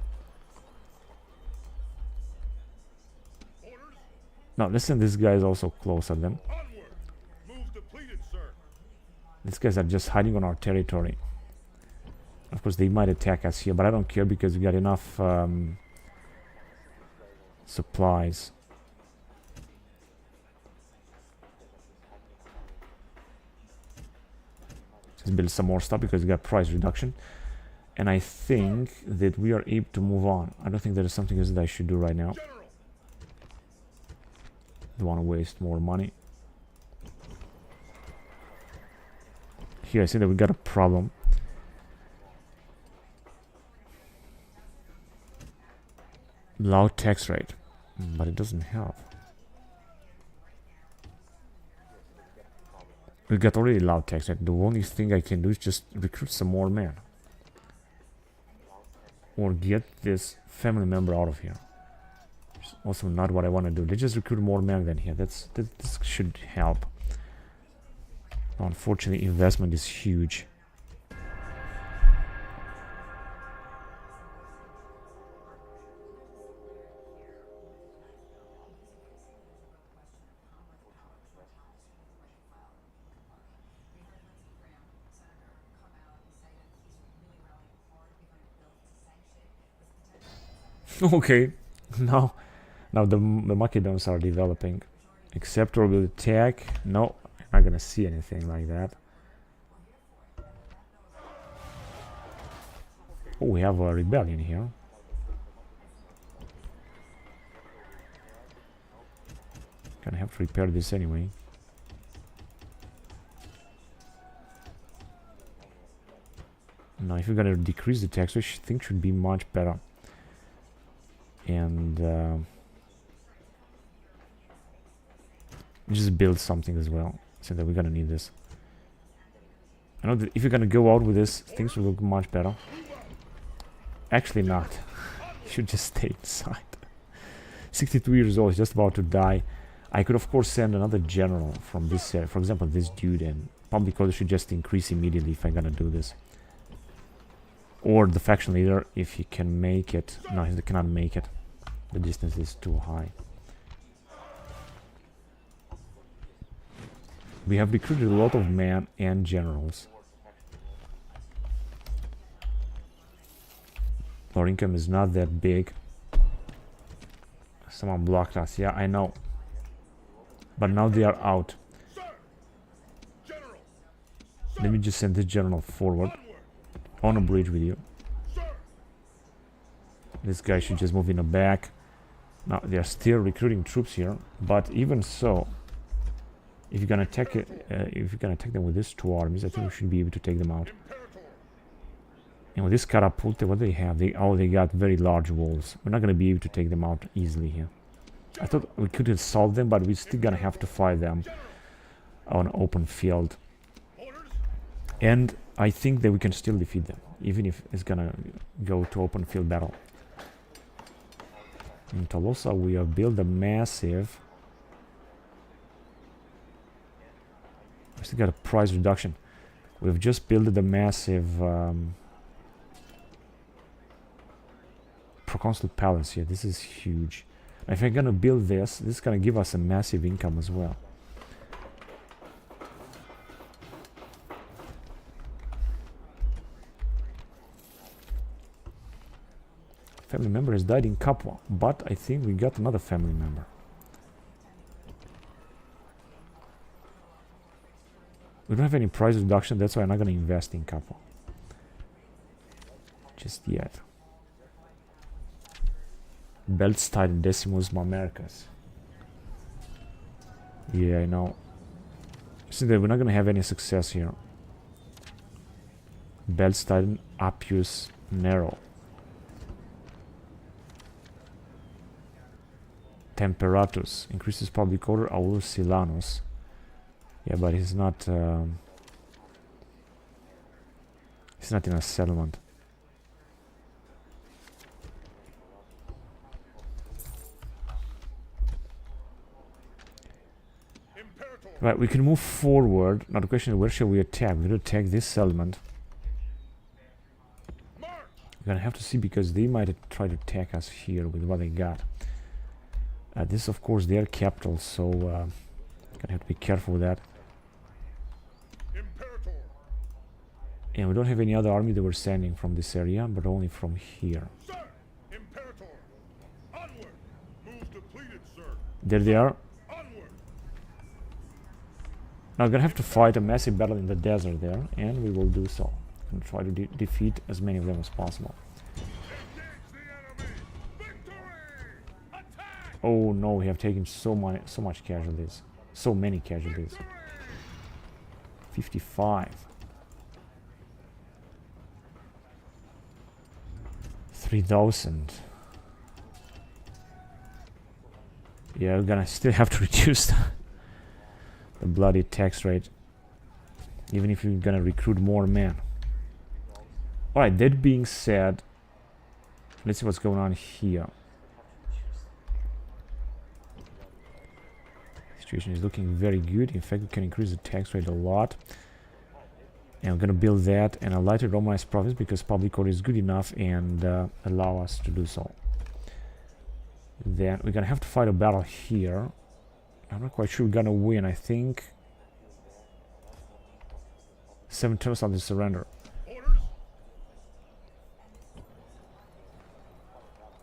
Now, listen, this guy is also close at them. These guys are just hiding on our territory. Of course, they might attack us here, but I don't care because we got enough supplies. Just build some more stuff because we got price reduction. And I think that we are able to move on. I don't think there is something else that I should do right now. Don't want to waste more money. Here I see that we got a problem. Low tax rate, but it doesn't help. We got already low tax rate. The only thing I can do is just recruit some more men. Or get this family member out of here. It's also not what I want to do. Let's just recruit more men than here. This should help. Unfortunately, investment is huge. Okay, now the Macedons are developing. Accept or will attack? No, I'm not gonna see anything like that. Oh, we have a rebellion here. Gonna have to repair this anyway. Now, if you're gonna decrease the tax, I think should be much better. And just build something as well, so that we're gonna need this. I know that if you're gonna go out with this, things will look much better. Actually not. You should just stay inside. 62 years old, he's just about to die. I could of course send another general from this area, for example this dude, and public order should just increase immediately if I'm gonna do this. Or the faction leader, if he can make it. No, he cannot make it. The distance is too high. We have recruited a lot of men and generals. Our income is not that big. Someone blocked us. Yeah, I know. But now they are out. Let me just send this general forward. On a bridge with you. This guy should just move in the back. Now they are still recruiting troops here, but even so, if you're gonna attack them with these two armies, I think we should be able to take them out. And with this catapult, what do they have? They got very large walls. We're not gonna be able to take them out easily here. I thought we could assault them, but we're still gonna have to fight them on open field. And I think that we can still defeat them, even if it's gonna go to open field battle. In Tolosa, we have built a massive. We still got a price reduction. We've just built a massive proconsul palace here. This is huge. If I'm gonna build this is gonna give us a massive income as well. Family member has died in Capua, but I think we got another family member. We don't have any price reduction, that's why I'm not going to invest in Capua. Just yet. Beltstein Decimus Mamercas. Yeah, I know. See that we're not going to have any success here. Beltstein Appius Nero. Temperatus increases public order. Aulus Silanus. Yeah, but he's not in a settlement. Right, we can move forward. Now the question is, where shall we attack? We're gonna attack this settlement. We're gonna have to see, because they might try to attack us here with what they got. This is of course their capital, so gonna have to be careful with that. And we don't have any other army that we're sending from this area, but only from here. There they are. Now we're gonna have to fight a massive battle in the desert there, and we will do so. And try to defeat as many of them as possible. Oh no, we have taken so much casualties. So many casualties. 55. 3,000. Yeah, we're gonna still have to reduce the bloody tax rate, even if we're gonna recruit more men. Alright, that being said, let's see what's going on here. Situation is looking very good. In fact, we can increase the tax rate a lot. And we're gonna build that and a lighter Romanized province, because public order is good enough and allow us to do so. Then we're gonna have to fight a battle here. I'm not quite sure we're gonna win. I think 7 turns on the surrender,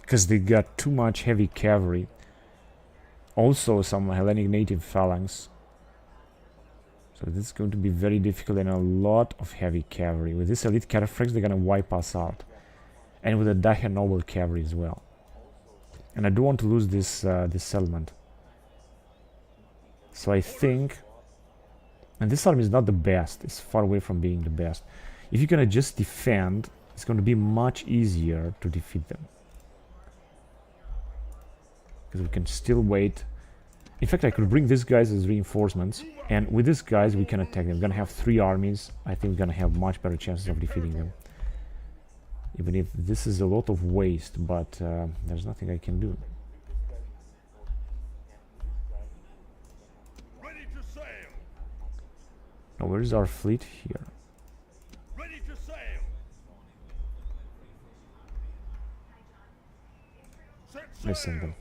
because they got too much heavy cavalry. Also some Hellenic native phalanx. So this is going to be very difficult, and a lot of heavy cavalry. With this elite cataphracts, they're gonna wipe us out. And with the Dacia noble cavalry as well. And I don't want to lose this this settlement. So I think, and this army is not the best, it's far away from being the best. If you're gonna just defend, it's going to be much easier to defeat them. Because we can still wait. In fact, I could bring these guys as reinforcements, and with these guys we can attack them. We're gonna have 3 armies. I think we're gonna have much better chances of defeating them. Even if this is a lot of waste, but there's nothing I can do. Now, where is our fleet here? Ready to sail. Let's send them.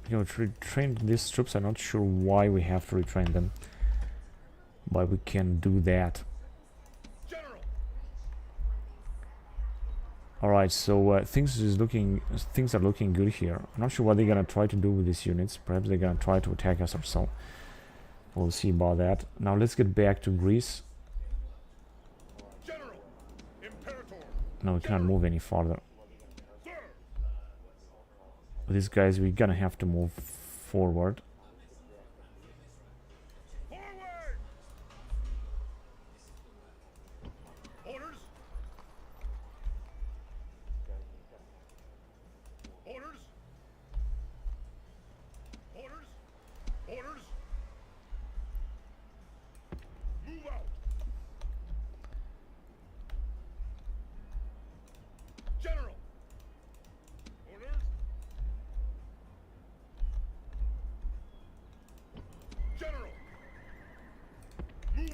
You know, to retrain these troops, I'm not sure why we have to retrain them, but we can do that. Alright, so things are looking good here. I'm not sure what they're gonna try to do with these units. Perhaps they're gonna try to attack us or so. We'll see about that. Now let's get back to Greece. General. Imperator. No, we can't move any farther. These guys, we're gonna have to move forward. Forward. Orders. Orders. Orders. Orders. Move out. General. Orders.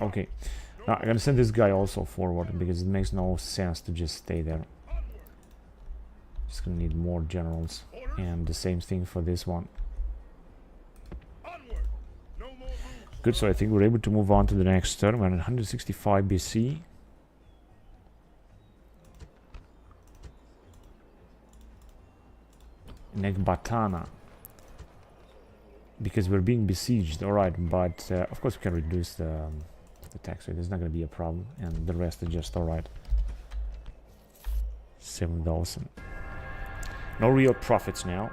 Okay, now I'm gonna send this guy also forward because it makes no sense to just stay there. Just gonna need more generals, and the same thing for this one. Good, so I think we're able to move on to the next turn. We're in 165 BC. Nekbatana. Because we're being besieged, alright, but of course we can reduce the tax rate. It's not going to be a problem, and the rest is just alright. 7,000. No real profits now.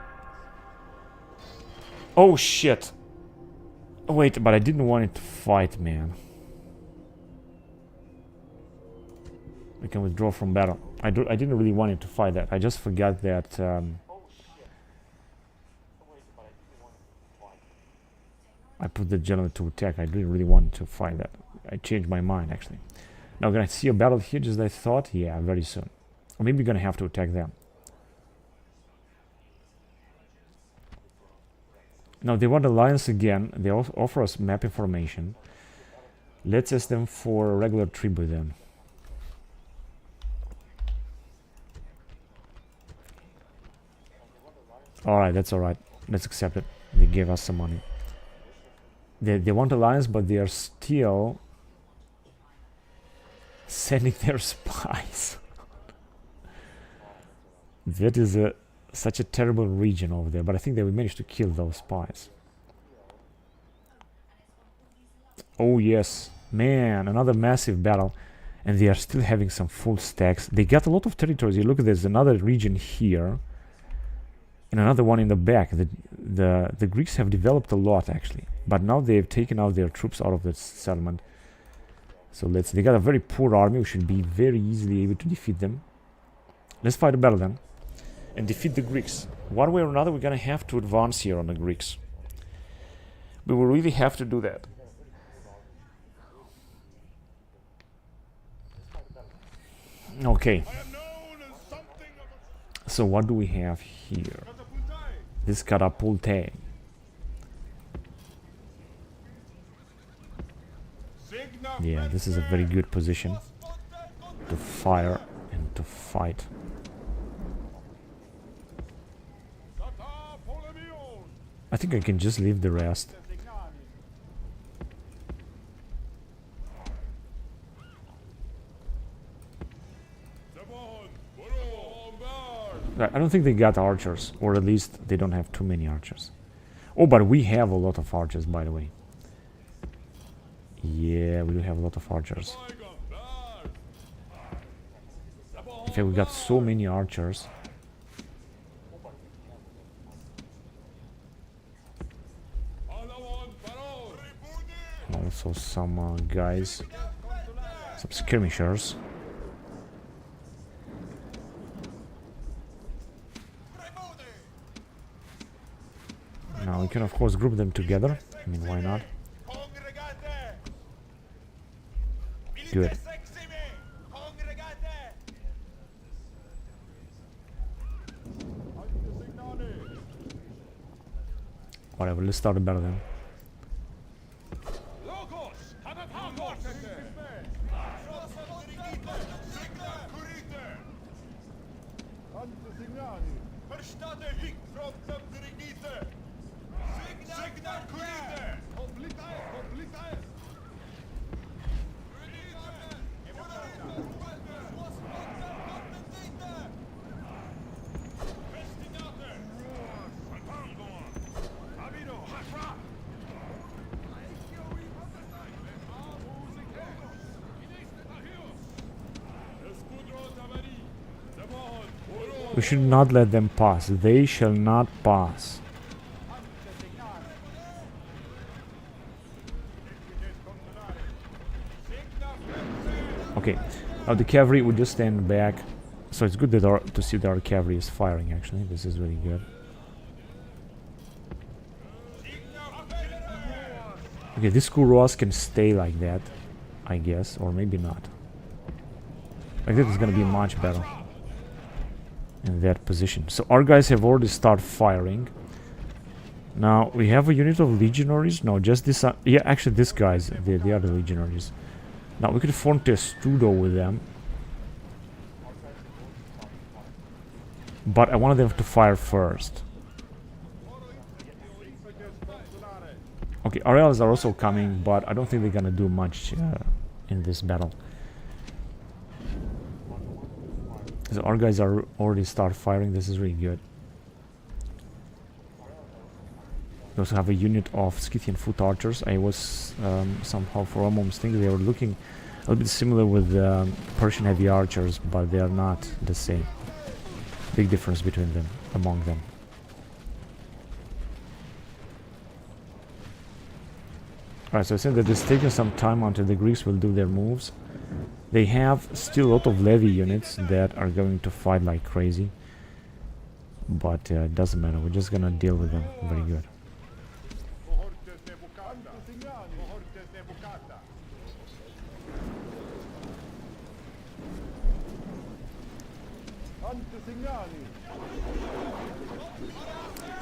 Oh shit! Oh, wait, but I didn't want it to fight, man. We can withdraw from battle. I didn't really want it to fight that. I just forgot that. I put the general to attack. I didn't really want to fight that. I changed my mind, actually. Now, gonna see a battle here just as I thought? Yeah, very soon. Or maybe we're gonna have to attack them. Now, they want alliance again. They offer us map information. Let's ask them for a regular tribute then. Alright, that's alright. Let's accept it. They gave us some money. They want alliance, but they are still sending their spies. That is such a terrible region over there, but I think that we managed to kill those spies. Oh yes, man, another massive battle, and they are still having some full stacks. They got a lot of territories. You look at there's another region here, and another one in the back. The Greeks have developed a lot actually, but now they've taken out their troops out of the settlement. So they got a very poor army. We should be very easily able to defeat them. Let's fight a battle then and defeat the Greeks. One way or another, we're gonna have to advance here on the Greeks. We will really have to do that. Okay. So what do we have here? This catapulte. Yeah, this is a very good position to fire and to fight. I think I can just leave the rest. I don't think they got archers, or at least they don't have too many archers. Oh, but we have a lot of archers, by the way. Yeah, we do have a lot of archers. In fact, we got so many archers. And also some guys, some skirmishers. Now we can of course group them together. I mean, why not? Good. Whatever, let's start a battle then. We should not let them pass. They shall not pass. Okay, now the cavalry would just stand back. So it's good that to see that our cavalry is firing, actually. This is really good. Okay, this Kuros can stay like that, I guess, or maybe not. Like that is gonna be much better in that position. So our guys have already started firing. Now we have a unit of legionaries. No, just this. Yeah, actually, this guy's the other legionaries. Now we could form testudo with them, but I wanted them to fire first. Okay, our allies are also coming, but I don't think they're gonna do much in this battle. So our guys are already start firing. This is really good. We also have a unit of Scythian foot archers. I was somehow for a moment thinking they were looking a little bit similar with Persian heavy archers, but they are not the same. Big difference between them, among them. Alright, so I think that it's taking some time until the Greeks will do their moves. They have still a lot of levy units that are going to fight like crazy. But it doesn't matter, we're just gonna deal with them very good.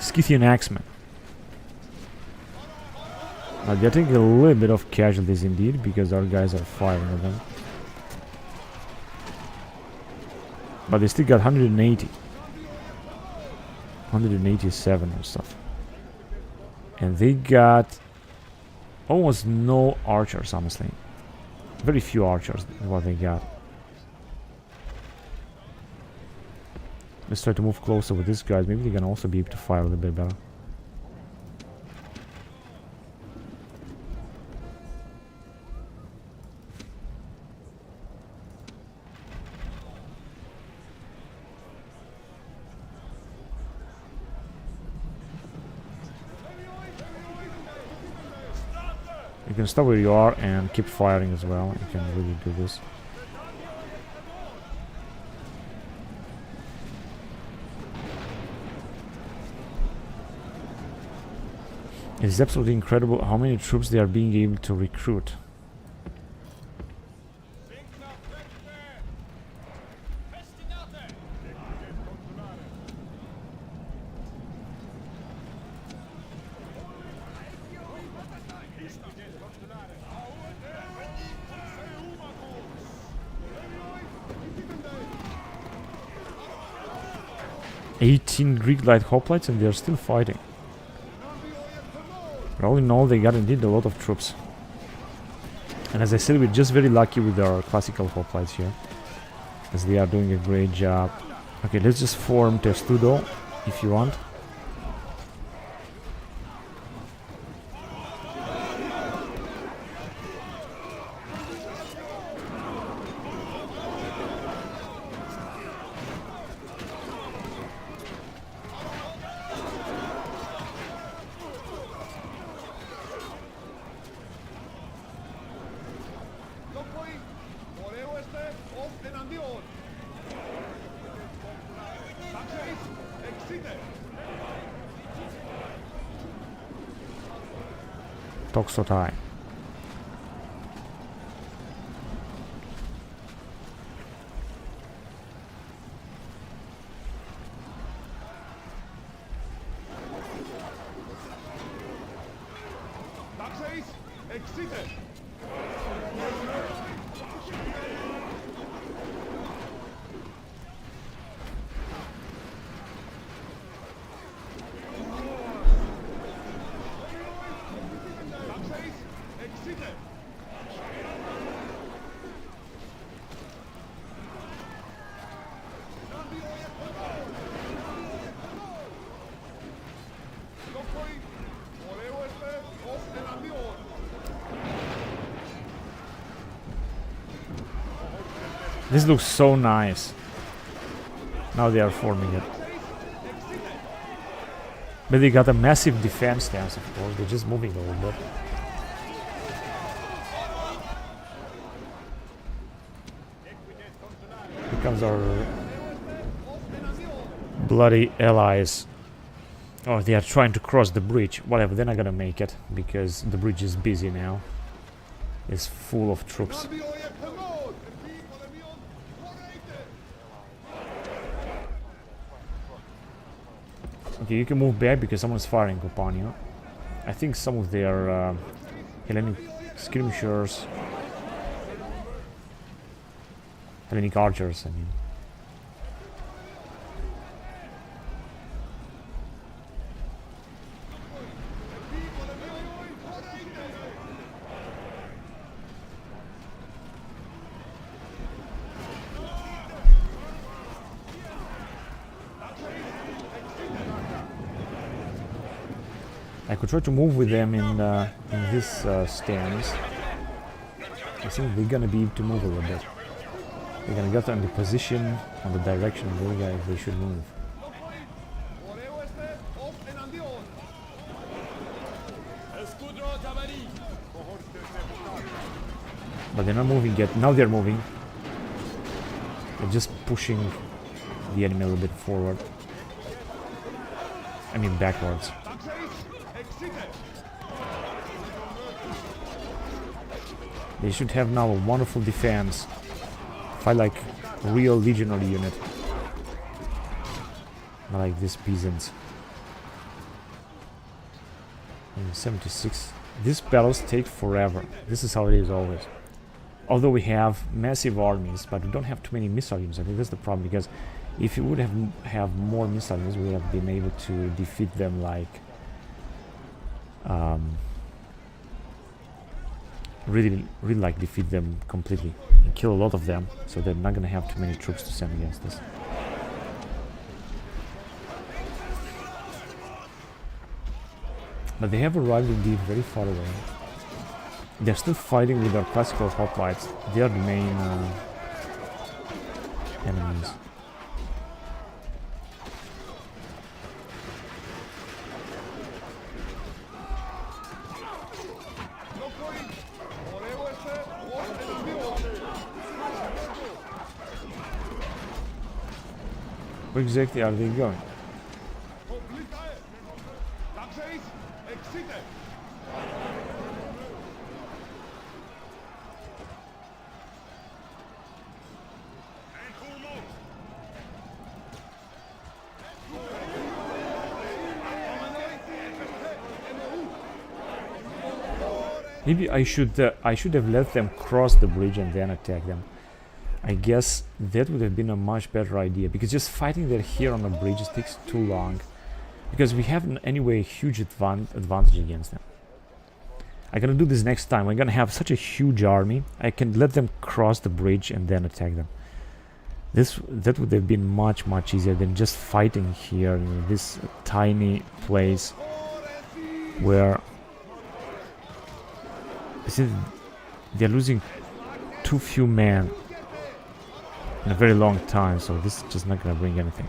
Scythian axemen. Now they're taking a little bit of casualties indeed, because our guys are firing at them. But they still got 180. 187 or stuff. And they got almost no archers, honestly. Very few archers is what they got. Let's try to move closer with these guys. Maybe they can also be able to fire a little bit better. You can stop where you are and keep firing as well. You can really do this. It's absolutely incredible how many troops they are being able to recruit. 18 Greek light hoplites and they're still fighting. But all in all, they got indeed a lot of troops. And as I said, we're just very lucky with our classical hoplites here, as they are doing a great job. Okay, let's just form Testudo if you want. Toxotai. This looks so nice. Now they are forming it. But they got a massive defense stance, of course. They're just moving a little bit. Here comes our bloody allies. Oh, they are trying to cross the bridge. Whatever, they're not gonna make it because the bridge is busy now. It's full of troops. Okay, you can move back because someone's firing upon you. I think some of their Hellenic skirmishers, Hellenic archers, I mean. I could try to move with them in this stance. I think they're gonna be able to move a little bit. They're gonna get on the position, on the direction of where they should move. But they're not moving yet. Now they're moving. They're just pushing the enemy a little bit forward. I mean backwards. They should have now a wonderful defense. Fight like a real legionary unit. Not like these peasants. 76. These battles take forever. This is how it is always. Although we have massive armies, but we don't have too many missile units. I think that's the problem, because if you would have more missile units, we would have been able to defeat them like really like defeat them completely and kill a lot of them, so they're not gonna have too many troops to send against us. But they have arrived indeed very far away. They're still fighting with our classical hoplites. They are the main enemies. Where exactly are they going? Maybe I should have let them cross the bridge and then attack them. I guess that would have been a much better idea, because just fighting there here on the bridge takes too long, because we have anyway a huge advantage against them. I'm gonna do this next time. We're gonna have such a huge army. I can let them cross the bridge and then attack them. That would have been much easier than just fighting here in this tiny place where you see they're losing too few men in a very long time, so this is just not gonna bring anything.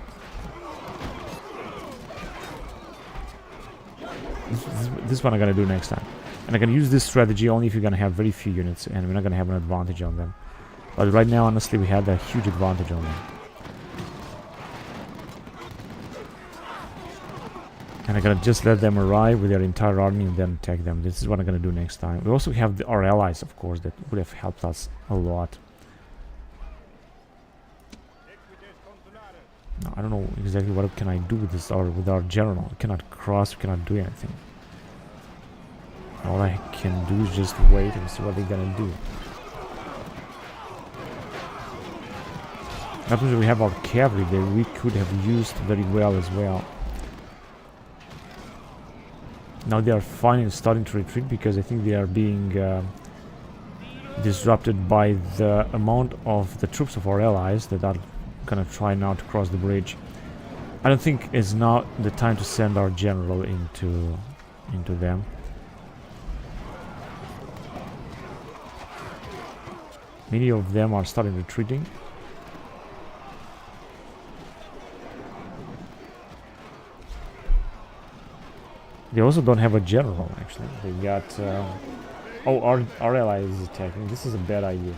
This one I'm gonna do next time. And I'm gonna use this strategy only if you're gonna have very few units and we're not gonna have an advantage on them. But right now, honestly, we have a huge advantage on them. And I'm gonna just let them arrive with their entire army and then attack them. This is what I'm gonna do next time. We also have our allies, of course, that would have helped us a lot. No, I don't know exactly what can I do with this or with our general. We cannot cross, we cannot do anything. All I can do is just wait and see what they're gonna do. Happens we have our cavalry that we could have used very well as well. Now they are finally starting to retreat because I think they are being disrupted by the amount of the troops of our allies that are gonna try now to cross the bridge. I don't think it's now the time to send our general into them. Many of them are starting retreating. They also don't have a general, actually. They got... oh, our ally is attacking. This is a bad idea.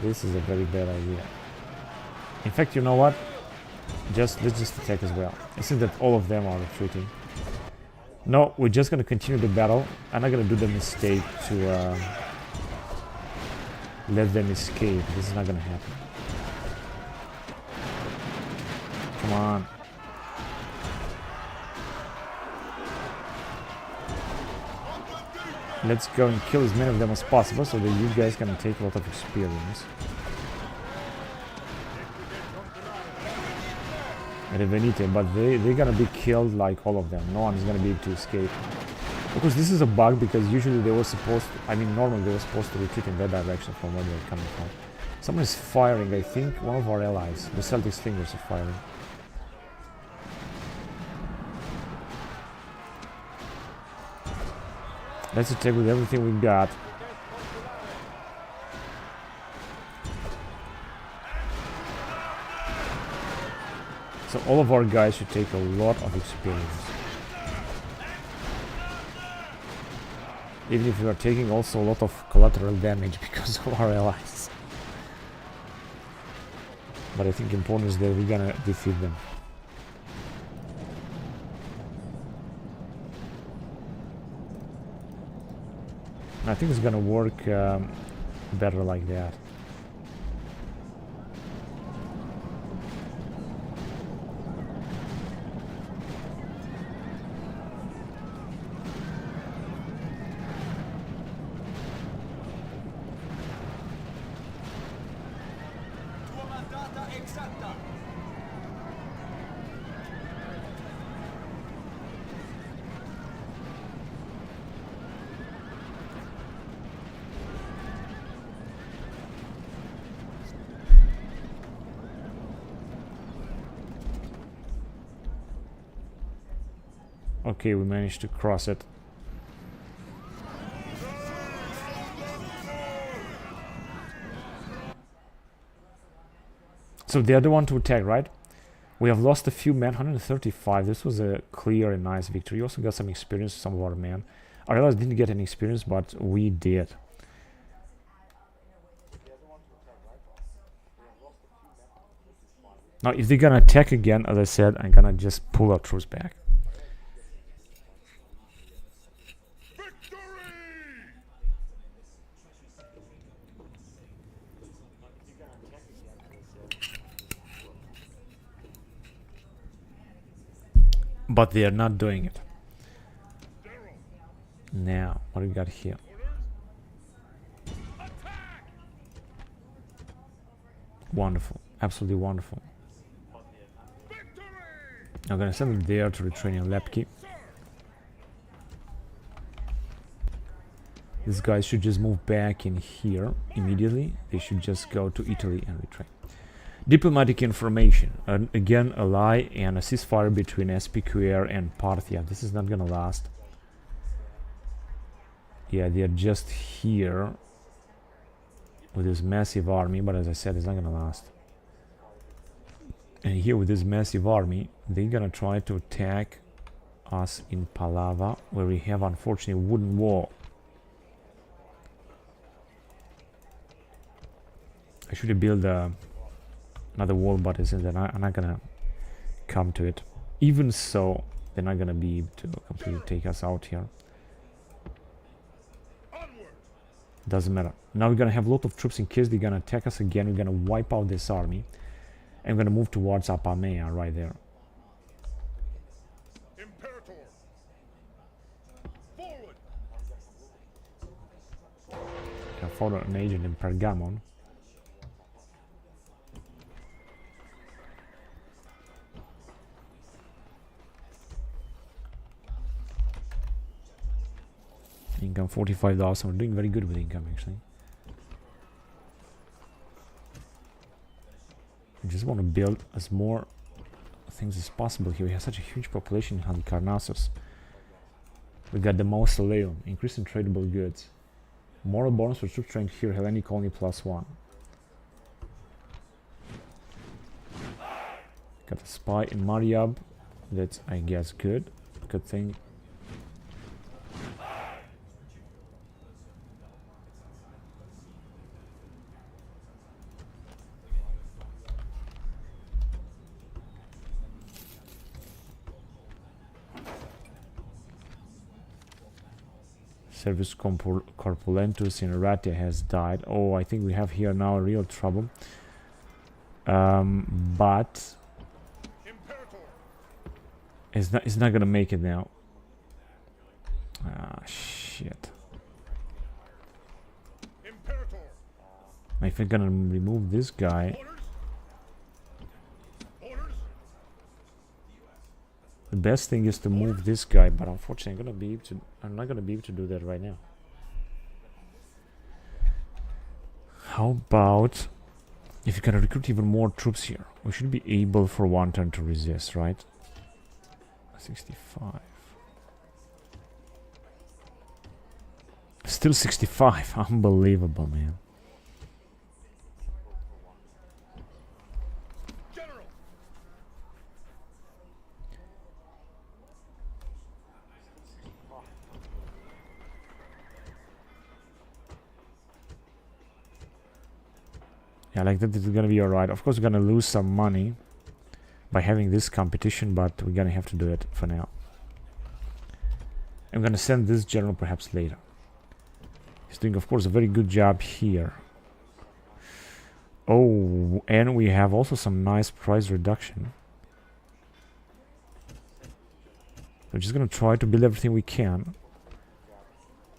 This is a very bad idea. In fact, you know what? Let's just attack as well. I see that all of them are retreating. No, we're just gonna continue the battle. I'm not gonna do the mistake to let them escape. This is not gonna happen. Come on. Let's go and kill as many of them as possible so that you guys can take a lot of experience. And Venite, but they're gonna be killed like all of them. No one is gonna be able to escape. Of course, this is a bug because usually they were supposed to, I mean, normally they were supposed to retreat in that direction from where they're coming from. Someone is firing, I think, one of our allies. The Celtic Slingers are firing. Let's attack with everything we got. So all of our guys should take a lot of experience. Even if we are taking also a lot of collateral damage because of our allies. But I think important is that we're gonna defeat them. I think it's gonna work better like that. Okay, we managed to cross it. So they're the one to attack, right? We have lost a few men, 135. This was a clear and nice victory. We also got some experience, some of our men. Our allies didn't get any experience, but we did. Now, if they're gonna attack again, as I said, I'm gonna just pull our troops back. But they are not doing it. Now, what do we got here? Wonderful. Absolutely wonderful. Victory! I'm gonna send them there to retrain in Lepki. These guys should just move back in here immediately. They should just go to Italy and retrain. Diplomatic information. Again, a lie and a ceasefire between SPQR and Parthia. This is not gonna last. Yeah, they're just here with this massive army, but as I said, it's not gonna last. And here with this massive army, they're gonna try to attack us in Palava, where we have unfortunately a wooden wall. I should have built another wall, but they're not gonna come to it. Even so, they're not gonna be able to completely take us out here. Doesn't matter. Now we're gonna have a lot of troops in case they're gonna attack us again. We're gonna wipe out this army. And we're gonna move towards Apamea right there. Imperator! Forward! I follow an agent in Pergamon. Income 45,000. We're doing very good with income actually. I just want to build as more things as possible here. We have such a huge population in Halicarnassus. We got the Mausoleum, increase in tradable goods. Moral bonus for troops trained here, Hellenic colony +1. Got a spy in Mariab. That's, I guess, good. Good thing. Service Corpulentus in Ratia has died. Oh, I think we have here now real trouble. But it's not gonna make it now. Ah, shit. If I'm gonna remove this guy, the best thing is to move this guy, but unfortunately I'm not gonna be able to do that right now. How about if you can recruit even more troops here? We should be able for one turn to resist, right? 65. Still 65. Unbelievable, man. Yeah, like that is gonna be alright. Of course, we're gonna lose some money by having this competition, but we're gonna have to do it for now. I'm gonna send this general perhaps later. He's doing, of course, a very good job here. Oh, and we have also some nice price reduction. We're just gonna try to build everything we can.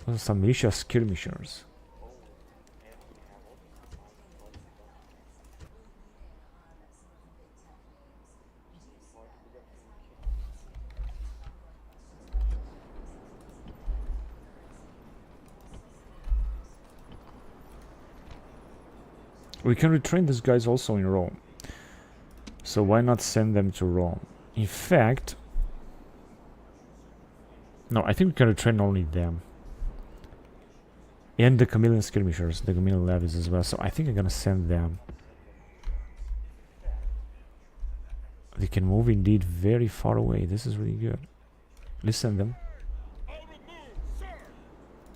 Also some militia skirmishers. We can retrain these guys also in Rome. So why not send them to Rome? In fact... No, I think we can retrain only them. And the Camillian skirmishers, the Camillian levies as well. So I think I'm gonna send them. They can move indeed very far away. This is really good. Let's send them.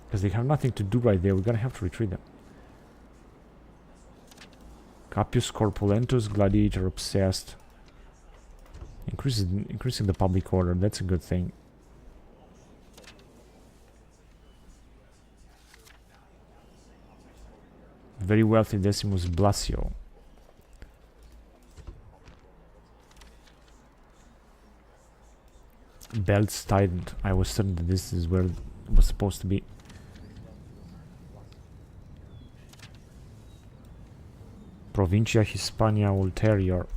Because they have nothing to do right there. We're gonna have to retreat them. Capius Corpulentus, Gladiator Obsessed. Increasing the public order, that's a good thing. Very wealthy Decimus Blasio. Belts tightened. I was certain that this is where it was supposed to be. Provincia Hispania Ulterior.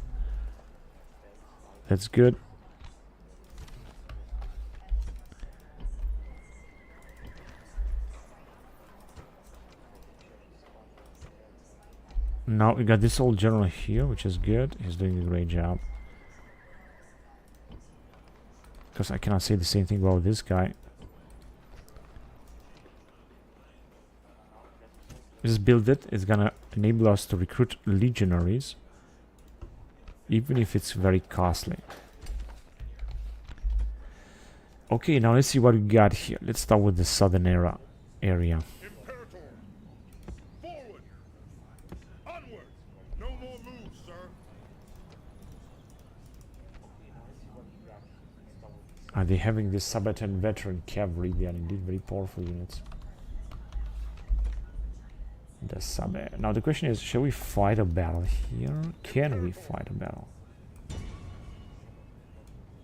That's good. Now we got this old general here, which is good. He's doing a great job. Because I cannot say the same thing about this guy. Just build it. It's gonna enable us to recruit legionaries, even if it's very costly. Okay, now let's see what we got here. Let's start with the southern area. Imperator! Forward! Onward! No more moves, sir. Are they having this subaltern veteran cavalry? They are indeed very powerful units. The sub. Now the question is, shall we fight a battle here? Can we fight a battle?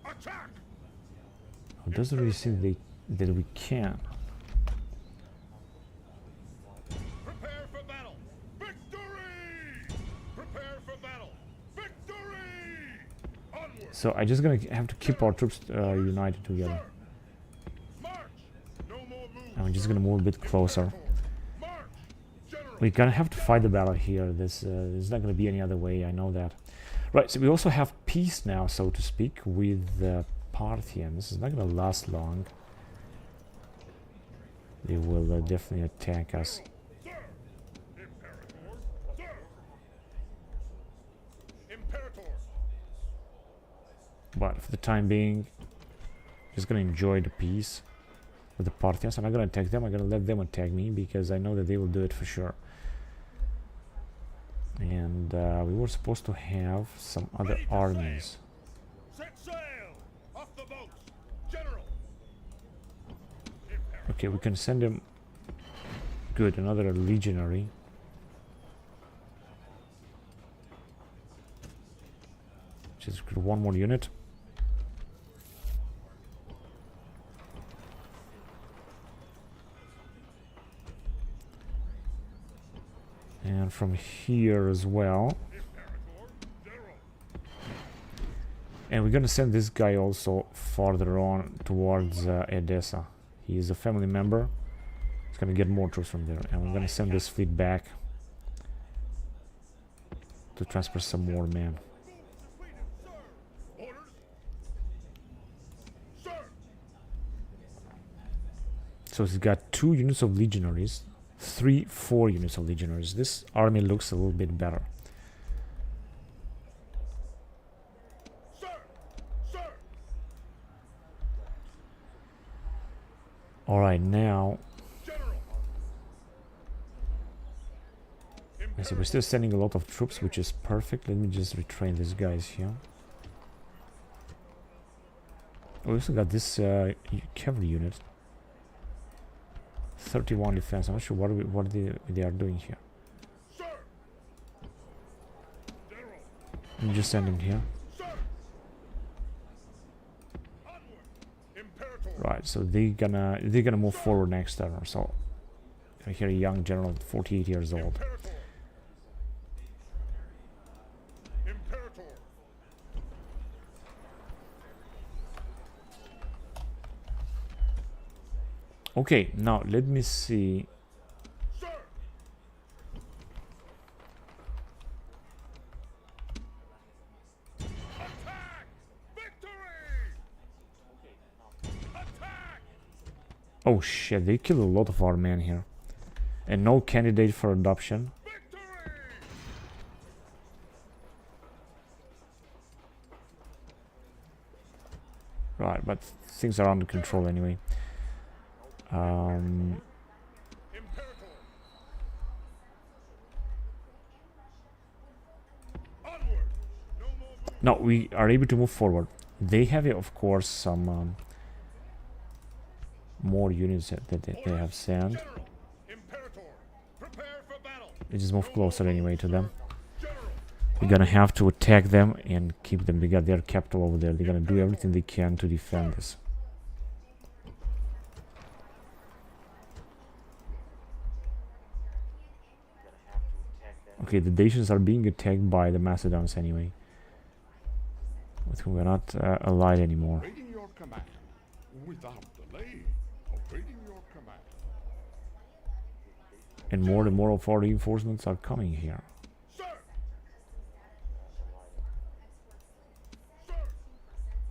Attack! It doesn't really seem that we can. Prepare for battle! Victory! Prepare for battle! Victory! Onward! So I'm just gonna have to keep our troops united together. March! No more moves. I'm just gonna move a bit closer. March! General! We're gonna have to fight the battle here. There's not gonna be any other way. I know that. Right. So we also have peace now, so to speak, with the Parthians. It's not gonna last long. They will definitely attack us. Sir! Imperator! Sir! Imperator! But for the time being, just gonna enjoy the peace with the Parthians. I'm not gonna attack them. I'm gonna let them attack me because I know that they will do it for sure. And we were supposed to have some other armies. Set sail! Off the boats! General! Okay, we can send them. Good, another legionary. Just one more unit. And from here as well. And we're gonna send this guy also farther on towards Edessa. He is a family member. He's gonna get more troops from there. And we're gonna send this fleet back to transfer some more men. Orders! Sir! So he's got 2 units of legionaries, 4 units of legionaries. This army looks a little bit better. Sir! Sir! Alright, now General! I see we're still sending a lot of troops, which is perfect. Let me just retrain these guys here. We also got this cavalry unit. 31 defense. I'm not sure what they are doing here. Sir! General! Let me just send them here. Sir! Onward! Imperator! Right, so they're gonna move forward next turn or so. I hear a young general, 48 years old. Imperator! Imperator! Okay, now let me see. Sir! Attack! Victory! Attack! Oh shit, they killed a lot of our men here. And no candidate for adoption. Victory! Right, but things are under control anyway. Imperator! Onward! No more move. No, we are able to move forward. They have, of course, some more units that they have sent. General! Imperator! Prepare for battle! We just move closer anyway to them. General! We're gonna have to attack them and keep them. They got their capital over there. They're gonna do everything they can to defend this. Okay, the Dacians are being attacked by the Macedons anyway, with whom we're not allied anymore. Awaiting your command. Without delay. Awaiting your command. And more and more of our reinforcements are coming here. Sir!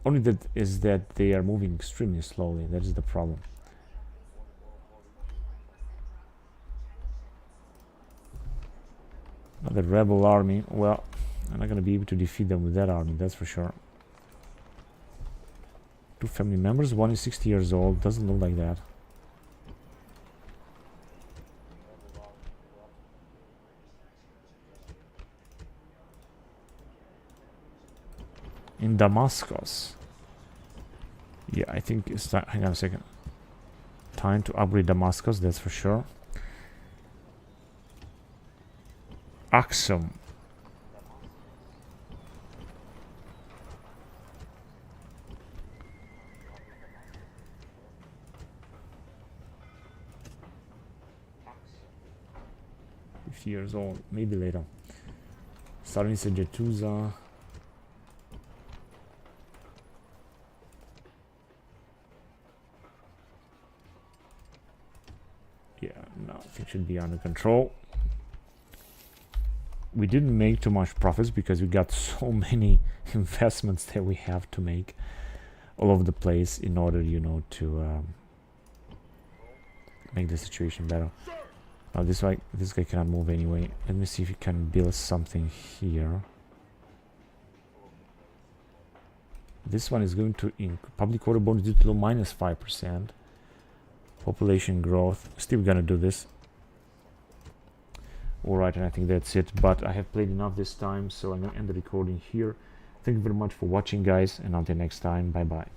Only that is that they are moving extremely slowly. That is the problem. Another rebel army. Well, I'm not gonna be able to defeat them with that army, that's for sure. 2 family members, one is 60 years old, doesn't look like that. In Damascus. Yeah, I think it's time. Hang on a second. Time to upgrade Damascus, that's for sure. Axum. Years old, maybe later. Starting Segesta. Yeah, no, I think should be under control. We didn't make too much profits because we got so many investments that we have to make all over the place in order, you know, to make the situation better. This guy cannot move anyway. Let me see if he can build something here. This one is going to public order bonus due to low -5%. Population growth. Still gonna do this. Alright, and I think that's it. But I have played enough this time, so I'm gonna end the recording here. Thank you very much for watching, guys, and until next time, bye bye.